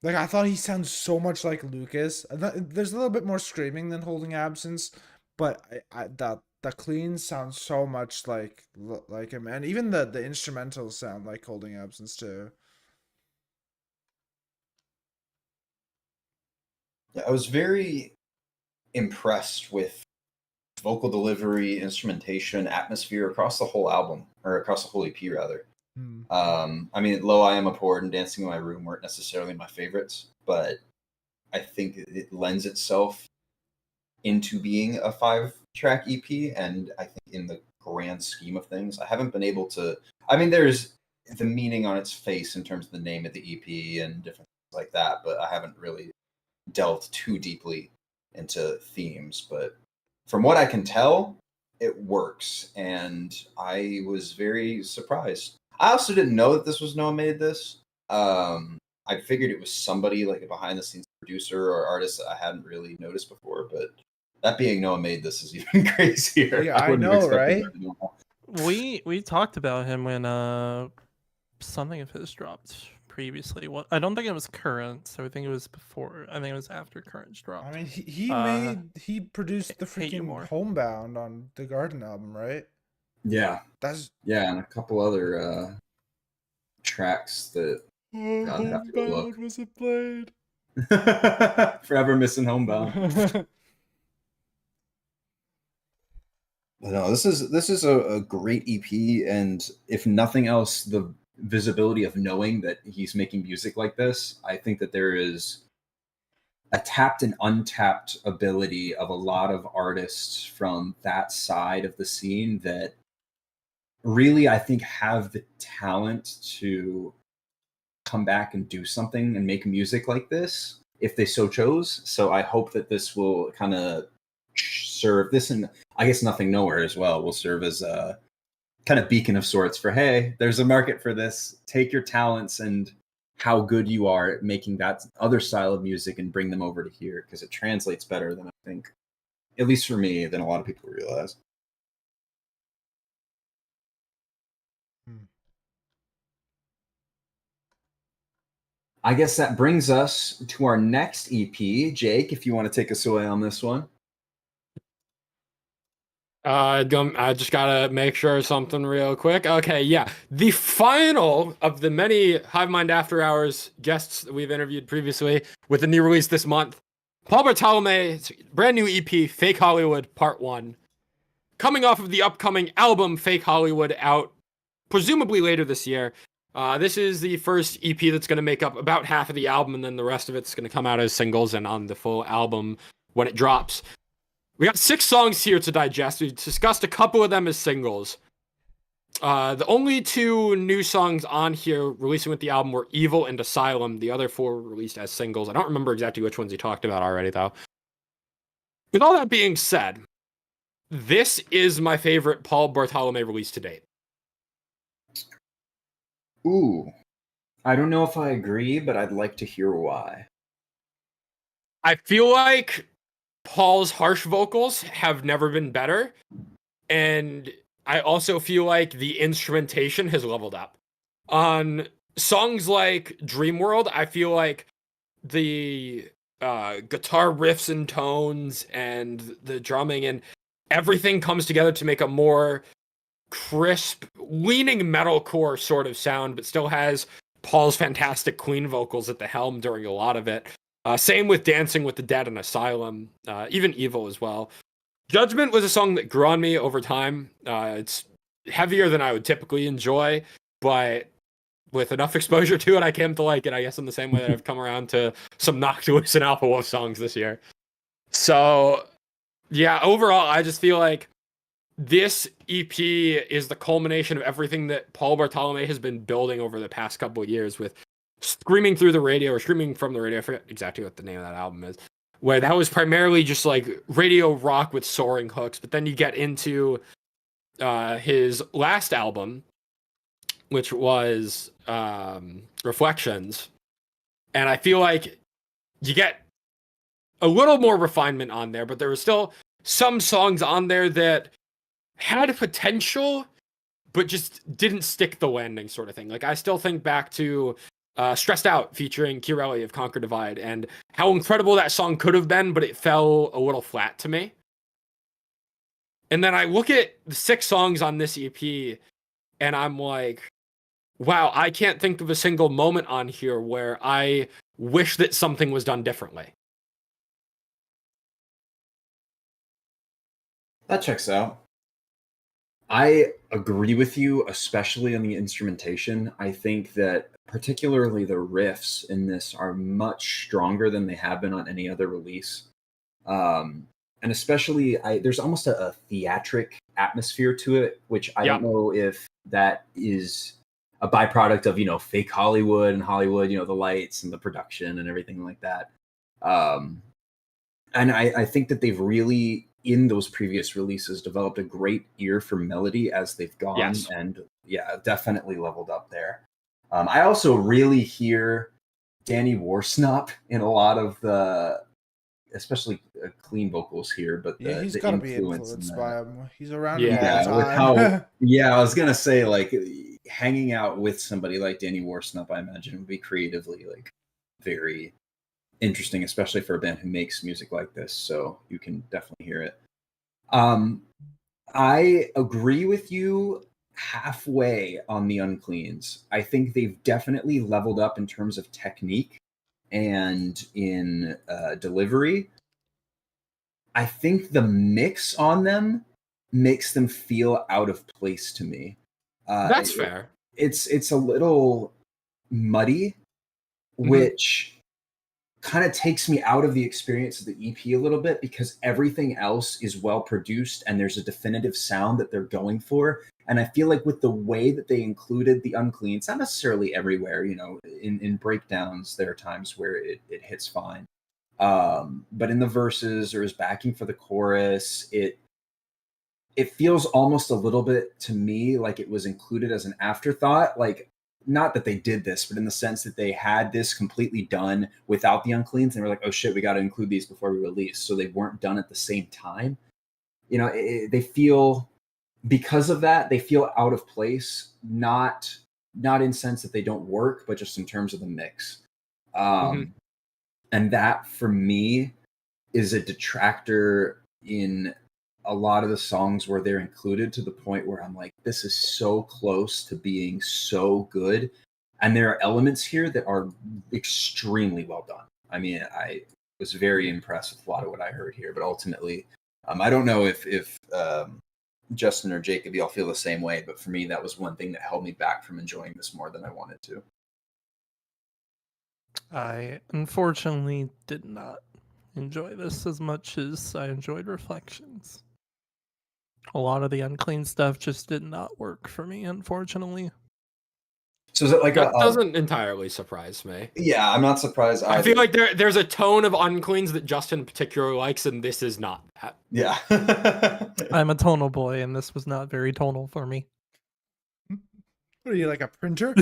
Like I thought he sounds so much like Lucas. There's a little bit more screaming than Holding Absence, but the clean sounds so much like him, and even the instrumentals sound like Holding Absence too. Yeah, I was very impressed with vocal delivery, instrumentation, atmosphere across the whole album, or across the whole EP rather. I mean, Low I Am a Port and Dancing in My Room weren't necessarily my favorites, but I think it lends itself into being a 5-track EP, and I think in the grand scheme of things, I haven't been able to. I mean, there's the meaning on its face in terms of the name of the EP and different things like that, but I haven't really delved too deeply into themes. But from what I can tell, it works, and I was very surprised. I also didn't know that this was Noah made this. I figured it was somebody like a behind the scenes producer or artist that I hadn't really noticed before, but that being Noah made this is even crazier. Yeah, I wouldn't have know, expected right? that to do that. We talked about him when something of his dropped previously. What I don't think it was Current, so I think it was before. I think it was after Current's dropped. I mean, he produced the Hate You freaking More. Homebound on the Garden album, right? Yeah, That's and a couple other tracks that God, I'd have to go look. was it played? Forever Missing Homebound. But no, this is a great EP, and if nothing else, the visibility of knowing that he's making music like this, I think that there is a tapped and untapped ability of a lot of artists from that side of the scene that really, I think, have the talent to come back and do something and make music like this if they so chose. So I hope that this will kind of serve this, and I guess Nothing Nowhere as well will serve as a kind of beacon of sorts for, hey, there's a market for this. Take your talents and how good you are at making that other style of music and bring them over to here, because it translates better than I think, at least for me, than a lot of people realize. I guess that brings us to our next EP. Jake, if you want to take us away on this one. I just gotta make sure something real quick. Okay, yeah. The final of the many Hivemind After Hours guests that we've interviewed previously with a new release this month. Paul Bartolome's brand new EP, Fake Hollywood Part 1. Coming off of the upcoming album, Fake Hollywood, out presumably later this year. This is the first EP that's going to make up about half of the album, and then the rest of it's going to come out as singles and on the full album when it drops. We got 6 songs here to digest. We discussed a couple of them as singles. The only 2 new songs on here releasing with the album were Evil and Asylum. The other 4 were released as singles. I don't remember exactly which ones he talked about already, though. With all that being said, this is my favorite Paul Bartolome release to date. Ooh. I don't know if I agree, but I'd like to hear why. I feel like Paul's harsh vocals have never been better, and I also feel like the instrumentation has leveled up. On songs like Dream World, I feel like the guitar riffs and tones and the drumming and everything comes together to make a more crisp, leaning metalcore sort of sound, but still has Paul's fantastic clean vocals at the helm during a lot of it. Same with Dancing with the Dead and Asylum, even Evil as well. Judgment was a song that grew on me over time. It's heavier than I would typically enjoy, but with enough exposure to it, I came to like it, I guess, in the same way that I've come around to some Noctilus and Alpha Wolf songs this year. So, yeah, overall, I just feel like this EP is the culmination of everything that Paul Bartolome has been building over the past couple of years with Screaming Through the Radio or Screaming from the Radio. I forget exactly what the name of that album is. Where that was primarily just like radio rock with soaring hooks. But then you get into his last album, which was Reflections. And I feel like you get a little more refinement on there, but there were still some songs on there that had potential, but just didn't stick the landing sort of thing. Like I still think back to Stressed Out featuring Kirelli of Conquer Divide and how incredible that song could have been, but it fell a little flat to me. And then I look at the 6 songs on this EP and I'm like, wow, I can't think of a single moment on here where I wish that something was done differently. That checks out. I agree with you, especially on the instrumentation. I think that particularly the riffs in this are much stronger than they have been on any other release. And especially, there's almost a theatric atmosphere to it, which I don't know if that is a byproduct of, fake Hollywood and Hollywood, the lights and the production and everything like that. And I think that they've really, in those previous releases, developed a great ear for melody as they've gone, and definitely leveled up there. I also really hear Danny Warsnop in a lot of the, especially clean vocals here, but he's the got to be influence influenced in by him. He's around with him all the time. I was gonna say, like, hanging out with somebody like Danny Warsnop, I imagine would be creatively like very interesting, especially for a band who makes music like this. So you can definitely hear it. I agree with you halfway on the Uncleans. I think they've definitely leveled up in terms of technique and in delivery. I think the mix on them makes them feel out of place to me. That's fair. It's a little muddy, which kind of takes me out of the experience of the EP a little bit, because everything else is well produced and there's a definitive sound that they're going for. And I feel like with the way that they included the Uncleans, not necessarily everywhere, in breakdowns, there are times where it hits fine. But in the verses or as backing for the chorus, it feels almost a little bit to me like it was included as an afterthought. Like, not that they did this, but in the sense that they had this completely done without the Uncleans, and they were like, oh shit, we got to include these before we release. So they weren't done at the same time. They feel, because of that, they feel out of place, not in sense that they don't work, but just in terms of the mix. And that for me is a detractor in a lot of the songs where they're included, to the point where I'm like, this is so close to being so good. And there are elements here that are extremely well done. I mean, I was very impressed with a lot of what I heard here, but ultimately, I don't know if Justin or Jacob, y'all feel the same way, but for me, that was one thing that held me back from enjoying this more than I wanted to. I unfortunately did not enjoy this as much as I enjoyed Reflections. A lot of the unclean stuff just did not work for me, unfortunately. So is it like That doesn't entirely surprise me. Yeah, I'm not surprised either. I feel like there's a tone of uncleans that Justin particularly likes, and this is not that. Yeah. I'm a tonal boy, and this was not very tonal for me. What are you, like a printer?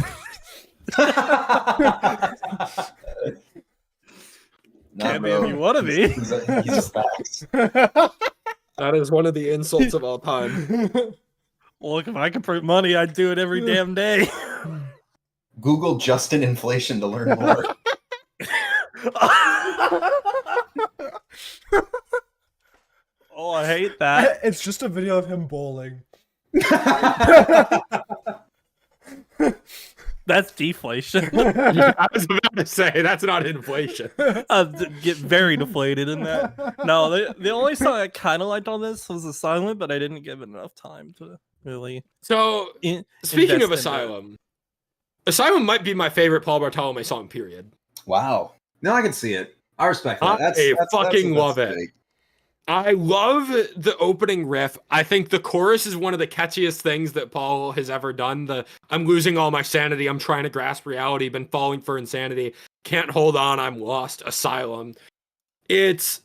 Can't be if you want to be. He's a fax. That is one of the insults of all time. Look, if I could print money, I'd do it every damn day. Google Justin inflation to learn more. Oh, I hate that. It's just a video of him bowling. That's deflation. Yeah, I was about to say that's not inflation. Get very deflated in that. No, the only song I kind of liked on this was Asylum, but I didn't give it enough time to really. So, speaking of invest into Asylum, Asylum might be my favorite Paul Bartolome song, period. Wow. No, I can see it. I respect that. I fucking love it. big. I love the opening riff. I think the chorus is one of the catchiest things that Paul has ever done. I'm losing all my sanity. I'm trying to grasp reality. Been falling for insanity. Can't hold on. I'm lost. Asylum. It's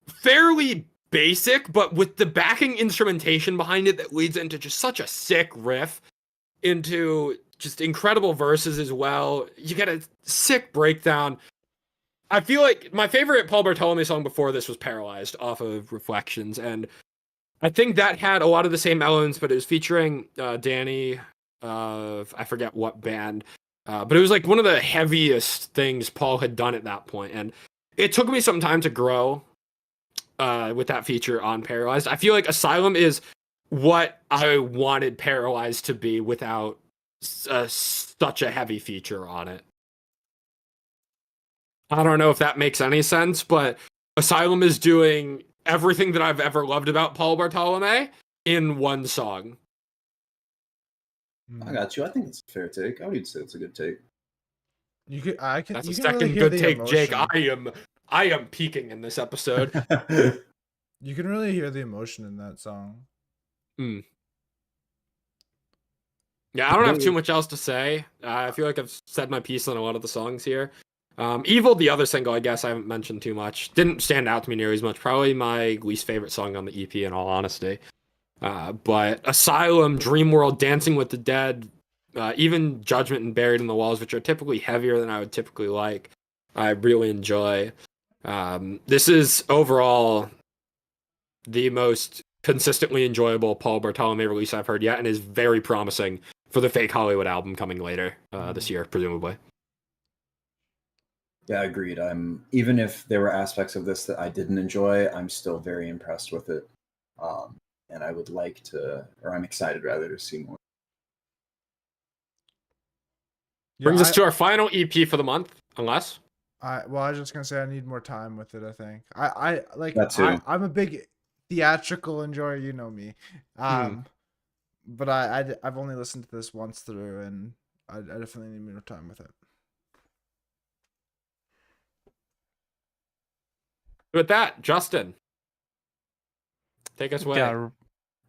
fairly basic, but with the backing instrumentation behind it that leads into just such a sick riff, into just incredible verses as well. You get a sick breakdown. I feel like my favorite Paul Bartolome song before this was Paralyzed off of Reflections, and I think that had a lot of the same elements, but it was featuring Danny of I forget what band, but it was like one of the heaviest things Paul had done at that point, and it took me some time to grow with that feature on Paralyzed. I feel like Asylum is what I wanted Paralyzed to be without such a heavy feature on it. I don't know if that makes any sense, but Asylum is doing everything that I've ever loved about Paul Bartolome in one song. I got you. I think it's a fair take. I would say it's a good take. You could, I can. That's you a can second really hear good the take, emotion. Jake. I am peaking in this episode. You can really hear the emotion in that song. Yeah, I don't have too much else to say. I feel like I've said my piece on a lot of the songs here. Evil, the other single, I guess I haven't mentioned too much. Didn't stand out to me nearly as much. Probably my least favorite song on the EP, in all honesty. But Asylum, Dreamworld, Dancing with the Dead, even Judgment and Buried in the Walls, which are typically heavier than I would typically like, I really enjoy. This is overall the most consistently enjoyable Paul Bartolome release I've heard yet, and is very promising for the Fake Hollywood album coming later this year, presumably. Yeah, agreed. Even if there were aspects of this that I didn't enjoy, I'm still very impressed with it. And I would like to, or I'm excited rather, to see more. Brings us to our final EP for the month, unless. I was just gonna say I need more time with it. I think I like That too. I'm a big theatrical enjoyer. You know me. But I've only listened to this once through, and I definitely need more time with it. With that, Justin, take us away. Yeah,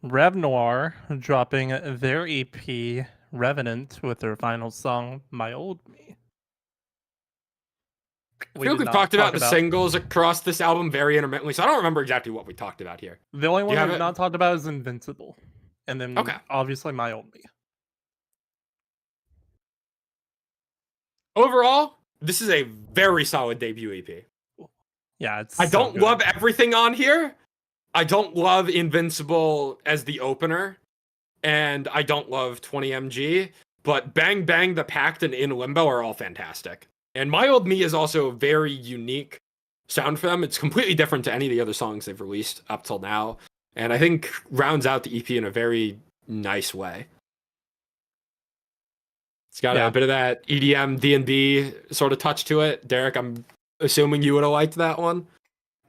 Rev Noir dropping their EP Revenant with their final song, My Old Me. I feel like we've talked about the singles across this album very intermittently, so I don't remember exactly what we talked about here. The only one we've not talked about is Invincible. And then obviously My Old Me. Overall, this is a very solid debut EP. Yeah, I don't love everything on here. I don't love Invincible as the opener, and I don't love 20mg, but Bang Bang, The Pact, and In Limbo are all fantastic. And My Old Me is also a very unique sound for them. It's completely different to any of the other songs they've released up till now, and I think rounds out the EP in a very nice way. It's got a bit of that EDM, D&B sort of touch to it. Derek, I'm assuming you would have liked that one.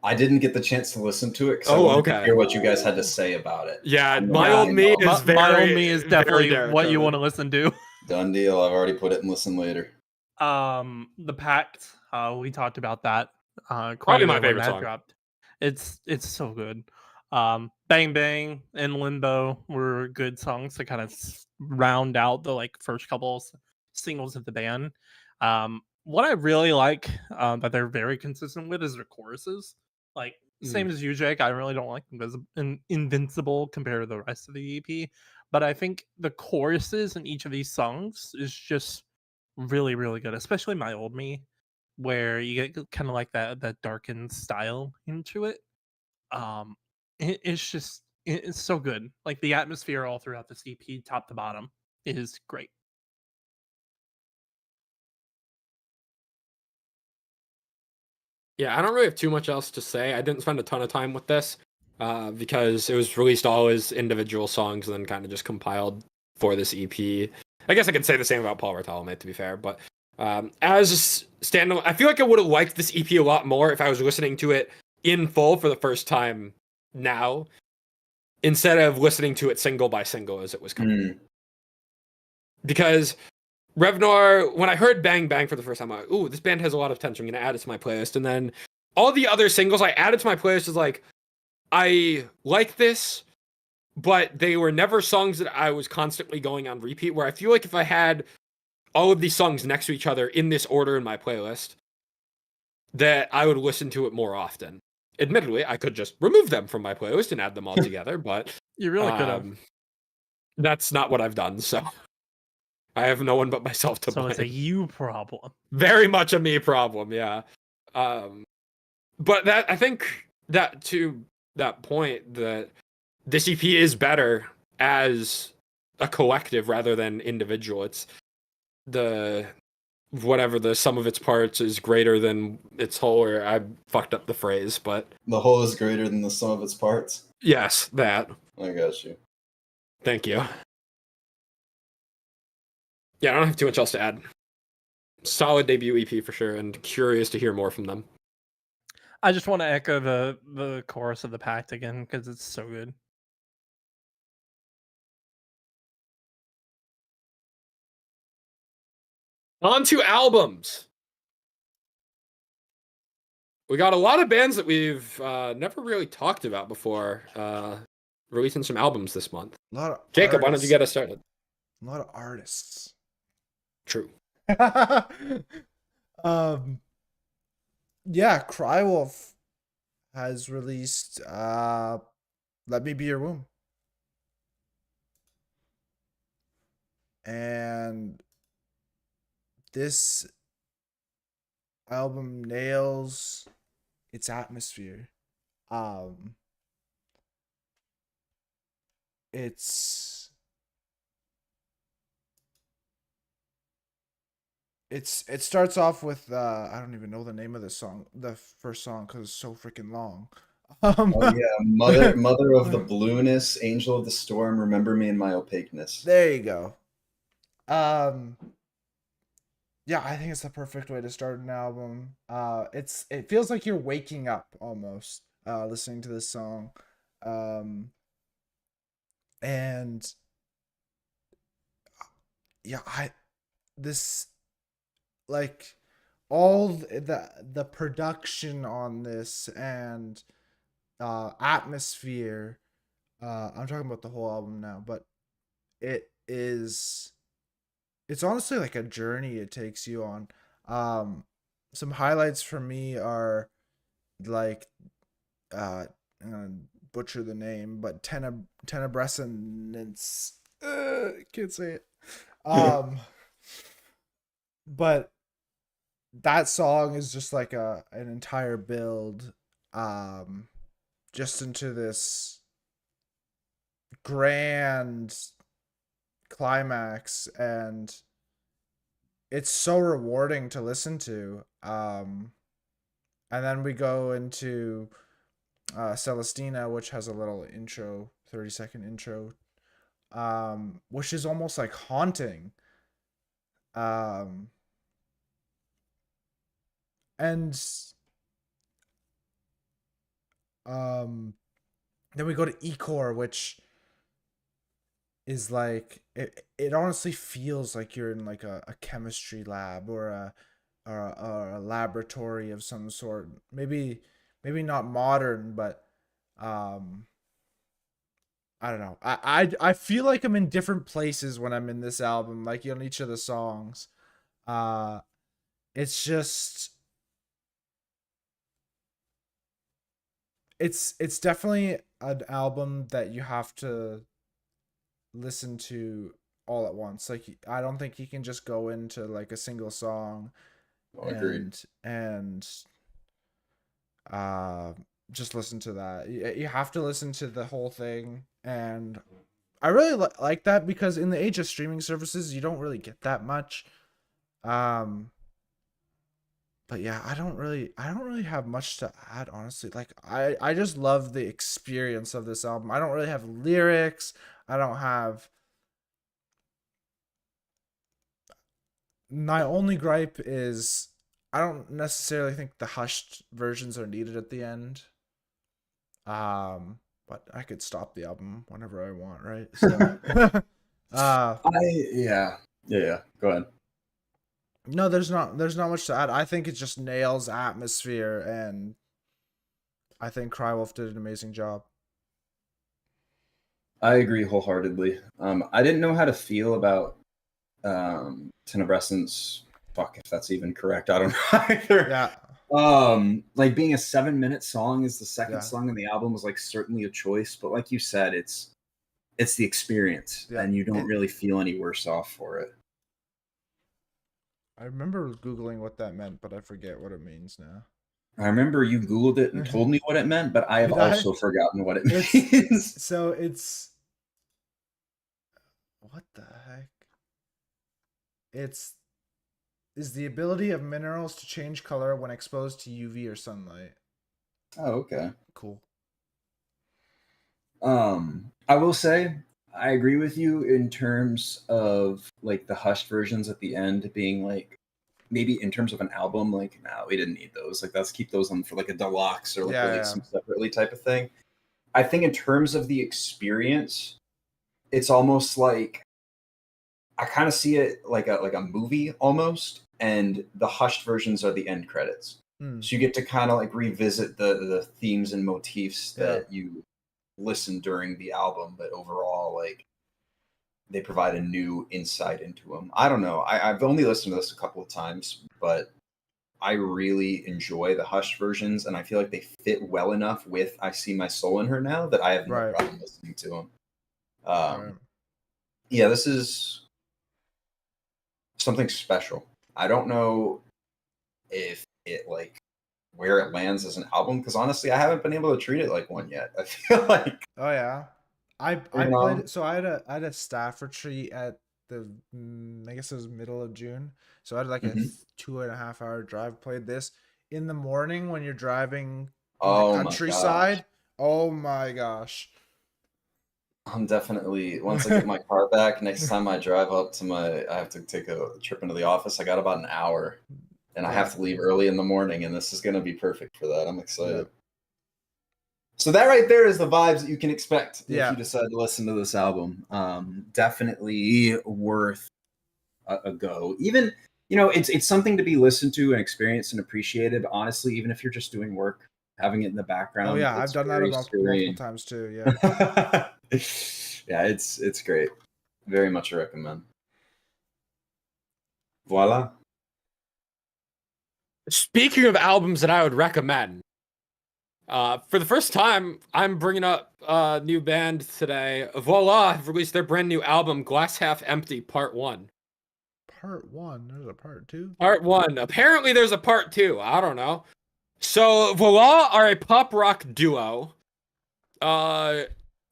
I didn't get the chance to listen to it because I Oh, wanted to okay. hear what you guys had to say about it. Yeah, And my then old I me know. is very, My old me is very definitely Derek what you Cohen. want to listen to. Done deal. I've already put it in listen later. The Pact. We talked about that. Quite Probably a my bit when favorite that song. dropped. It's so good. Bang Bang and Limbo were good songs to kind of round out the like first couple singles of the band. What I really like that they're very consistent with is their choruses. Like same as you, Jake. I really don't like them as invincible compared to the rest of the EP, but I think the choruses in each of these songs is just really really good, especially My Old Me, where you get kind of like that darkened style into it. It's just it's so good. Like the atmosphere all throughout this EP, top to bottom, is great. Yeah, I don't really have too much else to say. I didn't spend a ton of time with this because it was released all as individual songs and then kind of just compiled for this EP. I guess I could say the same about Paul Bartolome, to be fair, but as standalone, I feel like I would have liked this EP a lot more if I was listening to it in full for the first time now, instead of listening to it single by single as it was coming. Because Revnar, when I heard Bang Bang for the first time, I'm like, ooh, this band has a lot of potential. I'm going to add it to my playlist. And then all the other singles I added to my playlist is like, I like this, but they were never songs that I was constantly going on repeat, where I feel like if I had all of these songs next to each other in this order in my playlist, that I would listen to it more often. Admittedly, I could just remove them from my playlist and add them all together, but You really could have. that's not what I've done, so I have no one but myself to So blame. it's a you problem. Very much a me problem, yeah. But that I think that to that point that this EP is better as a collective rather than individual. It's the whatever the sum of its parts is greater than its whole, or I fucked up the phrase, but The whole is greater than the sum of its parts. yes, that. I got you. Thank you. Yeah, I don't have too much else to add. Solid debut EP for sure, and curious to hear more from them. I just want to echo the chorus of the Pact again because it's so good. On to albums. We got a lot of bands that we've never really talked about before releasing some albums this month. A lot of Jacob, why don't artists. you get us started? A lot of artists. True. Yeah, Crywolf has released Let Me Be Your Womb. And this album nails its atmosphere. It starts off with I don't even know the name of the song, the first song, because it's so freaking long. Oh yeah, mother of the blueness, angel of the storm, remember me in my opaqueness. There you go. Yeah, I think it's the perfect way to start an album. It feels like you're waking up almost listening to this song. And yeah, this like all the production on this and atmosphere. I'm talking about the whole album now, but it's honestly like a journey it takes you on. Some highlights for me are like I'm gonna butcher the name, but Tenebrescence. Can't say it. But that song is just like an entire build just into this grand climax, and it's so rewarding to listen to. And then we go into Celestina, which has a little intro, 30-second intro, which is almost like haunting. And Then we go to Ecor, which is like it honestly feels like you're in like a chemistry lab or a laboratory of some sort. Maybe not modern, but um I don't know. I feel like I'm in different places when I'm in this album, like on each of the songs. Uh it's just it's definitely an album that you have to listen to all at once. Like I don't think you can just go into like a single song Oh, agreed. and uh just listen to that. You have to listen to the whole thing, and I really like that because in the age of streaming services, you don't really get that much. Um but yeah, I don't really have much to add, honestly. Like I just love the experience of this album. I don't really have lyrics. I don't have My only gripe is I don't necessarily think the hushed versions are needed at the end. But I could stop the album whenever I want, right? So Yeah. Go ahead. no, there's not much to add. I think it just nails atmosphere, and I think Crywolf did an amazing job. I agree wholeheartedly. I didn't know how to feel about Tenebrescence. Fuck, if that's even correct. I don't know either. Yeah. Like being a 7-minute song is the second Yeah. song in the album was like certainly a choice, but like you said, it's the experience, Yeah. and you don't really feel any worse off for it. I remember Googling what that meant, but I forget what it means now. I remember you Googled it and told me what it meant, but I have Did I? also forgotten what it means. So it's what the heck? Is the ability of minerals to change color when exposed to UV or sunlight. Oh, okay. Cool. I will say I agree with you in terms of like the hushed versions at the end being like maybe in terms of an album, like no, we didn't need those. Like let's keep those on for like a deluxe or like release them separately type of thing. I think in terms of the experience, it's almost like I kind of see it like a movie almost, and the hushed versions are the end credits. So you get to kind of like revisit the themes and motifs that you listened during the album, but overall, like they provide a new insight into them. I don't know. I've only listened to this a couple of times, but I really enjoy the hushed versions, and I feel like they fit well enough with "I See My Soul in Her" now that I have no problem listening to them. Yeah, this is something special. I don't know if it like where it lands as an album, because honestly I haven't been able to treat it like one yet. I feel like I played it. So I had a staff retreat at the I guess it was middle of June, so I had like a 2.5 hour drive. Played this in the morning when you're driving in the countryside. Oh my gosh. I'm definitely, once I get my car back, next time I drive up to I have to take a trip into the office. I got about an hour, and I have to leave early in the morning, and this is going to be perfect for that. I'm excited. So that right there is the vibes that you can expect if you decide to listen to this album. Definitely worth a go. Even, it's something to be listened to and experienced and appreciated. But honestly, even if you're just doing work, having it in the background. Oh yeah, I've done that multiple times too. Yeah. Yeah, it's great. Very much a recommend. Voila. Speaking of albums that I would recommend, for the first time, I'm bringing up a new band today. VOILÀ have released their brand new album, Glass Half Empty, Part 1. Part 1? There's a Part 2? Part 1. Apparently there's a Part 2. I don't know. So, VOILÀ are a pop rock duo.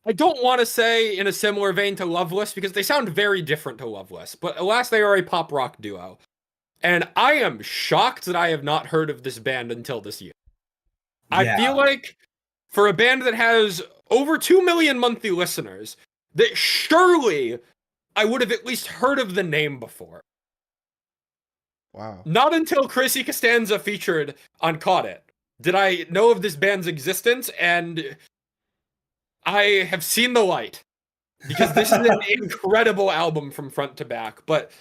I don't want to say in a similar vein to Loveless, because they sound very different to Loveless. But alas, they are a pop rock duo. And I am shocked that I have not heard of this band until this year. I feel like for a band that has over 2 million monthly listeners, that surely I would have at least heard of the name before. Wow. Not until Chrissy Costanza featured on Caught It did I know of this band's existence, and I have seen the light. Because this is an incredible album from front to back. But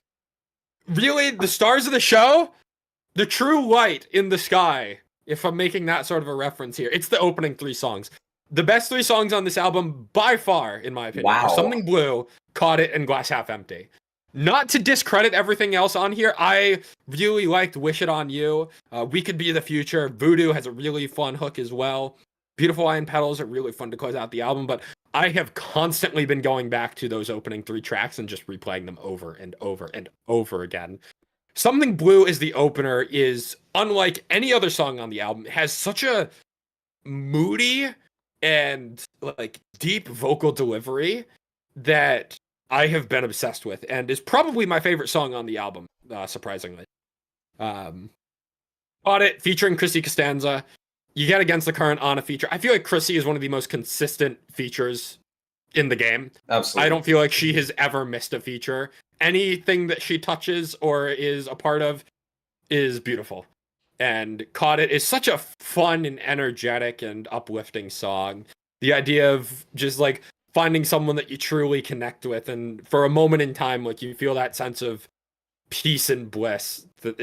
really, the stars of the show, the true light in the sky, if I'm making that sort of a reference here, it's the opening 3 songs. The best 3 songs on this album, by far, in my opinion, are Something Blue, Caught It, and Glass Half Empty. Not to discredit everything else on here, I really liked Wish It On You. We Could Be the Future. Voodoo has a really fun hook as well. Beautiful Iron Petals are really fun to close out the album, but I have constantly been going back to those opening 3 tracks and just replaying them over and over and over again. Something Blue as the opener is unlike any other song on the album. It has such a moody and like deep vocal delivery that I have been obsessed with, and is probably my favorite song on the album, surprisingly. Audit featuring Chrissy Costanza. You get Against the Current on a feature. I feel like Chrissy is one of the most consistent features in the game. Absolutely. I don't feel like she has ever missed a feature. Anything that she touches or is a part of is beautiful. And Caught It is such a fun and energetic and uplifting song. The idea of just like finding someone that you truly connect with, and for a moment in time, like you feel that sense of peace and bliss. That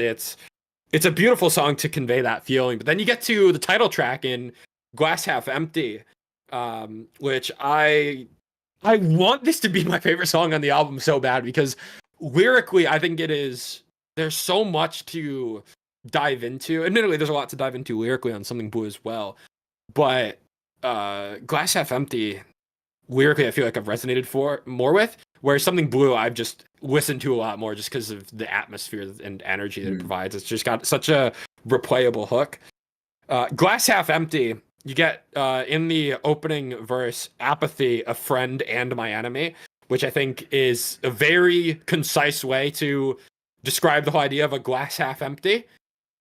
it's a beautiful song to convey that feeling. But then you get to the title track in Glass Half Empty, which I want this to be my favorite song on the album so bad, because lyrically, I think there's so much to dive into. Admittedly, there's a lot to dive into lyrically on Something Blue as well. But Glass Half Empty, lyrically, I feel like I've resonated more with, whereas Something Blue, I've just listened to a lot more just because of the atmosphere and energy that it provides. It's just got such a replayable hook. Glass Half Empty, you get in the opening verse, Apathy, A Friend and My Enemy, which I think is a very concise way to describe the whole idea of a glass half empty.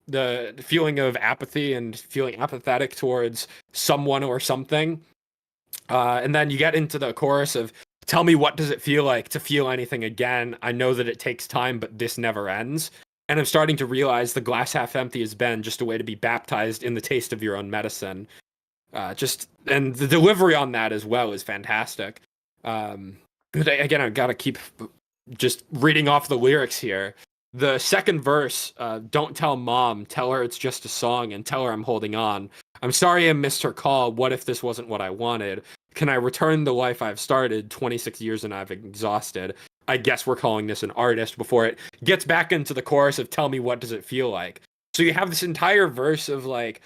The feeling of apathy and feeling apathetic towards someone or something. And then you get into the chorus of, tell me what does it feel like to feel anything again? I know that it takes time, but this never ends. And I'm starting to realize the glass half empty has been just a way to be baptized in the taste of your own medicine. And the delivery on that as well is fantastic. Again, I've got to keep just reading off the lyrics here. The second verse, don't tell mom, tell her it's just a song, and tell her I'm holding on. I'm sorry I missed her call. What if this wasn't what I wanted? Can I return the life I've started? 26 years and I've exhausted. I guess we're calling this an artist, before it gets back into the chorus of tell me what does it feel like. So you have this entire verse of like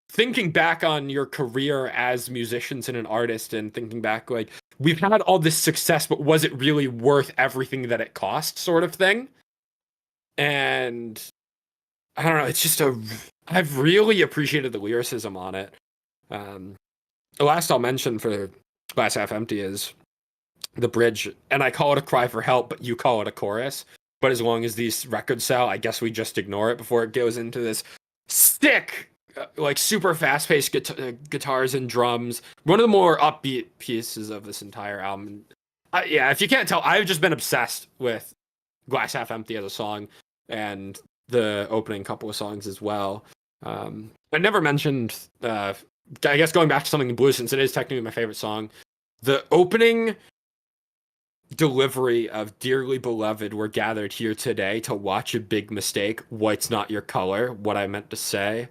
thinking back on your career as musicians and an artist, and thinking back like, we've had all this success, but was it really worth everything that it cost, sort of thing? And I don't know, it's just I've really appreciated the lyricism on it. The last I'll mention for Glass Half Empty is the bridge, and I call it a cry for help, but you call it a chorus. But as long as these records sell, I guess we just ignore it before it goes into this sick, like super fast-paced guitars and drums. One of the more upbeat pieces of this entire album. Yeah, if you can't tell, I've just been obsessed with Glass Half Empty as a song, and the opening couple of songs as well. I never mentioned, I guess going back to Something Blue, since it is technically my favorite song, the opening delivery of Dearly Beloved, we're gathered here today to watch a big mistake. White's not your color, what I meant to say.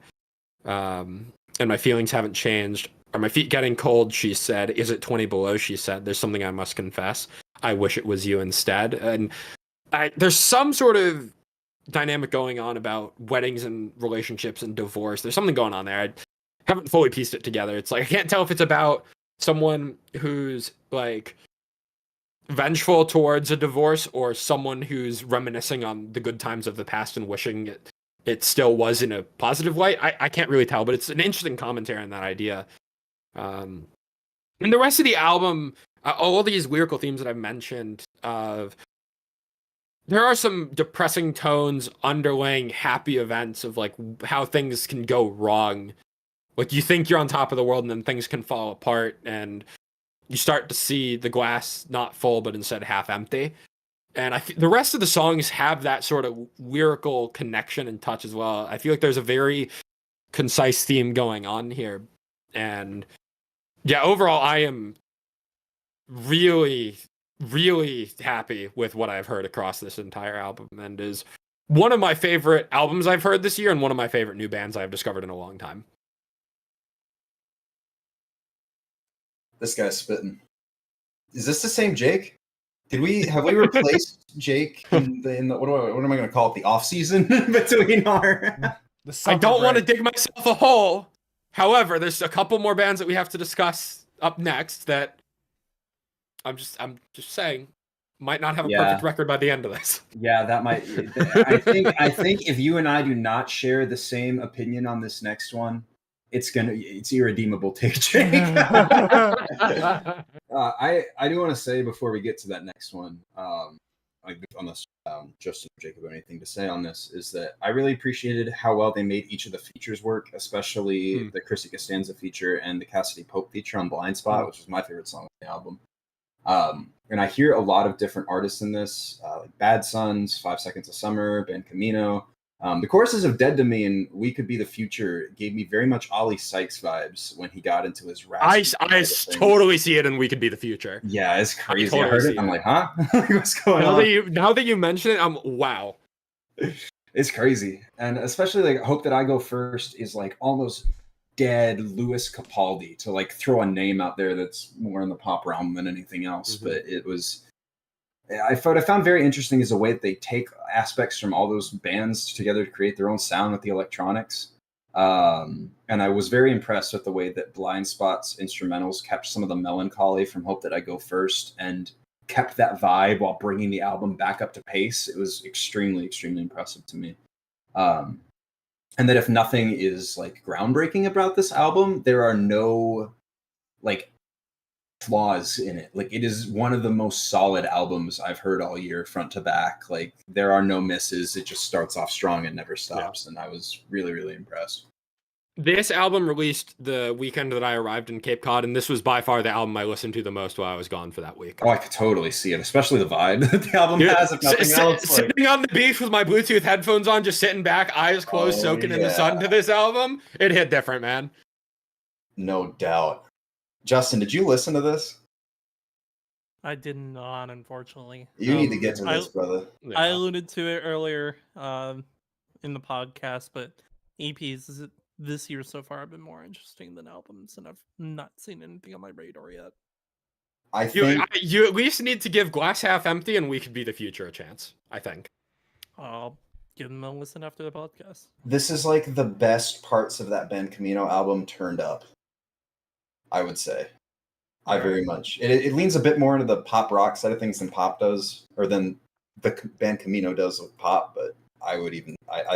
And my feelings haven't changed. Are my feet getting cold? She said. Is it 20 below? She said. There's something I must confess. I wish it was you instead. And there's some sort of dynamic going on about weddings and relationships and divorce. There's something going on there. I haven't fully pieced it together. It's like, I can't tell if it's about someone who's like vengeful towards a divorce, or someone who's reminiscing on the good times of the past and wishing it still was in a positive light. I can't really tell, but it's an interesting commentary on that idea. And the rest of the album, all these lyrical themes that I've mentioned, there are some depressing tones underlaying happy events of like how things can go wrong. Like you think you're on top of the world, and then things can fall apart, and you start to see the glass not full, but instead half empty. And the rest of the songs have that sort of lyrical connection and touch as well. I feel like there's a very concise theme going on here. And yeah, overall, I am really, really happy with what I've heard across this entire album, and is one of my favorite albums I've heard this year and one of my favorite new bands I've discovered in a long time. This guy's spitting. Is this the same Jake? Have we replaced Jake in the what am I going to call it? The off season between our. I don't want to dig myself a hole. However, there's a couple more bands that we have to discuss up next that I'm just saying might not have a perfect record by the end of this. Yeah, that might. I think if you and I do not share the same opinion on this next one, it's irredeemable. Take Jake. I do want to say before we get to that next one, unless Justin or Jacob have anything to say on this, is that I really appreciated how well they made each of the features work, especially the Chrissy Costanza feature and the Cassidy Pope feature on Blind Spot, which was my favorite song on the album. And I hear a lot of different artists in this, like Bad Sons, 5 Seconds of Summer, Ben Camino. The choruses of Dead to Me and We Could Be the Future gave me very much Ollie Sykes vibes when he got into his rap. I totally see it in We Could Be the Future. Yeah, it's crazy. Totally I heard it. I'm like, huh? What's going on? Now that you mention it, I'm wow. It's crazy. And especially like Hope That I Go First is like almost dead Louis Capaldi, to like throw a name out there that's more in the pop realm than anything else. Mm-hmm. But it was, I found very interesting is the way that they take aspects from all those bands together to create their own sound with the electronics. And I was very impressed with the way that Blind Spot's instrumentals kept some of the melancholy from Hope That I Go First and kept that vibe while bringing the album back up to pace. It was extremely, extremely impressive to me. And that if nothing is like groundbreaking about this album, there are no like flaws in it. Like it is one of the most solid albums I've heard all year, front to back. Like there are no misses. It just starts off strong and never stops. Yeah. And I was really, really impressed. This album released the weekend that I arrived in Cape Cod, and this was by far the album I listened to the most while I was gone for that week. Oh, I could totally see it, especially the vibe that the album has. If nothing else, sitting on the beach with my Bluetooth headphones on, just sitting back, eyes closed, soaking in the sun to this album, it hit different, man. No doubt. Justin, did you listen to this? I did not, unfortunately. You need to get to this, brother. Yeah. I alluded to it earlier in the podcast, but EPs this year so far have been more interesting than albums, and I've not seen anything on my radar yet. I think you at least need to give Glass Half Empty and We Could Be the Future a chance, I think. I'll give them a listen after the podcast. This is like the best parts of that Ben Camino album turned up, I would say. I very much. It leans a bit more into the pop rock side of things than pop does, or than the Ben Camino does with pop, but I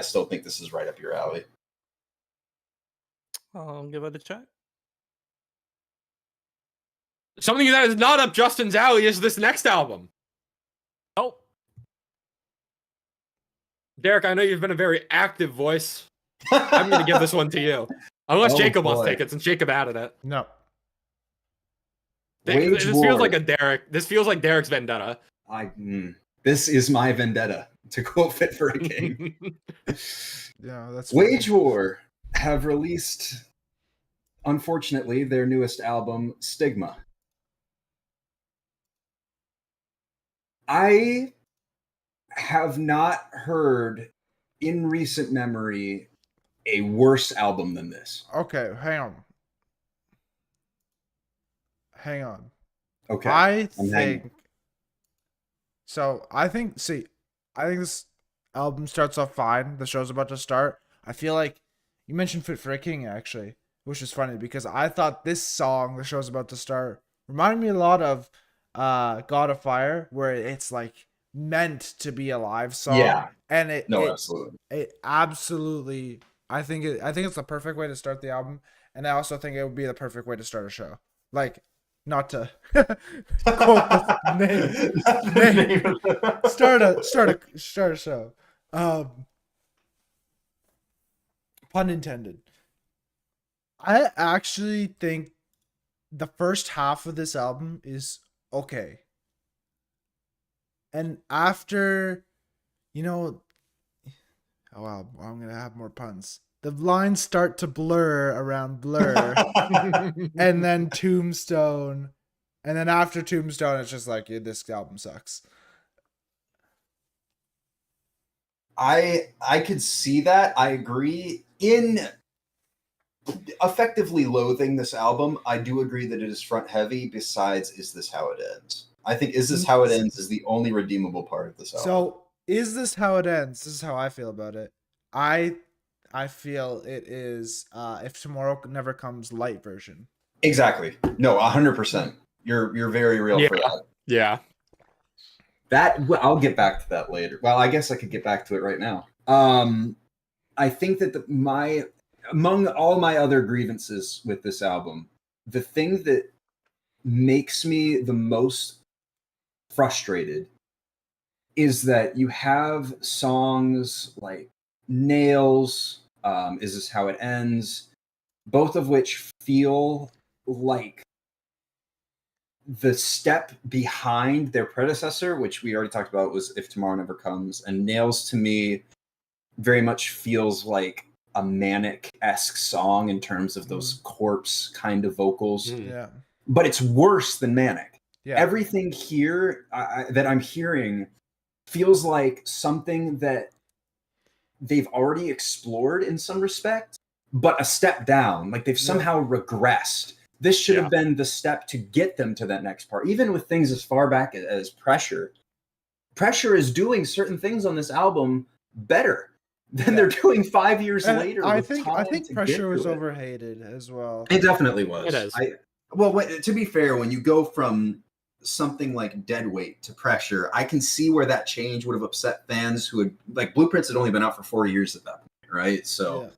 still think this is right up your alley. I'll give it a check. Something that is not up Justin's alley is this next album. Oh. Derek, I know you've been a very active voice. I'm going to give this one to you. Unless Jacob wants to take it, since Jacob added it. No. This feels like Derek. This feels like Derek's vendetta. This is my vendetta, to quote Fit for a King. Yeah, that's Wage War have released, unfortunately, their newest album, Stigma. I have not heard in recent memory a worse album than this. Okay, hang on. Okay. I think this album starts off fine. The show's about to start. I feel like you mentioned Fit for a King, actually, which is funny because I thought this song, The Show's About to Start, reminded me a lot of God of Fire, where it's like meant to be a live song. Yeah. And absolutely. It absolutely, I think it's the perfect way to start the album, and I also think it would be the perfect way to start a show. Like, not to quote the name. Start a show. Pun intended. I actually think the first half of this album is okay. And after, oh wow, I'm gonna have more puns. The lines start to blur around Blur, and then Tombstone, and then after Tombstone, it's just like, yeah, this album sucks. I could see that. I agree. In effectively loathing this album, I do agree that it is front heavy. Besides, Is This How It Ends? I think Is This How It Ends is the only redeemable part of this album. So, Is This How It Ends? This is how I feel about it. I feel it is If Tomorrow Never Comes light version. Exactly. No, 100%. You're very real for that. Yeah. That I'll get back to that later. Well, I guess I could get back to it right now. I think that among all my other grievances with this album, the thing that makes me the most frustrated is that you have songs like Nails, Is This How It Ends, both of which feel like the step behind their predecessor, which we already talked about was If Tomorrow Never Comes. And Nails to me very much feels like a Manic-esque song in terms of those corpse kind of vocals. Yeah. But it's worse than Manic. Yeah. Everything here that I'm hearing feels like something that they've already explored in some respect, but a step down. Like they've somehow regressed. This should have been the step to get them to that next part. Even with things as far back as Pressure. Pressure is doing certain things on this album better than they're doing 5 years later. I think Pressure was overhated as well. It definitely was. It is. To be fair, when you go from something like Deadweight to Pressure, I can see where that change would have upset fans who had, like, Blueprints had only been out for 4 years at that point, right? So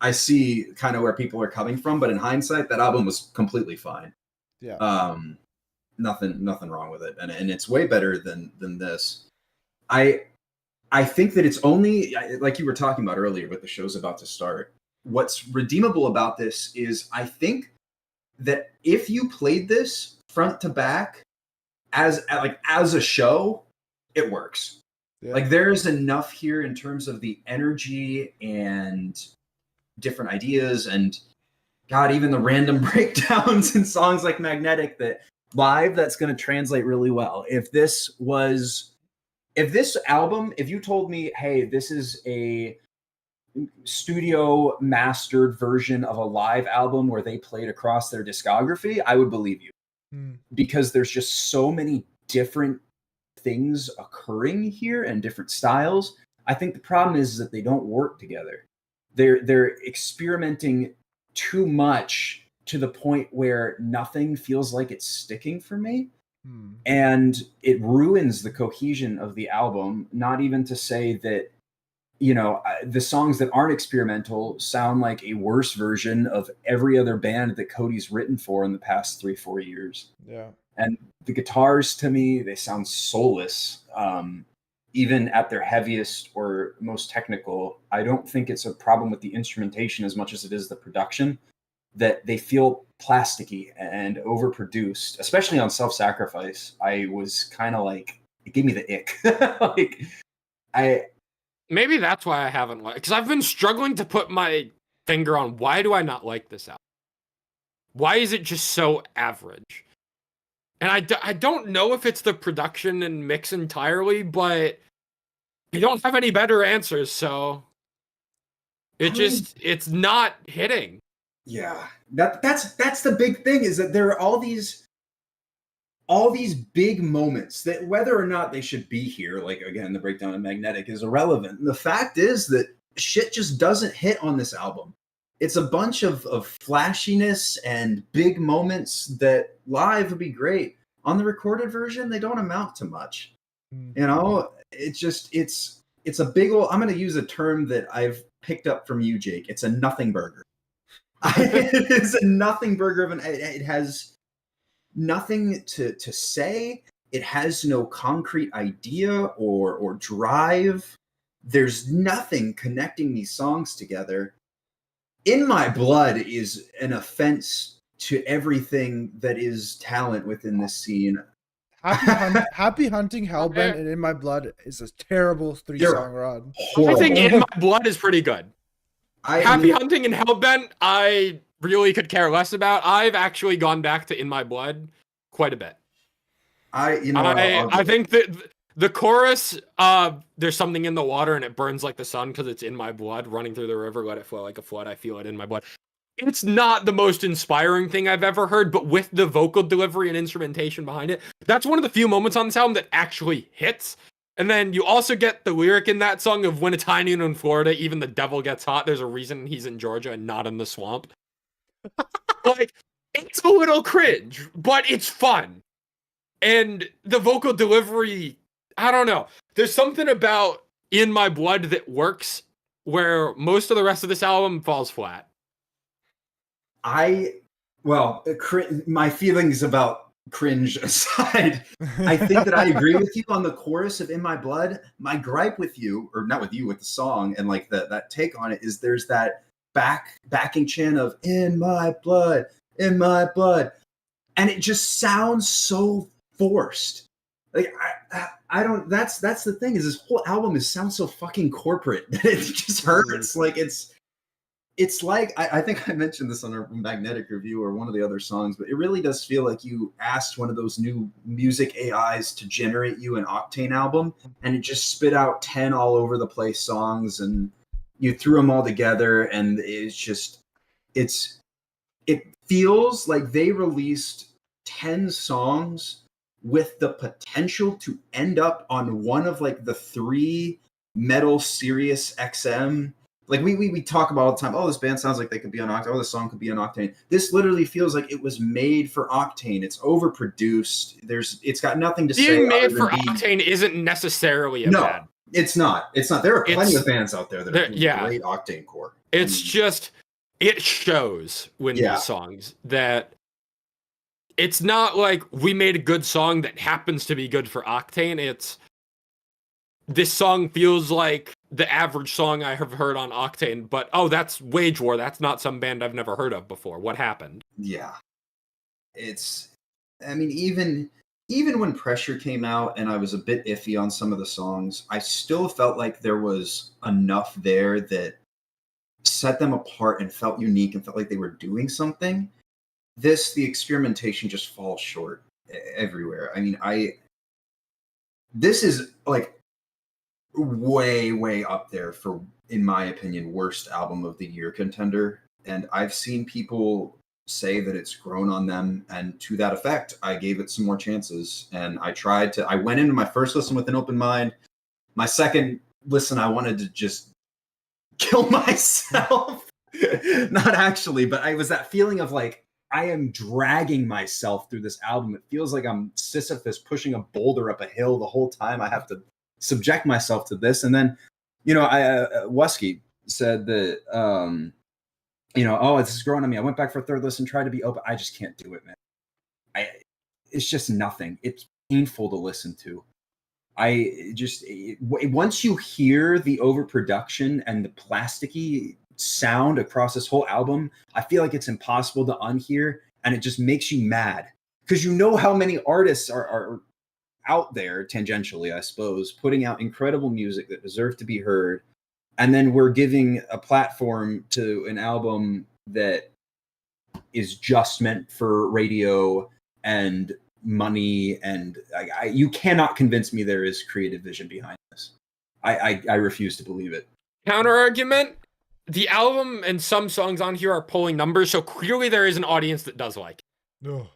I see kind of where people are coming from, but in hindsight, that album was completely fine. Yeah. Nothing wrong with it, and it's way better than this. I think that it's only, like you were talking about earlier with the show's about to start. What's redeemable about this is I think that if you played this front to back as a show, it works. Yeah. Like there's enough here in terms of the energy and different ideas and God, even the random breakdowns in songs like Magnetic that live, that's going to translate really well. If this album, if you told me, hey, this is a studio mastered version of a live album where they played across their discography, I would believe you. Because there's just so many different things occurring here and different styles. I think the problem is that they don't work together. They're experimenting too much to the point where nothing feels like it's sticking for me. And it ruins the cohesion of the album. Not even to say that, the songs that aren't experimental sound like a worse version of every other band that Cody's written for in the past 3-4 years. Yeah. And the guitars, to me, they sound soulless. Even at their heaviest or most technical, I don't think it's a problem with the instrumentation as much as it is the production, that they feel plasticky and overproduced, especially on Self-Sacrifice. I was kind of like, it gave me the ick. Maybe that's why I haven't liked, because I've been struggling to put my finger on why do I not like this album? Why is it just so average? And I don't know if it's the production and mix entirely, but I don't have any better answers, so it's not hitting. Yeah, that's the big thing, is that there are all these big moments that whether or not they should be here, like again, the breakdown of Magnetic is irrelevant. The fact is that shit just doesn't hit on this album. It's a bunch of flashiness and big moments that live would be great. On the recorded version, they don't amount to much. It's a big old, I'm going to use a term that I've picked up from you, Jake. It's a nothing burger. It is a nothing burger it has nothing to say. It has no concrete idea or drive. There's nothing connecting these songs together. In My Blood is an offense to everything that is talent within this scene. Happy Hunting, Hellbent, and In My Blood is a terrible 3-song run. I think In My Blood is pretty good. Happy Hunting and Hellbent, I really could care less about. I've actually gone back to In My Blood quite a bit. I think that the chorus, there's something in the water and it burns like the sun because it's in my blood, running through the river, let it flow like a flood. I feel it in my blood. It's not the most inspiring thing I've ever heard, but with the vocal delivery and instrumentation behind it, that's one of the few moments on this album that actually hits. And then you also get the lyric in that song of when it's high noon in Florida, even the devil gets hot. There's a reason he's in Georgia and not in the swamp. Like, it's a little cringe, but it's fun. And the vocal delivery, I don't know. There's something about In My Blood that works where most of the rest of this album falls flat. My feelings about cringe aside, I think that I agree with you on the chorus of In My Blood. My gripe with you, or not with you, with the song and like that take on it is there's that backing chant of In My Blood, In My Blood. And it just sounds so forced. Like I don't that's the thing is this whole album sounds so fucking corporate that it just hurts. Like it's like I think I mentioned this on our Magnetic review or one of the other songs, but it really does feel like you asked one of those new music AIs to generate you an Octane album, and it just spit out 10 all over the place songs, and you threw them all together, and it feels like they released 10 songs with the potential to end up on one of like the 3 metal Sirius XM. Like we talk about all the time, oh, this band sounds like they could be on Octane. Oh, this song could be on Octane. This literally feels like it was made for Octane. It's overproduced. It's got nothing to say. Being made for Octane isn't necessarily bad. It's not. There are plenty of bands out there that are doing great Octane core. It's just, it shows when these songs that it's not like we made a good song that happens to be good for Octane. It's, this song feels like the average song I have heard on Octane, but that's Wage War. That's not some band I've never heard of before. What happened? Yeah. Even when Pressure came out and I was a bit iffy on some of the songs, I still felt like there was enough there that set them apart and felt unique and felt like they were doing something. The experimentation just falls short everywhere. I mean, this is like way up there for, in my opinion, worst album of the year contender. And I've seen people say that it's grown on them, and to that effect, I gave it some more chances. And I went into my first listen with an open mind. My second listen, I wanted to just kill myself. Not actually, but I was that feeling of like, I am dragging myself through this album. It feels like I'm Sisyphus pushing a boulder up a hill the whole time. I have to subject myself to this. And then, Wusky said that, this is growing on me. I went back for a third listen, tried to be open. I just can't do it, man. It's just nothing. It's painful to listen to. Once you hear the overproduction and the plasticky sound across this whole album, I feel like it's impossible to unhear, and it just makes you mad because you know how many artists are out there tangentially, I suppose, putting out incredible music that deserve to be heard, and then we're giving a platform to an album that is just meant for radio and money, and you cannot convince me there is creative vision behind this. I refuse to believe it. Counter argument: the album and some songs on here are pulling numbers, so clearly there is an audience that does like it. No.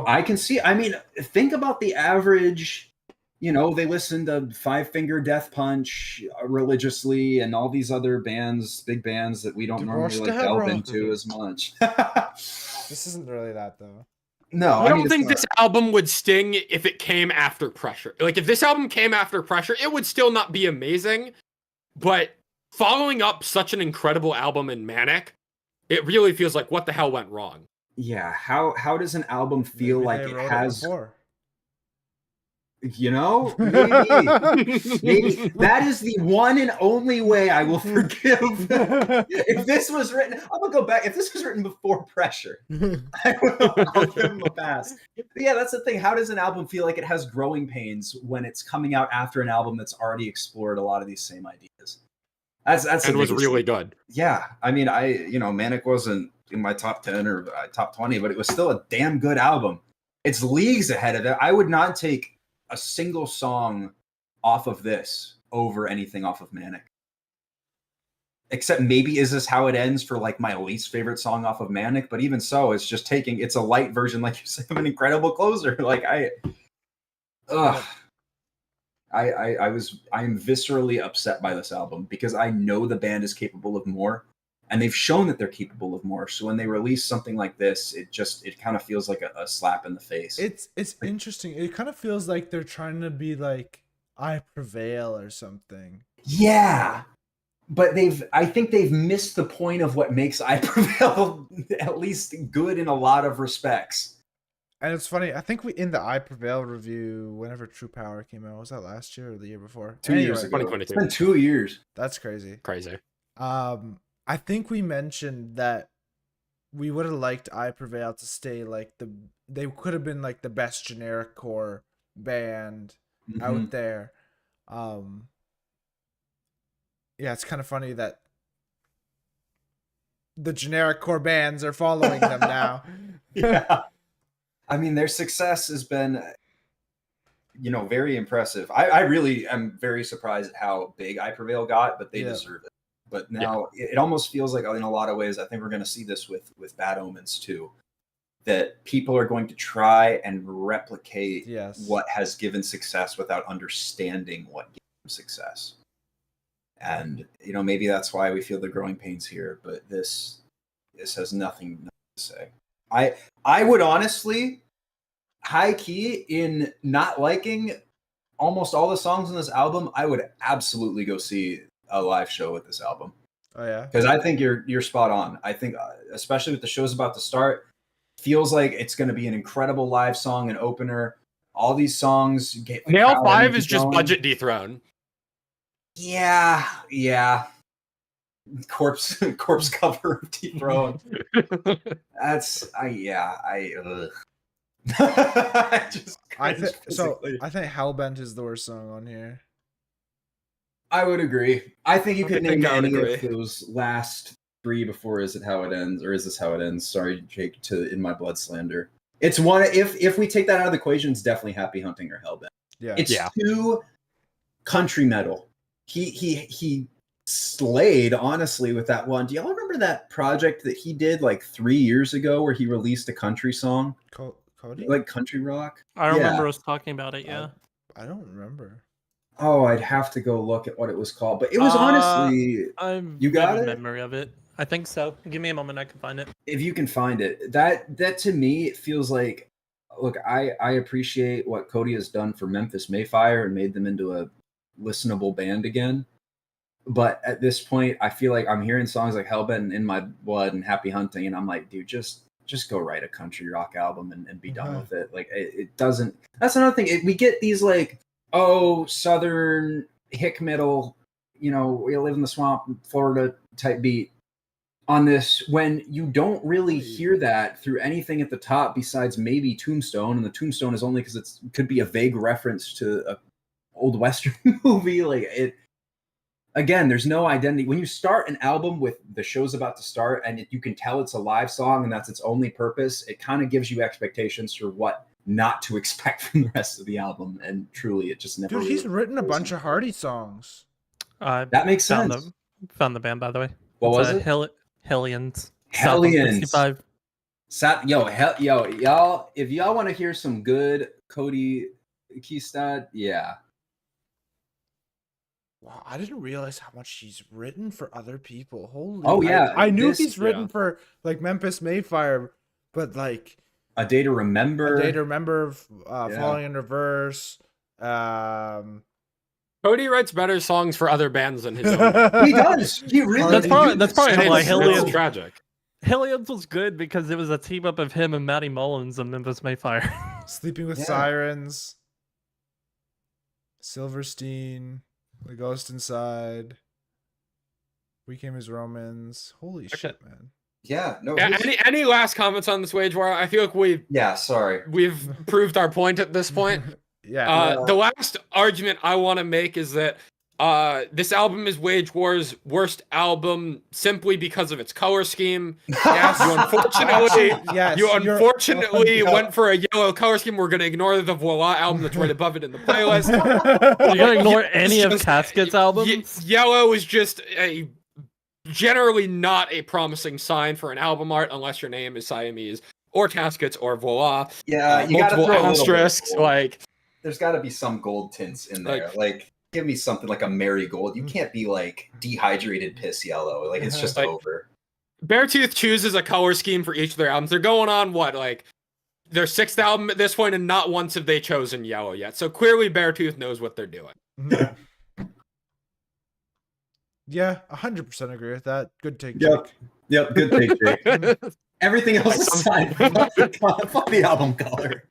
I can see. I mean, think about the average. They listen to Five Finger Death Punch religiously, and all these other bands, big bands that we don't normally delve into as much. This isn't really that though. No, I don't think this album would sting if it came after Pressure. Like, if this album came after Pressure, it would still not be amazing. But following up such an incredible album in Manic, it really feels like, what the hell went wrong? Yeah, how does an album feel like it has... You know, maybe that is the one and only way I will forgive. If this was written, I'm gonna go back. If this was written before Pressure, I'll give him a pass. But yeah, that's the thing. How does an album feel like it has growing pains when it's coming out after an album that's already explored a lot of these same ideas? That's It was really good. Yeah, I mean, Manic wasn't in my top 10 or top 20, but it was still a damn good album. It's leagues ahead of it. I would not take a single song off of this over anything off of Manic. Except maybe Is This How It Ends for like my least favorite song off of Manic, but even so, it's just it's a light version, like you said, of an incredible closer. Like I am viscerally upset by this album because I know the band is capable of more, and they've shown that they're capable of more. So when they release something like this, it kind of feels like a slap in the face. It's interesting. It kind of feels like they're trying to be like I Prevail or something. Yeah. But I think they've missed the point of what makes I Prevail at least good in a lot of respects. And it's funny, I think in the I Prevail review, whenever True Power came out, was that last year or the year before? 2 years ago. 2022. It's been 2 years. That's crazy. Crazy. I think we mentioned that we would have liked I Prevail to stay like they could have been like the best generic core band out there. Yeah, it's kind of funny that the generic core bands are following them now. Yeah. I mean, their success has been, very impressive. I really am very surprised at how big I Prevail got, but they deserve it. But now it almost feels like in a lot of ways, I think we're going to see this with Bad Omens too, that people are going to try and replicate what has given success without understanding what gave them success. And, maybe that's why we feel the growing pains here, but this has nothing to say. I would honestly, high key, in not liking almost all the songs on this album, I would absolutely go see a live show with this album. Oh yeah, because I think you're spot on. I think especially with the show's about to start, feels like it's going to be an incredible live song and opener. All these songs get Nail 5 is just budget dethrone. Yeah. Corpse cover of Dethrone. That's ugh. I think Hellbent is the worst song on here. I would agree. I think you could name any of those last 3 before Is It How It Ends or Is This How It Ends? Sorry, Jake, to In My Blood slander. It's one if we take that out of the equation, it's definitely Happy Hunting or Hellbent. Yeah. It's too country metal. He slayed, honestly, with that one. Do y'all remember that project that he did like 3 years ago where he released a country song? Cody? Like country rock? I remember us talking about it, yeah. I don't remember. Oh, I'd have to go look at what it was called. But it was honestly... You got it? Memory of it. I think so. Give me a moment, I can find it. If you can find it. That to me, it feels like... Look, I appreciate what Cody has done for Memphis Mayfire and made them into a listenable band again. But at this point, I feel like I'm hearing songs like Hellbent and In My Blood and Happy Hunting, and I'm like, dude, just go write a country rock album and be done with it. Like, it doesn't... That's another thing. We get these, like, Southern hick metal, we live in the swamp, Florida type beat on this, when you don't really hear that through anything at the top besides maybe Tombstone, and the Tombstone is only because it could be a vague reference to a old Western movie. Like, it... Again, there's no identity. When you start an album with the show's about to start and you can tell it's a live song and that's its only purpose, it kind of gives you expectations for what not to expect from the rest of the album. And truly, it just never... Dude, he's written a bunch of Hardy songs. That makes sense. Found the band, by the way. What was it? Hellions. Hellions. Y'all, if y'all want to hear some good Cody Keystad, yeah. Wow, I didn't realize how much he's written for other people. Holy! Oh yeah, I knew he's written for like Memphis Mayfire, but like A Day to Remember, Falling in Reverse. Cody writes better songs for other bands than his own. He does. He really. That's probably why Hellions tragic. Hellions was good because it was a team up of him and Matty Mullins and Memphis Mayfire. Sleeping with Sirens. Silverstein, The Ghost Inside, We Came as Romans. Holy shit, man. Yeah, no. Any last comments on this wage war? I feel like we've proved our point at this point. Yeah. The last argument I want to make is that this album is Wage War's worst album simply because of its color scheme. Yes. You unfortunately went for a yellow color scheme. We're gonna ignore the Voila album that's right above it in the playlist. You're gonna ignore any of Casket's albums? Yellow is just generally not a promising sign for an album art unless your name is Siamese or Caskets or Voila. Yeah, you gotta multiple throw asterisks. Like, there's got to be some gold tints in there. Like, give me something like a marigold. You can't be like dehydrated piss yellow. Like, it's just over. Beartooth chooses a color scheme for each of their albums. They're going on their 6th album at this point, and not once have they chosen yellow yet. So clearly, Beartooth knows what they're doing. Yeah, 100% agree with that. Good take, Jake. Yep, good take, Jake. Everything else aside, fuck the album color.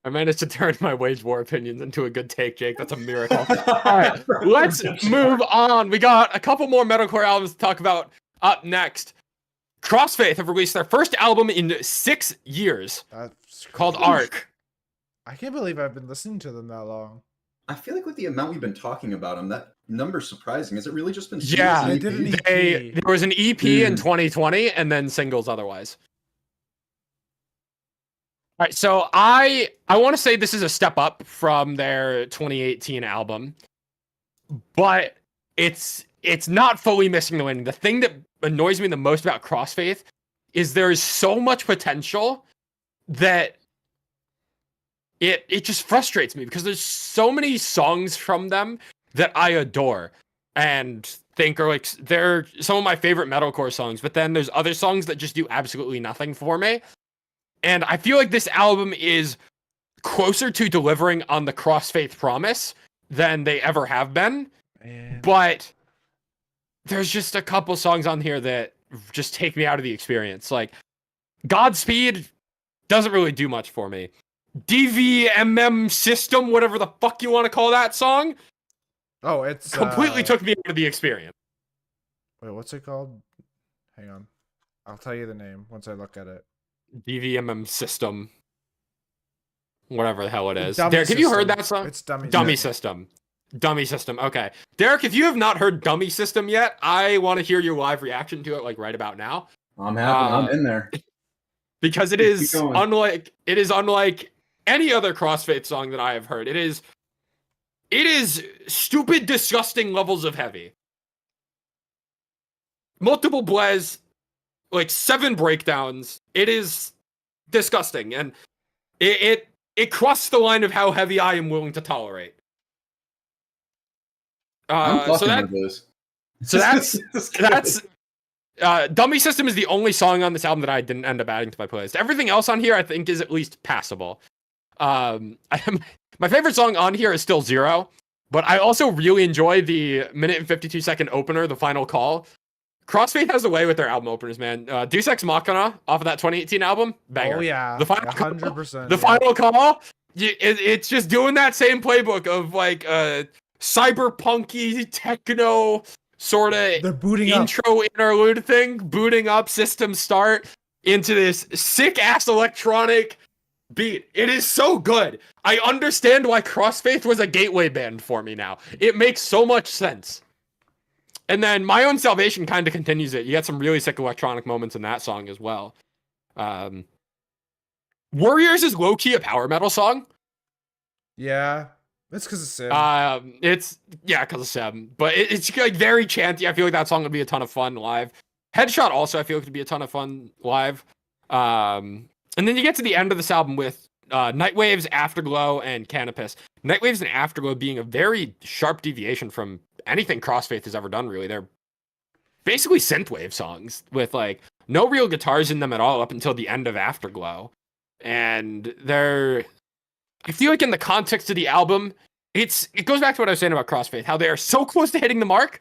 I managed to turn my Wage War opinions into a good take, Jake. That's a miracle. All right, let's move on. We got a couple more metalcore albums to talk about up next. Crossfaith have released their first album in 6 years, called Arc. I can't believe I've been listening to them that long. I feel like with the amount we've been talking about them, that number's surprising. Has it really just been singles? Yeah, they did an EP. There was an EP in 2020 and then singles otherwise. All right, so I want to say this is a step up from their 2018 album, but it's not fully missing the wind. The thing that annoys me the most about Crossfaith is there is so much potential that it just frustrates me because there's so many songs from them that I adore and think are like they're some of my favorite metalcore songs, but then there's other songs that just do absolutely nothing for me. And I feel like this album is closer to delivering on the Crossfaith promise than they ever have been. Man. But there's just a couple songs on here that just take me out of the experience. Like Godspeed doesn't really do much for me. DVMM System, whatever the fuck you want to call that song. Oh, it's completely took me out of the experience. Wait, what's it called? Hang on. I'll tell you the name once I look at it. DVMM System. Whatever the hell it is. Dummy Derek, have you heard System. that song? It's Dummy System. Dummy System. Okay. Derek, if you have not heard Dummy System yet, I want to hear your live reaction to it like right about now. I'm happy. I'm in there. Because it is unlike any other Crossfaith song that I have heard. It is stupid, disgusting levels of heavy. Multiple blez, like 7 breakdowns. It is disgusting, and it crosses the line of how heavy I am willing to tolerate. Dummy System is the only song on this album that I didn't end up adding to my playlist. Everything else on here I think is at least passable. My favorite song on here is still Zero, but I also really enjoy the 1:52 opener, The Final Call. Crossfaith has a way with their album openers, man. Deus Ex Machina off of that 2018 album, banger. Oh yeah, the final 100%. The Final Call, it's just doing that same playbook of like cyberpunky techno sort of intro interlude thing, booting up, system start into this sick ass electronic beat. It is so good. I understand why Crossfaith was a gateway band for me now. It makes so much sense. And then My Own Salvation kind of continues it. You get some really sick electronic moments in that song as well. Warriors is low-key a power metal song. Yeah. It's because of Sim. Because of Sim. But it's like very chanty. I feel like that song would be a ton of fun live. Headshot also I feel like would be a ton of fun live. And then you get to the end of this album with Nightwaves, Afterglow, and Canopus. Nightwaves and Afterglow being a very sharp deviation from anything Crossfaith has ever done, really. They're basically synthwave songs with like no real guitars in them at all up until the end of Afterglow. And I feel like in the context of the album, it goes back to what I was saying about Crossfaith, how they are so close to hitting the mark,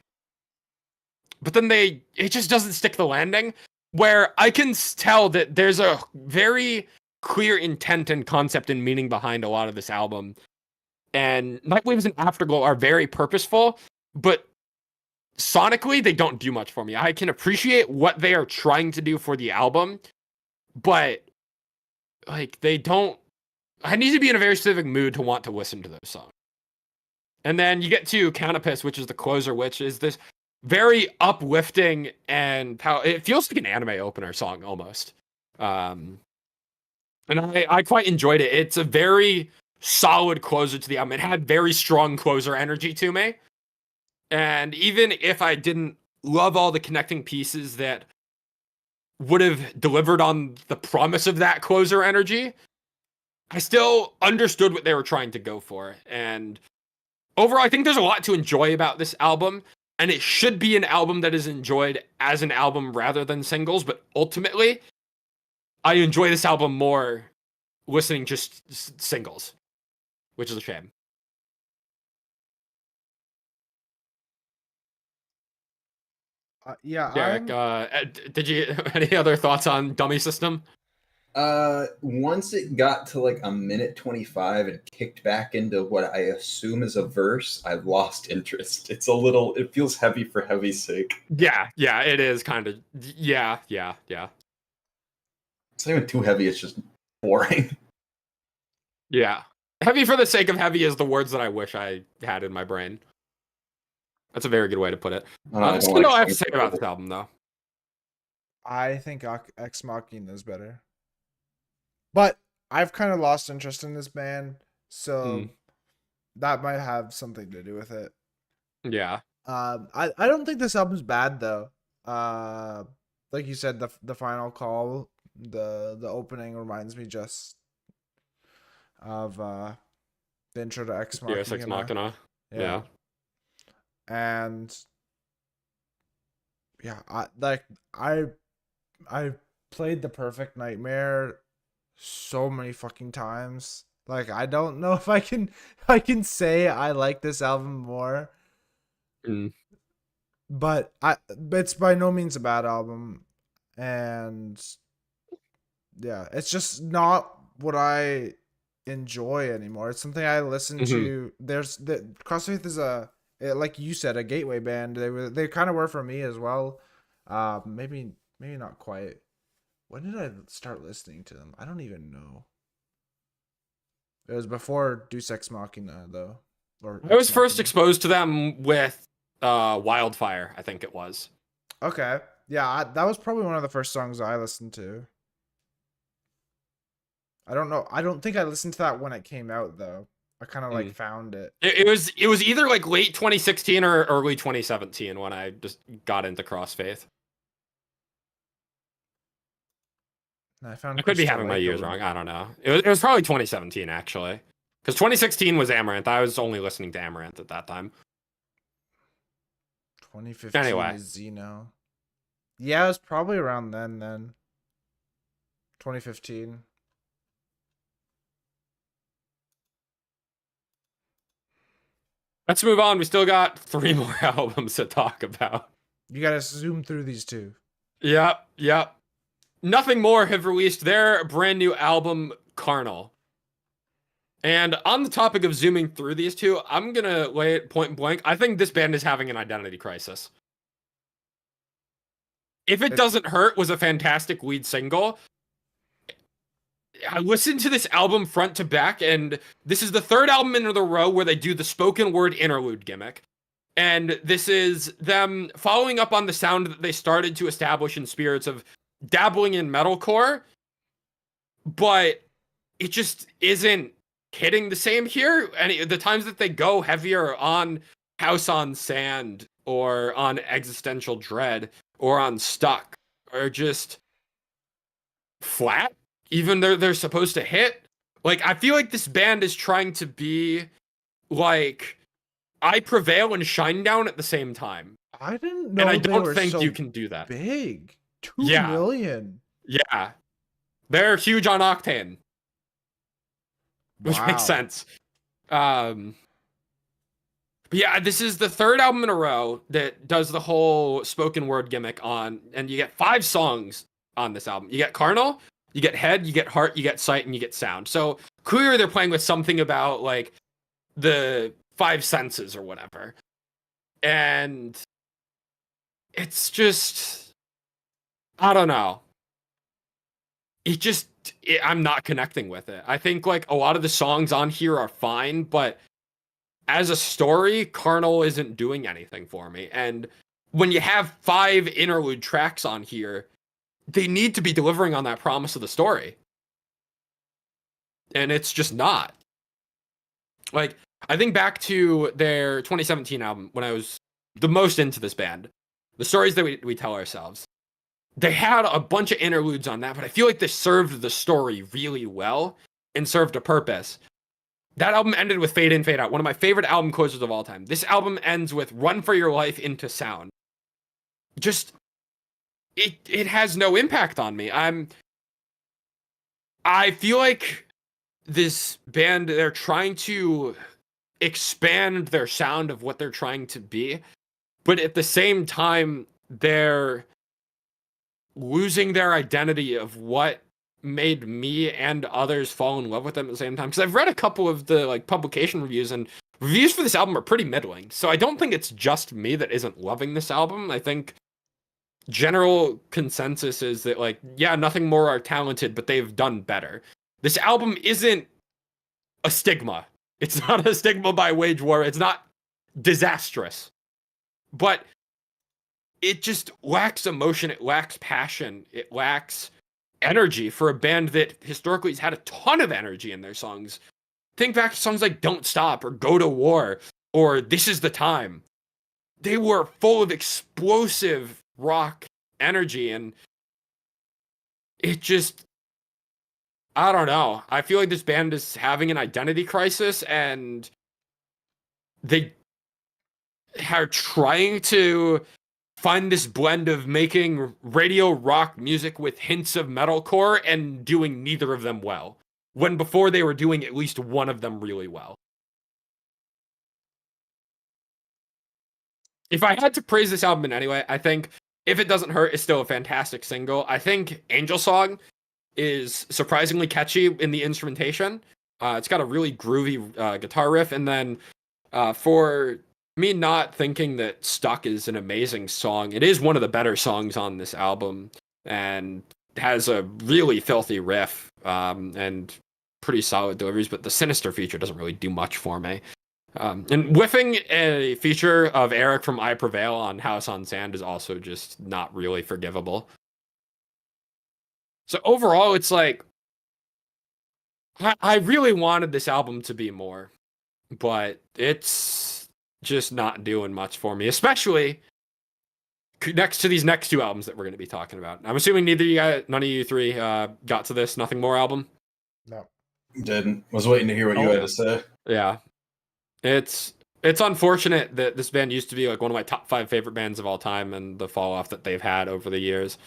but then it just doesn't stick the landing, where I can tell that there's a very clear intent and concept and meaning behind a lot of this album. and Nightwaves and Afterglow are very purposeful, but sonically they don't do much for me. I can appreciate what they are trying to do for the album, but like they don't. I need to be in a very specific mood to want to listen to those songs. And then you get to Canopus, which is the closer, which is this very uplifting and it feels like an anime opener song almost. And I quite enjoyed it. It's a very solid closer to the album. It had very strong closer energy to me. And even if I didn't love all the connecting pieces that would have delivered on the promise of that closer energy, I still understood what they were trying to go for. And overall, I think there's a lot to enjoy about this album, and it should be an album that is enjoyed as an album rather than singles, but ultimately, I enjoy this album more listening just singles, which is a shame. Yeah, Derek, did you any other thoughts on Dummy System? Once it got to like a minute 25 and kicked back into what I assume is a verse, I lost interest. It feels heavy for heavy's sake. Yeah, it is kind of, yeah. It's not even too heavy, it's just boring. Yeah. Heavy for the sake of heavy is the words that I wish I had in my brain. That's a very good way to put it. That's all I have to say about this album, though. I think Ex Machina is better. But I've kind of lost interest in this band, so that might have something to do with it. Yeah. I don't think this album's bad though. Like you said, the final call, the opening reminds me just of the intro to Ex Machina. Ex Machina. Yeah. And yeah, I played The Perfect Nightmare so many fucking times. Like I don't know if I can say I like this album more. But it's by no means a bad album, and yeah, it's just not what I enjoy anymore. It's something I listen to. There's the Crossfaith is like you said, a gateway band. They kind of were for me as well. Maybe not quite. When did I start listening to them? I don't even know. It was before Deus Ex Machina though. Or I was first exposed to them with Wildfire, I think it was. Okay. Yeah, that was probably one of the first songs I listened to. I don't know. I don't think I listened to that when it came out though. I kind of like found it. It was either like late 2016 or early 2017 when I just got into Crossfaith. I could be having my years wrong. I don't know. It was probably 2017 actually, because 2016 was Amaranth. I was only listening to Amaranth at that time. 2015 anyway. is Xeno. Yeah, it was probably around then. 2015. Let's move on. We still got 3 more albums to talk about. You gotta zoom through these 2. Yep. Nothing More have released their brand new album, Carnal. And on the topic of zooming through these 2, I'm going to lay it point blank. I think this band is having an identity crisis. If It Doesn't Hurt was a fantastic lead single. I listened to this album front to back, and this is the 3rd album in a row where they do the spoken word interlude gimmick. And this is them following up on the sound that they started to establish in Spirits of dabbling in metalcore, but it just isn't hitting the same here. And the times that they go heavier on House on Sand or on Existential Dread or on Stuck are just flat, even though they're supposed to hit. Like, I feel like this band is trying to be like I Prevail and Shinedown at the same time. I didn't know. And I don't think you can do that. Big. 2 Yeah. million. Yeah. They're huge on Octane. Which makes sense. But yeah, this is the 3rd album in a row that does the whole spoken word gimmick on, and you get 5 songs on this album. You get Carnal, you get Head, you get Heart, you get Sight, and you get Sound. So clearly they're playing with something about like the five senses or whatever. And it's just, I don't know. I'm not connecting with it. I think like a lot of the songs on here are fine, but as a story, Carnal isn't doing anything for me. And when you have 5 interlude tracks on here, they need to be delivering on that promise of the story. And it's just not. Like, I think back to their 2017 album when I was the most into this band. The stories that we tell ourselves. They had a bunch of interludes on that, but I feel like they served the story really well and served a purpose. That album ended with Fade In, Fade Out, one of my favorite album closers of all time. This album ends with Run for Your Life into Sound. Just, it has no impact on me. I feel like this band, they're trying to expand their sound of what they're trying to be, but at the same time, they're losing their identity of what made me and others fall in love with them at the same time. Because I've read a couple of the like publication reviews, and reviews for this album are pretty middling. So I don't think it's just me that isn't loving this album. I think general consensus is that like, yeah, Nothing More are talented, but they've done better. This album isn't a stigma. It's not a stigma by Wage War. It's not disastrous. But it just lacks emotion. It lacks passion. It lacks energy for a band that historically has had a ton of energy in their songs. Think back to songs like Don't Stop or Go to War or This Is the Time. They were full of explosive rock energy, and it just, I don't know. I feel like this band is having an identity crisis, and they are trying to find this blend of making radio rock music with hints of metalcore and doing neither of them well, when before they were doing at least one of them really well. If I had to praise this album in any way, I think If It Doesn't Hurt is still a fantastic single. I think Angel Song is surprisingly catchy in the instrumentation. It's got a really groovy guitar riff, and then for me not thinking that Stuck is an amazing song, it is one of the better songs on this album, and has a really filthy riff and pretty solid deliveries, but the Sinister feature doesn't really do much for me. And whiffing a feature of Eric from I Prevail on House on Sand is also just not really forgivable. So overall, it's like, I really wanted this album to be more, but it's just not doing much for me, especially next to these next 2 albums that we're going to be talking about. I'm assuming none of you three got to this Nothing More album. No. Didn't. Was waiting to hear what you had to say. Yeah. It's unfortunate that this band used to be like one of my top 5 favorite bands of all time, and the fall off that they've had over the years.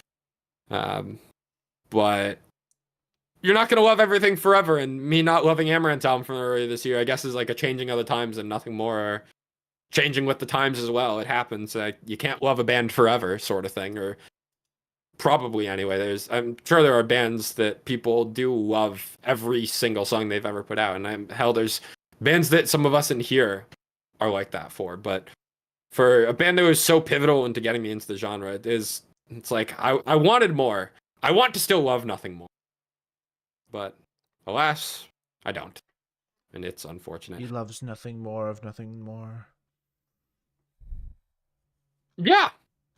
But you're not going to love everything forever, and me not loving Amaranth's album from earlier this year, I guess, is like a changing of the times, and Nothing More are changing with the times as well. It happens. You can't love a band forever, sort of thing, or probably anyway. I'm sure there are bands that people do love every single song they've ever put out, and there's bands that some of us in here are like that for. But for a band that was so pivotal into getting me into the genre, it's like I wanted more. I want to still love Nothing More, but alas, I don't, and it's unfortunate. He loves nothing more of nothing more. Yeah,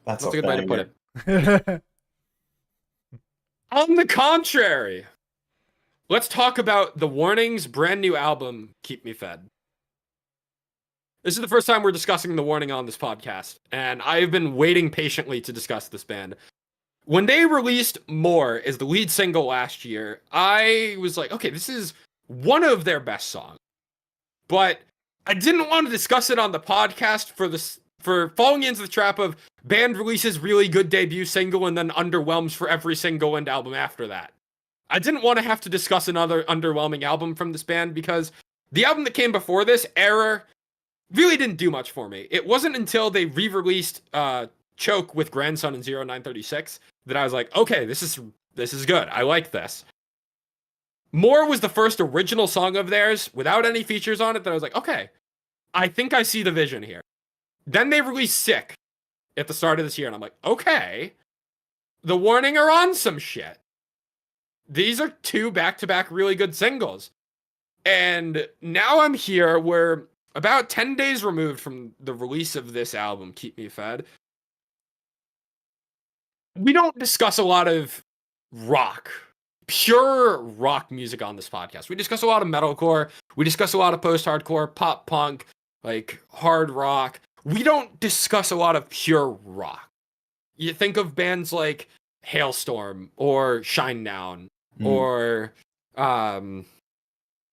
That's a good way to put it. That's On the contrary, let's talk about The Warning's brand new album, Keep Me Fed. This is the first time we're discussing The Warning on this podcast, and I've been waiting patiently to discuss this band. When they released More as the lead single last year, I was like, okay, this is one of their best songs. But I didn't want to discuss it on the podcast for falling into the trap of band releases really good debut single and then underwhelms for every single and album after that. I didn't want to have to discuss another underwhelming album from this band, because the album that came before this, Error, really didn't do much for me. It wasn't until they re-released Choke with Grandson in 0936 that I was like, okay, this is good. I like this. More was the first original song of theirs without any features on it that I was like, okay, I think I see the vision here. Then they released Sick at the start of this year, and I'm like, okay, The Warning are on some shit. These are 2 back-to-back really good singles. And now I'm here, we're about 10 days removed from the release of this album, Keep Me Fed. We don't discuss a lot of rock, pure rock music on this podcast. We discuss a lot of metalcore. We discuss a lot of post-hardcore, pop punk, like hard rock. We don't discuss a lot of pure rock. You think of bands like Hailstorm or Shinedown or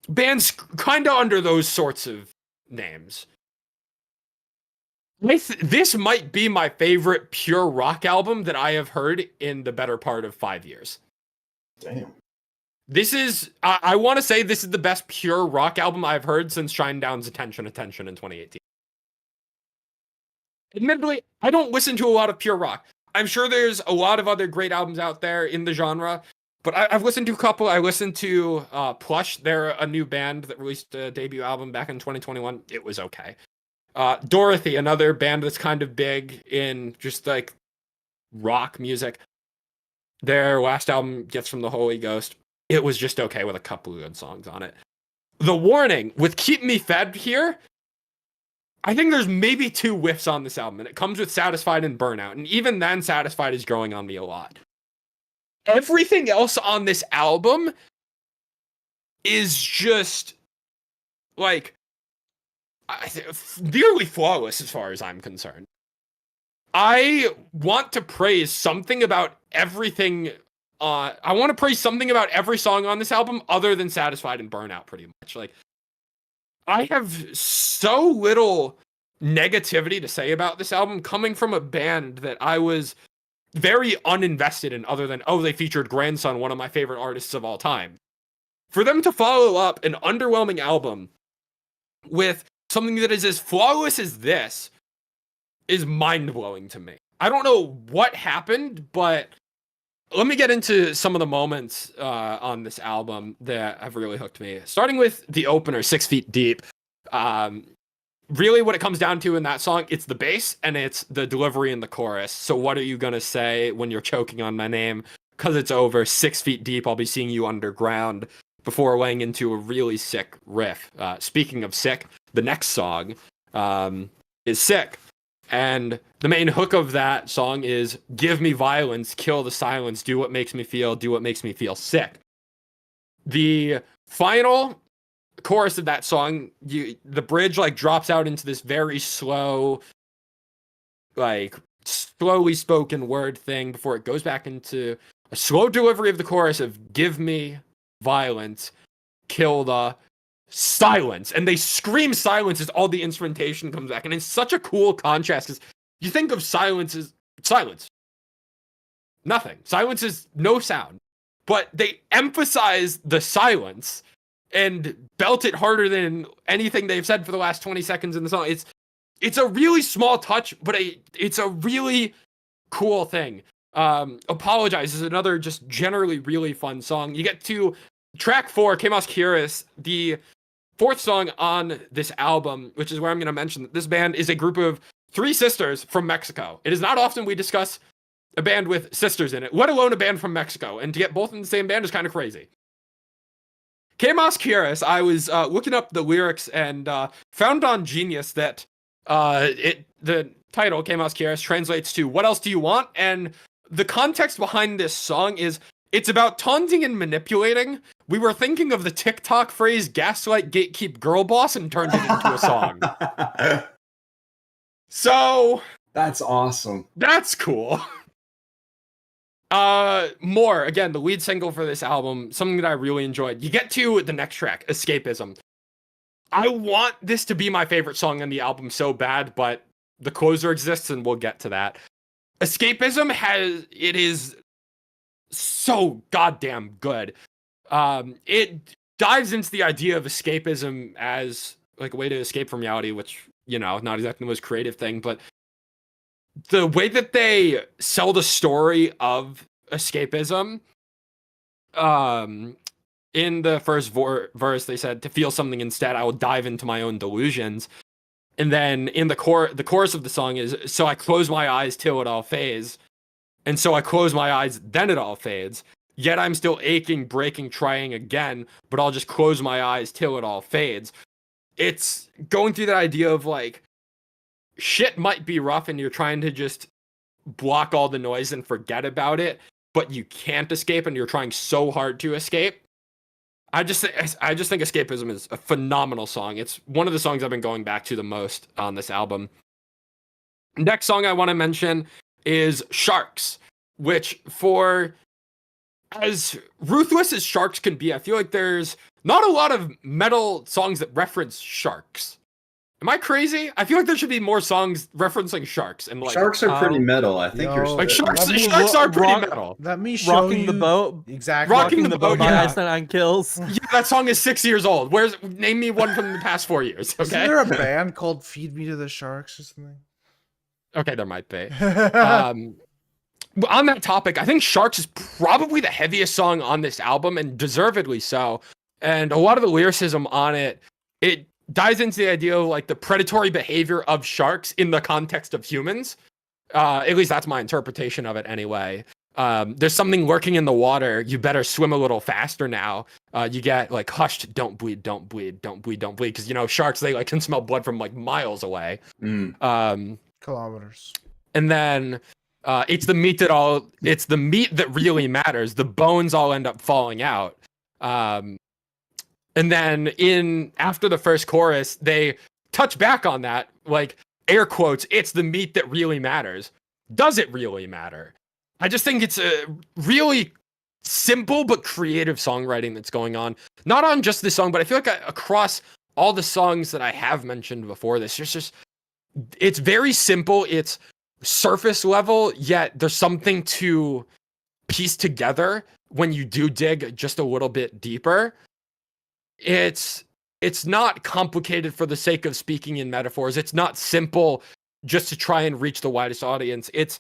bands kind of under those sorts of names. This might be my favorite pure rock album that I have heard in the better part of 5 years. Damn. This is, I want to say this is the best pure rock album I've heard since Shinedown's Attention in 2018. Admittedly, I don't listen to a lot of pure rock. I'm sure there's a lot of other great albums out there in the genre, but I've listened to a couple. I listened to Plush. They're a new band that released a debut album back in 2021. It was okay. Dorothy, another band that's kind of big in just like rock music. Their last album, Gifts from the Holy Ghost, it was just okay with a couple of good songs on it. The Warning, with Keep Me Fed here, I think there's maybe 2 whiffs on this album, and it comes with Satisfied and Burnout, and even then, Satisfied is growing on me a lot. Everything else on this album is just, like, nearly flawless as far as I'm concerned. I want to praise something about everything. I want to praise something about every song on this album other than Satisfied and Burnout, pretty much. Like, I have so little negativity to say about this album coming from a band that I was very uninvested in other than, oh, they featured Grandson, one of my favorite artists of all time. For them to follow up an underwhelming album with something that is as flawless as this is mind-blowing to me. I don't know what happened, but let me get into some of the moments on this album that have really hooked me. Starting with the opener, 6 Feet Deep. Really what it comes down to in that song, it's the bass and it's the delivery in the chorus. So what are you going to say when you're choking on my name? Because it's over 6 feet deep, I'll be seeing you underground, before laying into a really sick riff. Speaking of sick, the next song is Sick. And the main hook of that song is, give me violence, kill the silence, do what makes me feel sick. The final chorus of that song, the bridge like drops out into this very slow, like slowly spoken word thing before it goes back into a slow delivery of the chorus of give me violence, kill the silence. And they scream silence as all the instrumentation comes back. And it's such a cool contrast because you think of silence as silence. Nothing. Silence is no sound. But they emphasize the silence and belt it harder than anything they've said for the last 20 seconds in the song. It's a really small touch, but it's a really cool thing. Apologize is another just generally really fun song. You get to track 4, Kamos Kiris, the 4th song on this album, which is where I'm going to mention that this band is a group of 3 sisters from Mexico. It is not often we discuss a band with sisters in it, let alone a band from Mexico. And to get both in the same band is kind of crazy. Kamos Kiris, I was looking up the lyrics and found on Genius that the title, Kamos Kiris, translates to what else do you want? And the context behind this song is it's about taunting and manipulating. We were thinking of the TikTok phrase gaslight gatekeep girl boss and turned it into a song. So that's awesome. That's cool. More, again, the lead single for this album, something that I really enjoyed. You get to the next track, Escapism. I want this to be my favorite song on the album so bad, but the closer exists and we'll get to that. Escapism is so goddamn good. It dives into the idea of escapism as like a way to escape from reality, which, you know, not exactly the most creative thing, but the way that they sell the story of escapism in the first verse, they said, "To feel something instead, I will dive into my own delusions." And then in the chorus of the song is, "So I close my eyes till it all fades. And so I close my eyes, then it all fades. Yet I'm still aching, breaking, trying again, but I'll just close my eyes till it all fades." It's going through that idea of like, shit might be rough and you're trying to just block all the noise and forget about it, but you can't escape and you're trying so hard to escape. I just think Escapism is a phenomenal song. It's one of the songs I've been going back to the most on this album. Next song I want to mention is Sharks, which, for as ruthless as Sharks can be, I feel like there's not a lot of metal songs that reference sharks. Am I crazy? I feel like there should be more songs referencing sharks. And like, Sharks are pretty metal. I think you're like spitting. sharks are pretty metal. Let me show Rocking you the Boat. exactly. Rocking the Boat, by yeah. Ice Nine Kills. Yeah, that song is 6 years old. Name me one from the past 4 years. Isn't Okay. there a band called Feed Me to the Sharks or something? Okay, there might be. On that topic, I think Sharks is probably the heaviest song on this album, and deservedly so. And a lot of the lyricism on it dives into the idea of like the predatory behavior of sharks in the context of humans. At least that's my interpretation of it anyway. There's something lurking in the water. You better swim a little faster now. You get like hushed, don't bleed, don't bleed, don't bleed, don't bleed. Because, you know, sharks, they like can smell blood from like miles away. Kilometers. And then it's the meat that really matters. The bones all end up falling out. And then after the first chorus, they touch back on that, like, air quotes, "It's the meat that really matters." Does it really matter? I just think it's a really simple but creative songwriting that's going on. Not on just this song, but I feel like across all the songs that I have mentioned before this, it's very simple. It's surface level, yet there's something to piece together when you do dig just a little bit deeper. It's not complicated for the sake of speaking in metaphors. It's not simple just to try and reach the widest audience. It's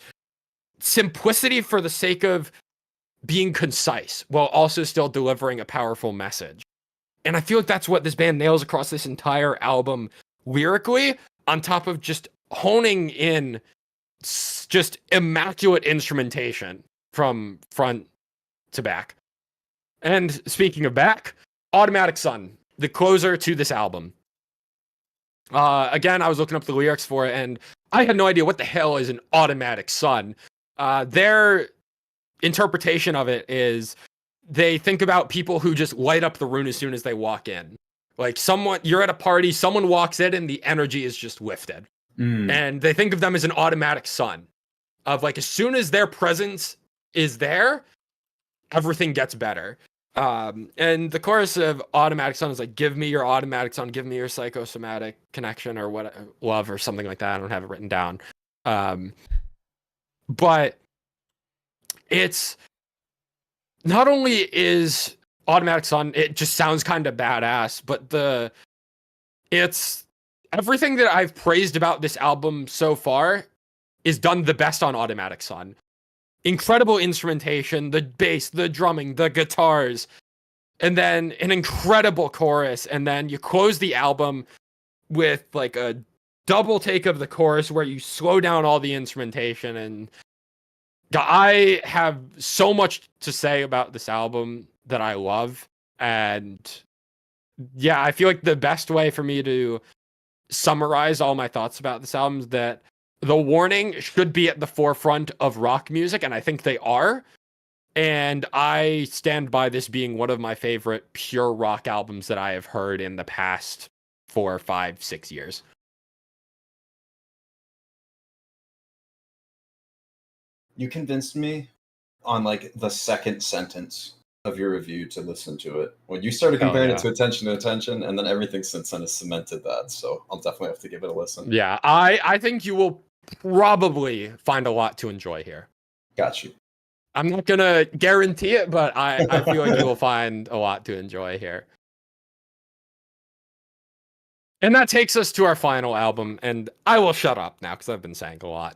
simplicity for the sake of being concise while also still delivering a powerful message. And I feel like that's what this band nails across this entire album lyrically, on top of just honing in just immaculate instrumentation from front to back. And speaking of back, Automatic Sun, the closer to this album. Again, I was looking up the lyrics for it, and I had no idea what the hell is an automatic sun. Their interpretation of it is they think about people who just light up the room as soon as they walk in. Like you're at a party, someone walks in, and the energy is just lifted. And they think of them as an automatic sun. Of like, as soon as their presence is there, everything gets better. And the chorus of Automatic Sun is like, "Give me your automatic sun, give me your psychosomatic connection," or what, love, or something like that. I don't have it written down. But it's not only is Automatic Sun, it just sounds kind of badass, but it's everything that I've praised about this album so far is done the best on Automatic Sun. Incredible instrumentation, the bass, the drumming, the guitars, and then an incredible chorus. And then you close the album with like a double take of the chorus where you slow down all the instrumentation. And I have so much to say about this album that I love. And yeah, I feel like the best way for me to summarize all my thoughts about this album is that The Warning should be at the forefront of rock music, and I think they are. And I stand by this being one of my favorite pure rock albums that I have heard in the past 4, 5, 6 years. You convinced me on like the second sentence of your review to listen to it. When you started comparing it to Attention to Attention, and then everything since then has cemented that. So I'll definitely have to give it a listen. Yeah, I think you will probably find a lot to enjoy here. Got you. I'm not gonna guarantee it, but I feel like you will find a lot to enjoy here. And that takes us to our final album, and I will shut up now because I've been saying a lot.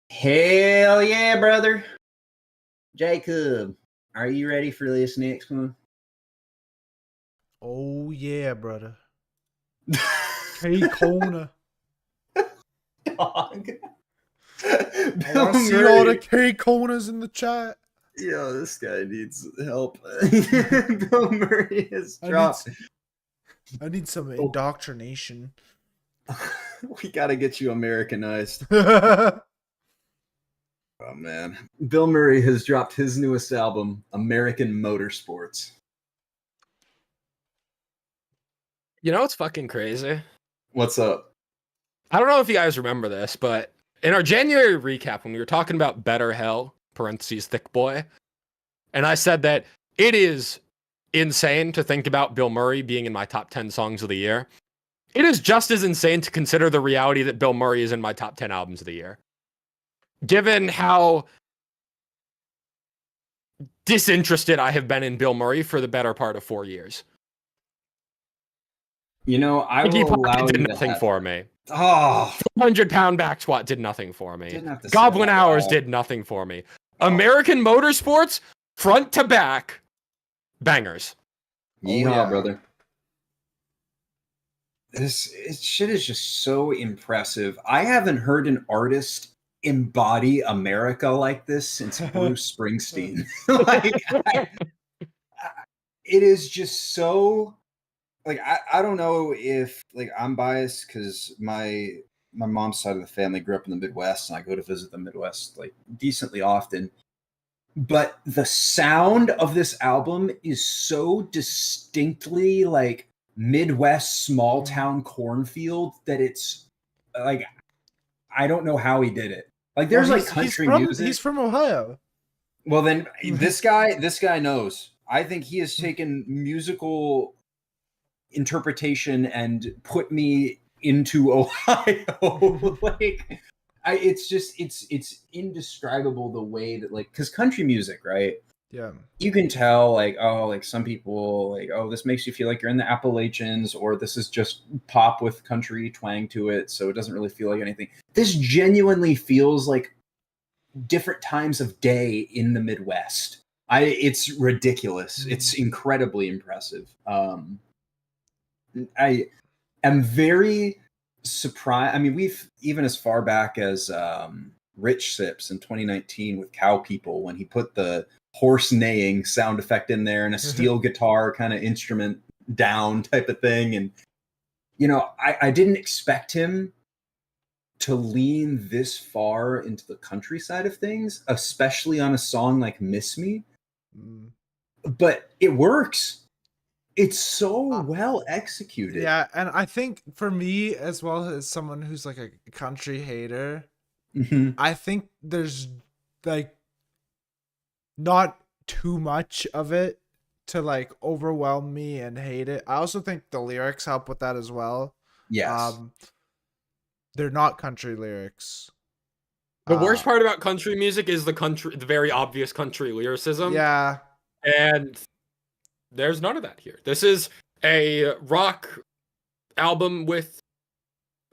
Hell yeah, brother. Jacob, are you ready for this next one? Oh yeah, brother. K Kona. Dog. I Bill want to see all the Murray. K Konas in the chat. Yo, this guy needs help. Bill Murray has dropped. I need some Oh. indoctrination. We gotta get you Americanized. Oh Oh man, Bill Murray has dropped his newest album, American Motorsports. You know what's fucking crazy? What's up? I don't know if you guys remember this, but in our January recap, when we were talking about Better Hell, parentheses, Thick Boy, and I said that it is insane to think about Bill Murray being in my top 10 songs of the year. It is just as insane to consider the reality that Bill Murray is in my top 10 albums of the year. Given how disinterested I have been in Bill Murray for the better part of 4 years. You know, I Iggy will Pop allow did you to nothing have for it. me. Oh, 100-pound back squat did nothing for me. didn't have to say Goblin that Hours loud. did nothing for me. American Motorsports, front to back, bangers. Yeehaw, yeah. brother. This shit is just so impressive. I haven't heard an artist embody America like this since Bruce Springsteen. It is just so like I don't know if like I'm biased because my mom's side of the family grew up in the Midwest and I go to visit the Midwest like decently often. But the sound of this album is so distinctly like Midwest small town cornfield that it's like I don't know how he did it. Like there's like country music. He's from Ohio. Well then this guy knows. I think he has taken musical interpretation and put me into Ohio. Like it's indescribable the way that like because country music, right? Yeah. You can tell like oh like some people like oh this makes you feel like you're in the Appalachians or this is just pop with country twang to it so it doesn't really feel like anything. This genuinely feels like different times of day in the Midwest. It's ridiculous. It's incredibly impressive. I am very surprised. I mean, we've even as far back as Rich Sips in 2019 with Cow People when he put the horse neighing sound effect in there and a steel guitar kind of instrument down type of thing. And, you know, I didn't expect him to lean this far into the country side of things, especially on a song like Miss Me. But it works. It's so well executed. Yeah, and I think for me, as well as someone who's like a country hater, I think there's like not too much of it to like overwhelm me and hate it. I also think the lyrics help with that as well. Yes. They're not country lyrics. The worst part about country music is the very obvious country lyricism. Yeah. And there's none of that here. This is a rock album with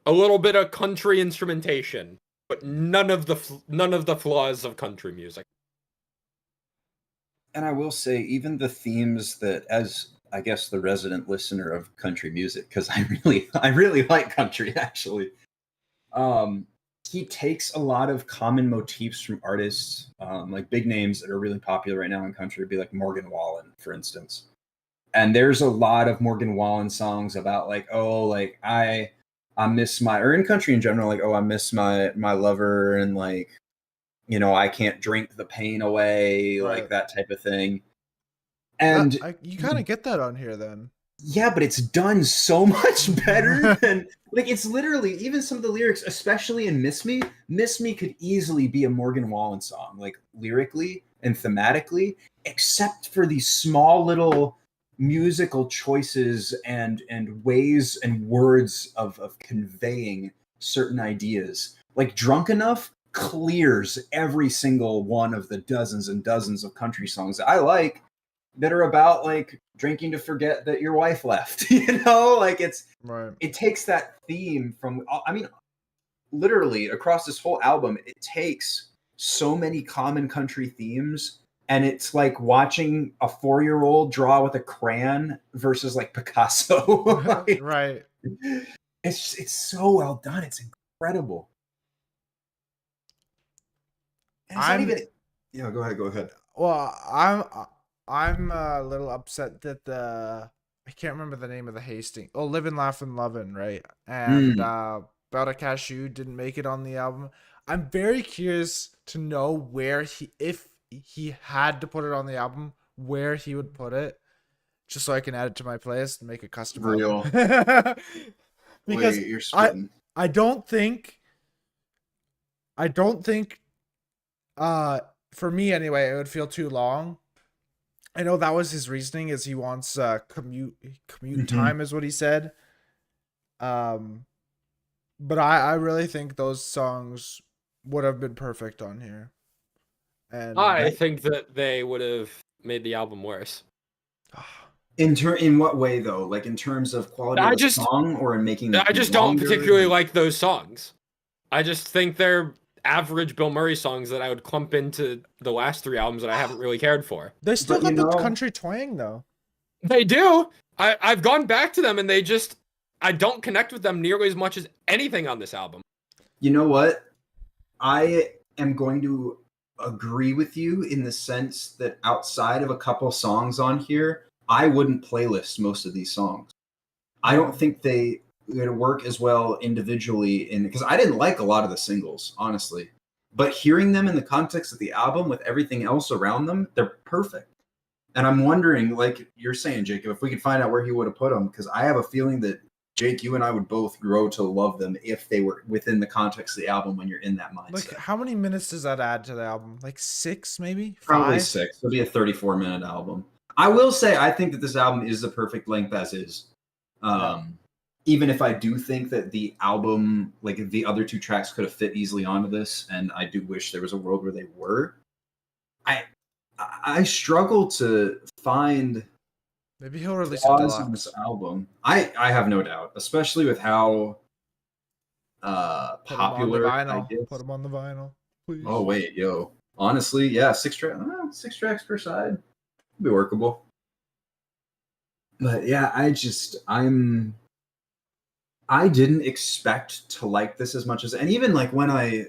a little bit of country instrumentation, but none of the flaws of country music. And I will say, even the themes that, as I guess the resident listener of country music, because I really like country actually. He takes a lot of common motifs from artists, like big names that are really popular right now in country, would be like Morgan Wallen, for instance. And there's a lot of Morgan Wallen songs about like, oh, like I miss my, or in country in general, like, oh, I miss my lover, and like, you know, I can't drink the pain away, Right. like that type of thing. And you kind of get that on here then. yeah, but it's done so much better than like it's literally even some of the lyrics, especially in Miss Me could easily be a Morgan Wallen song, like lyrically and thematically, except for these small little musical choices and ways and words of conveying certain ideas. Like Drunk Enough clears every single one of the dozens and dozens of country songs that I like that are about like drinking to forget that your wife left, you know, like it's Right. it takes that theme from, I mean, literally across this whole album, it takes so many common country themes and it's like watching a 4-year-old draw with a crayon versus like Picasso. Like, Right. it's so well done. It's incredible. And it's not I'm- even. Yeah, go ahead. Well, I'm a little upset that I can't remember the name of the Hastings. Oh, Livin' Laughin' Lovin', right? And About a Cashew didn't make it on the album. I'm very curious to know where if he had to put it on the album, where he would put it, just so I can add it to my playlist and make a custom Real. album. Because Wait, you're spitting. I don't think for me anyway, it would feel too long. I know that was his reasoning, is he wants commute time is what he said. But I really think those songs would have been perfect on here. And I think that they would have made the album worse. In what way though? Like in terms of quality of the song, or in making I just don't particularly like those songs. I just think they're average Bill Murray songs that I would clump into the last 3 albums that I haven't really cared for. They still got the country twang though. They do. I've gone back to them and I don't connect with them nearly as much as anything on this album. You know what? I am going to agree with you in the sense that outside of a couple songs on here, I wouldn't playlist most of these songs. I don't think they would work as well individually because I didn't like a lot of the singles, honestly. But hearing them in the context of the album with everything else around them, they're perfect. And I'm wondering, like you're saying, Jacob, if we could find out where he would have put them, because I have a feeling that Jake, you and I would both grow to love them if they were within the context of the album when you're in that mindset. Like, how many minutes does that add to the album? Like 6, maybe? 5? Probably 6. It'll be a 34-minute album. I will say, I think that this album is the perfect length as is. Even if I do think that the album, like the other 2 tracks could have fit easily onto this, and I do wish there was a world where they were. I struggle to find maybe he'll release a flaws in deluxe this album. I have no doubt, especially with how popular. Put them on the vinyl, please. Oh wait, yo. Honestly, yeah, 6 tracks per side would be workable. But yeah, I didn't expect to like this as much as, and even like when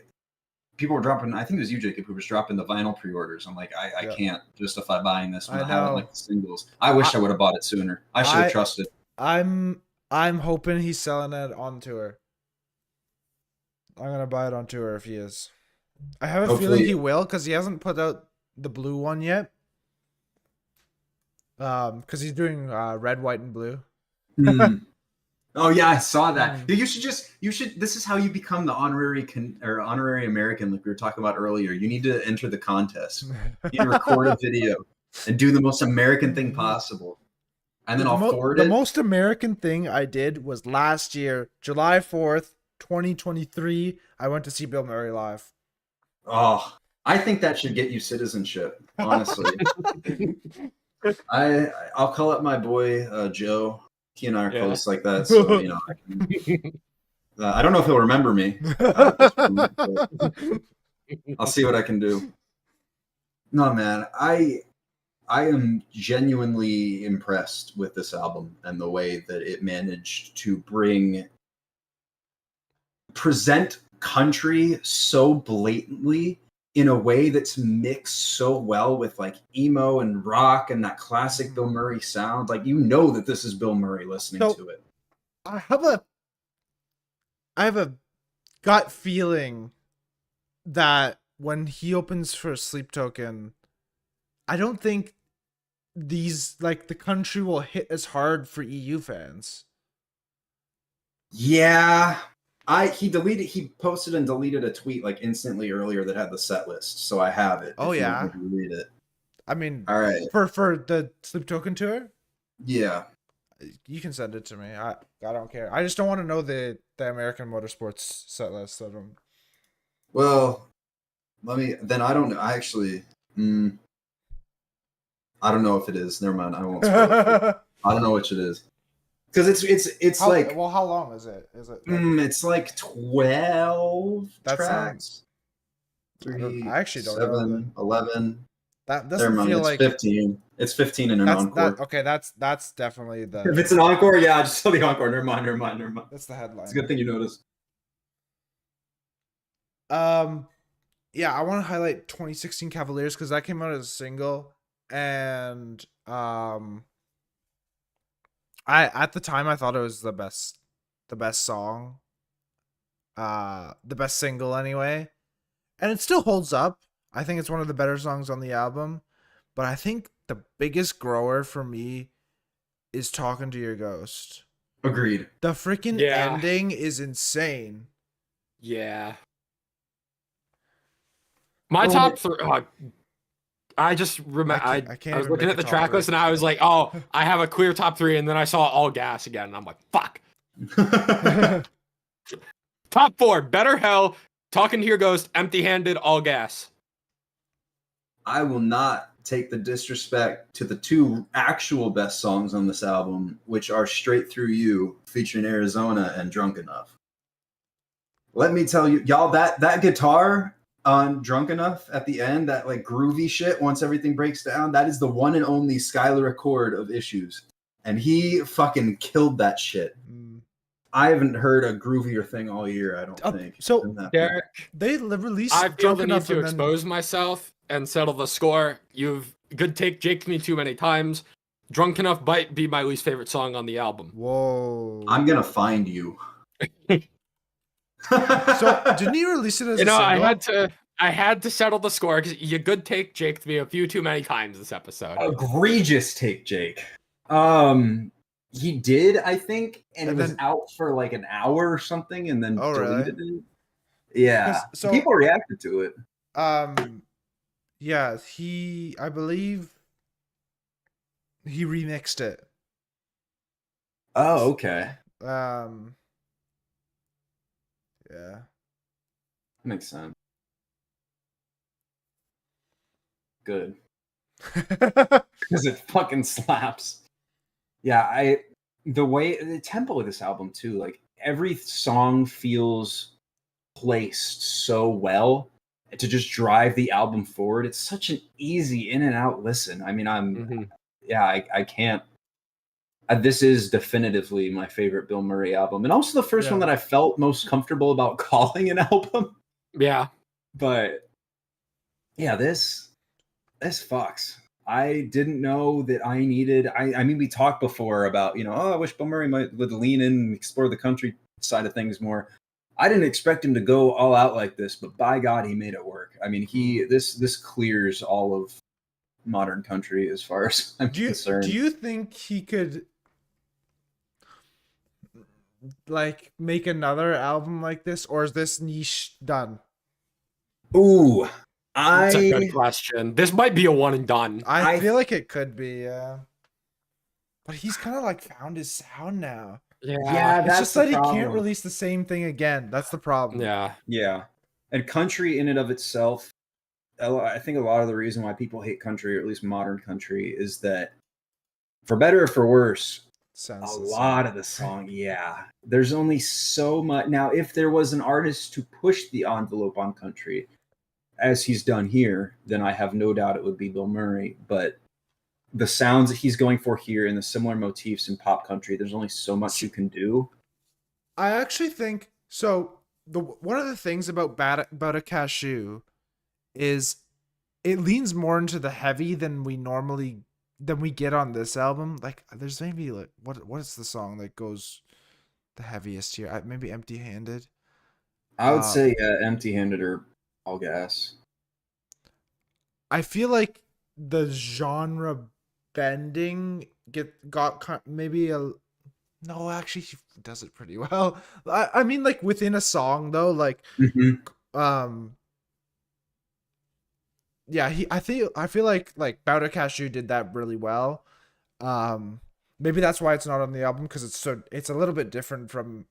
people were dropping, I think it was you, Jacob, who was dropping the vinyl pre-orders. I'm like, I can't justify buying this when I haven't liked the singles. I wish I would have bought it sooner. I should have trusted. I'm hoping he's selling it on tour. I'm gonna buy it on tour if he is. I have a feeling he will, because he hasn't put out the blue one yet. Because he's doing red, white, and blue. Oh yeah, I saw that. You should. This is how you become the honorary American, like we were talking about earlier. You need to enter the contest. You need to record a video and do the most American thing possible, and then I'll forward it. The most American thing I did was last year, July 4th, 2023. I went to see Bill Murray live. Oh, I think that should get you citizenship. Honestly, I'll call up my boy Joe. He and I are close like that, so you know. I don't know if he'll remember me. I'll see what I can do. No, man, I am genuinely impressed with this album and the way that it managed to present country so blatantly in a way that's mixed so well with like emo and rock and that classic Bill Murray sound. Like, you know that this is Bill Murray listening to it. I have a gut feeling that when he opens for Sleep Token, I don't think the country will hit as hard for EU fans. Yeah. He posted and deleted a tweet like instantly earlier that had the set list, so I have it. Oh yeah, if you read it. I mean, all right, for the Sleep Token tour. Yeah, you can send it to me. I don't care. I just don't want to know the American Motorsports set list of them. Well, then I don't know. I actually, I don't know if it is. Never mind. I won't. I don't know which it is. Because it's like, well, how long is it? Is it? It's like 12 that tracks. Sounds, I actually don't 7, know. 11. That Never doesn't mind. feel It's like 15. It's 15 in an encore. okay. That's definitely If the it's an encore, yeah, just tell the encore. Never mind. that's the headline. It's a good thing you noticed. Yeah, I want to highlight 2016 Cavaliers because that came out as a single, and I at the time I thought it was the best song, the best single anyway, and it still holds up. I think it's one of the better songs on the album, but I think the biggest grower for me is Talking to Your Ghost. Agreed. The freaking Yeah. ending is insane. Yeah. My Well, top three. I just remember. I I, can't I was even looking make at the a top track three. list and I was like, oh, I have a clear top three. And then I saw All Gas again. And I'm like, fuck. Top four: Better Hell, Talking to Your Ghost, Empty Handed, All Gas. I will not take the disrespect to the two actual best songs on this album, which are Straight Through You, featuring Arizona, and Drunk Enough. Let me tell you, y'all, that guitar on Drunk Enough at the end, that like groovy shit once everything breaks down, that is the one and only Skylar Accord of Issues. And he fucking killed that shit. I haven't heard a groovier thing all year, I don't think. So than that. Derek, they released I feel Drunk the need Enough to and then expose myself and settle the score. You've good take Jake me too many times. Drunk Enough might be my least favorite song on the album. whoa. I'm gonna find you. So didn't he release it as You a know, single? I had to settle the score because you good take Jake me a few too many times this episode. Egregious take, Jake. He did, I think, and it was then- out for like an hour or something, and then Oh, really? deleted it. Yeah, 'Cause- so- people reacted to it. Yeah, I believe he remixed it. Oh, okay, Yeah. makes sense. Good, because it fucking slaps. Yeah, the tempo of this album too, like every song feels placed so well to just drive the album forward. It's such an easy in and out listen. I mean, I can't. This is definitively my favorite Bill Murray album, and also the first one Yeah. that I felt most comfortable about calling an album. Yeah. But yeah, this fucks. I didn't know that I needed. I mean, we talked before about I wish Bill Murray would lean in and explore the country side of things more. I didn't expect him to go all out like this, but by God, he made it work. I mean, this clears all of modern country as far as I'm concerned. Do you think he could like make another album like this, or is this niche done? Ooh, That's a good question. This might be a one and done. I feel like it could be, yeah. But he's kind of like found his sound now. Yeah. It's that's just the that he can't problem. release the same thing again. That's the problem. Yeah. And country in and of itself, I think a lot of the reason why people hate country, or at least modern country, is that for better or for worse, Sounds a the lot same. of the song, there's only so much. Now, if there was an artist to push the envelope on country, as he's done here, then I have no doubt it would be Bill Murray. But the sounds that he's going for here and the similar motifs in pop country, there's only so much you can do. I actually think so. One of the things about a Cashew is it leans more into the heavy than we get on this album. Like, there's maybe like what is the song that goes the heaviest here? Maybe Empty Handed. I would say Empty Handed or All Gas. I feel like the genre bending got maybe a no, actually he does it pretty well. I mean, like within a song though, like yeah, I feel like Powder Cashew did that really well. Maybe that's why it's not on the album, because it's a little bit different from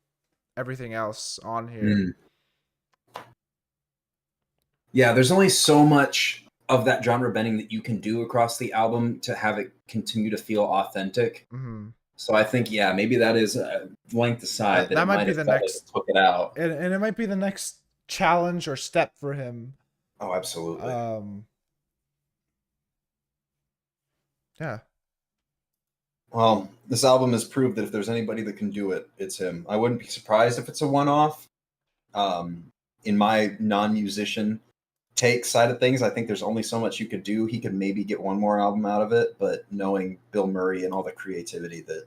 everything else on here. Yeah, there's only so much of that genre bending that you can do across the album to have it continue to feel authentic. Mm-hmm. So I think, maybe that is length aside. That might be the next. Took it out. And it might be the next challenge or step for him. Oh, absolutely. Yeah. Well, this album has proved that if there's anybody that can do it, it's him. I wouldn't be surprised if it's a one-off. In my non-musician take side of things, I think there's only so much you could do. He could maybe get one more album out of it, but knowing Bilmuri and all the creativity that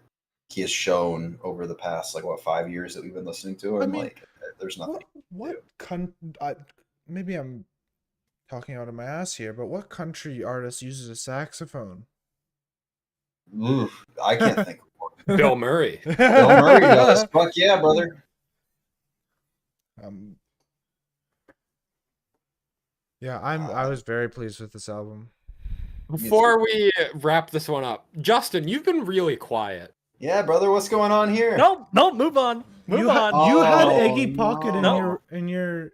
he has shown over the past 5 years that we've been listening to him, there's nothing. Maybe I'm talking out of my ass here, but what country artist uses a saxophone? Oof, I can't think of one. Bill Murray. Bill Murray does. Fuck yeah, brother. Yeah, I was very pleased with this album. Before we wrap this one up, Justin, you've been really quiet. Yeah, brother, what's going on here? No, move on. Move on. You had Oh, Iggy Pocket no. in your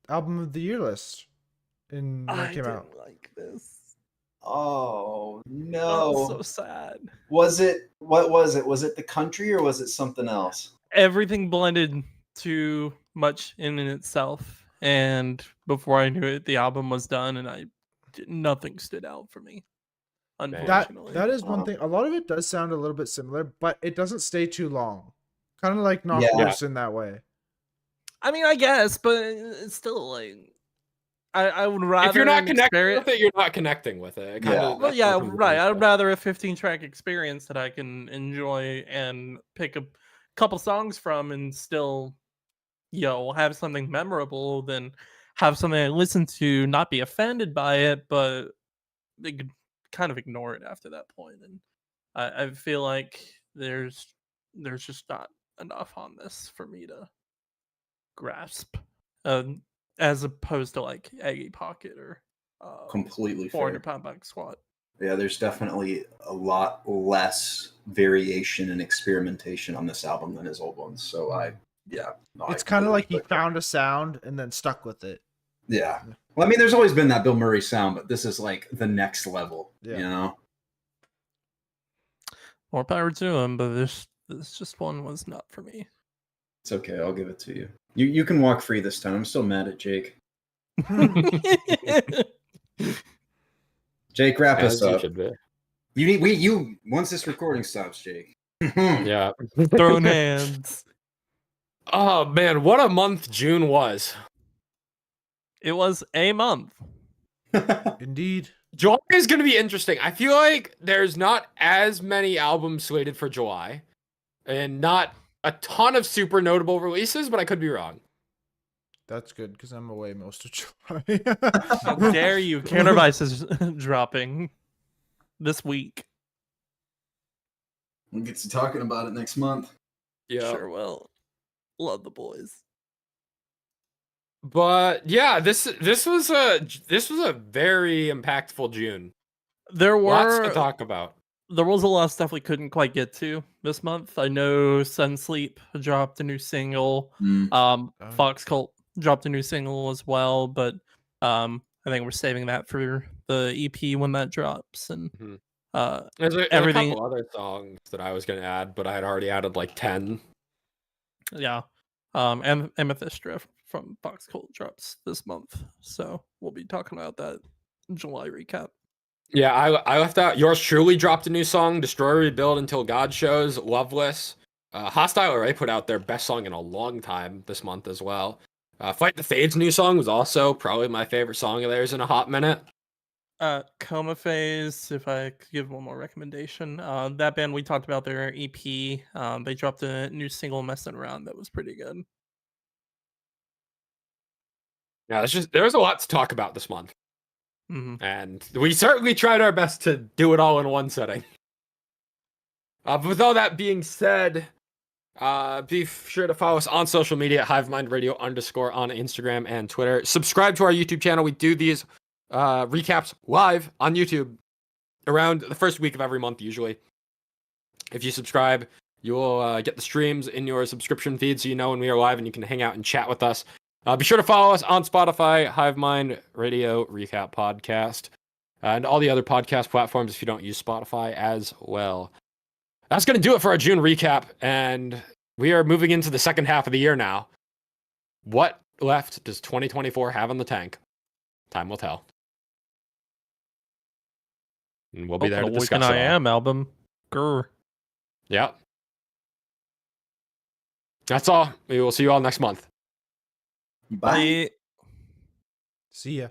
album of the year list when it came out. Like this. Oh no. That's so sad. What was it? Was it the country or was it something else? Everything blended too much in itself, and before I knew it, the album was done, and nothing stood out for me. Unfortunately, That is one thing. A lot of it does sound a little bit similar, but it doesn't stay too long. Kind of like Knockworse in that way. I mean, I guess, but it's still I would rather. If you're not connecting with it, you're not connecting with it. Well, yeah, right. I'd rather a 15-track experience that I can enjoy and pick a couple songs from and still, have something memorable than have something I listen to, not be offended by it, but they could kind of ignore it after that point. And I feel like there's just not enough on this for me to grasp. As opposed to Aggie Pocket or Completely 400-pound bike squat. Yeah, there's definitely a lot less variation and experimentation on this album than his old ones. So It's kind of like he found a sound and then stuck with it. Yeah. Well, I mean, there's always been that Bill Murray sound, but this is the next level. Yeah. More power to him, but this just one was not for me. It's okay. I'll give it to you. You can walk free this time. I'm still mad at Jake. Jake, wrap us up. You once this recording stops, Jake. Yeah. Throwing hands. Oh man, what a month June was. It was a month. Indeed. July is going to be interesting. I feel like there's not as many albums slated for July and not a ton of super notable releases, but I could be wrong. That's good because I'm away most of July. How dare you? Countervice is dropping this week. We'll get to talking about it next month. Yeah. Sure will. Love the boys. But yeah, this was a very impactful June. There were Lots to talk about. There was a lot of stuff we couldn't quite get to this month. I know Sunsleep dropped a new single. Fox Cult dropped a new single as well, but I think we're saving that for the EP when that drops. And There's everything. a couple other songs that I was going to add, but I had already added 10. Yeah. And Amethystra from Fox Cult drops this month, so we'll be talking about that July recap. Yeah, I left out. Yours truly dropped a new song, Destroy Rebuild Until God Shows, Loveless. Hostile Array put out their best song in a long time this month as well. Fight the Fade's new song was also probably my favorite song of theirs in a hot minute. Coma Phase, if I could give one more recommendation. That band, we talked about their EP. They dropped a new single, Messing Around, that was pretty good. Yeah, there's a lot to talk about this month. Mm-hmm. And we certainly tried our best to do it all in one setting. But with all that being said, be sure to follow us on social media at Hivemind Radio _ on Instagram and Twitter. Subscribe to our YouTube channel. We do these recaps live on YouTube around the first week of every month, usually. If you subscribe, you will get the streams in your subscription feed so you know when we are live and you can hang out and chat with us. Be sure to follow us on Spotify, Hivemind Radio Recap Podcast, and all the other podcast platforms if you don't use Spotify as well. That's going to do it for our June recap, and we are moving into the second half of the year now. What left does 2024 have in the tank? Time will tell. And we'll be there to Open discuss Awaken it I all. Am album. Grr. Yeah. That's all. We will see you all next month. Bye. See- See ya.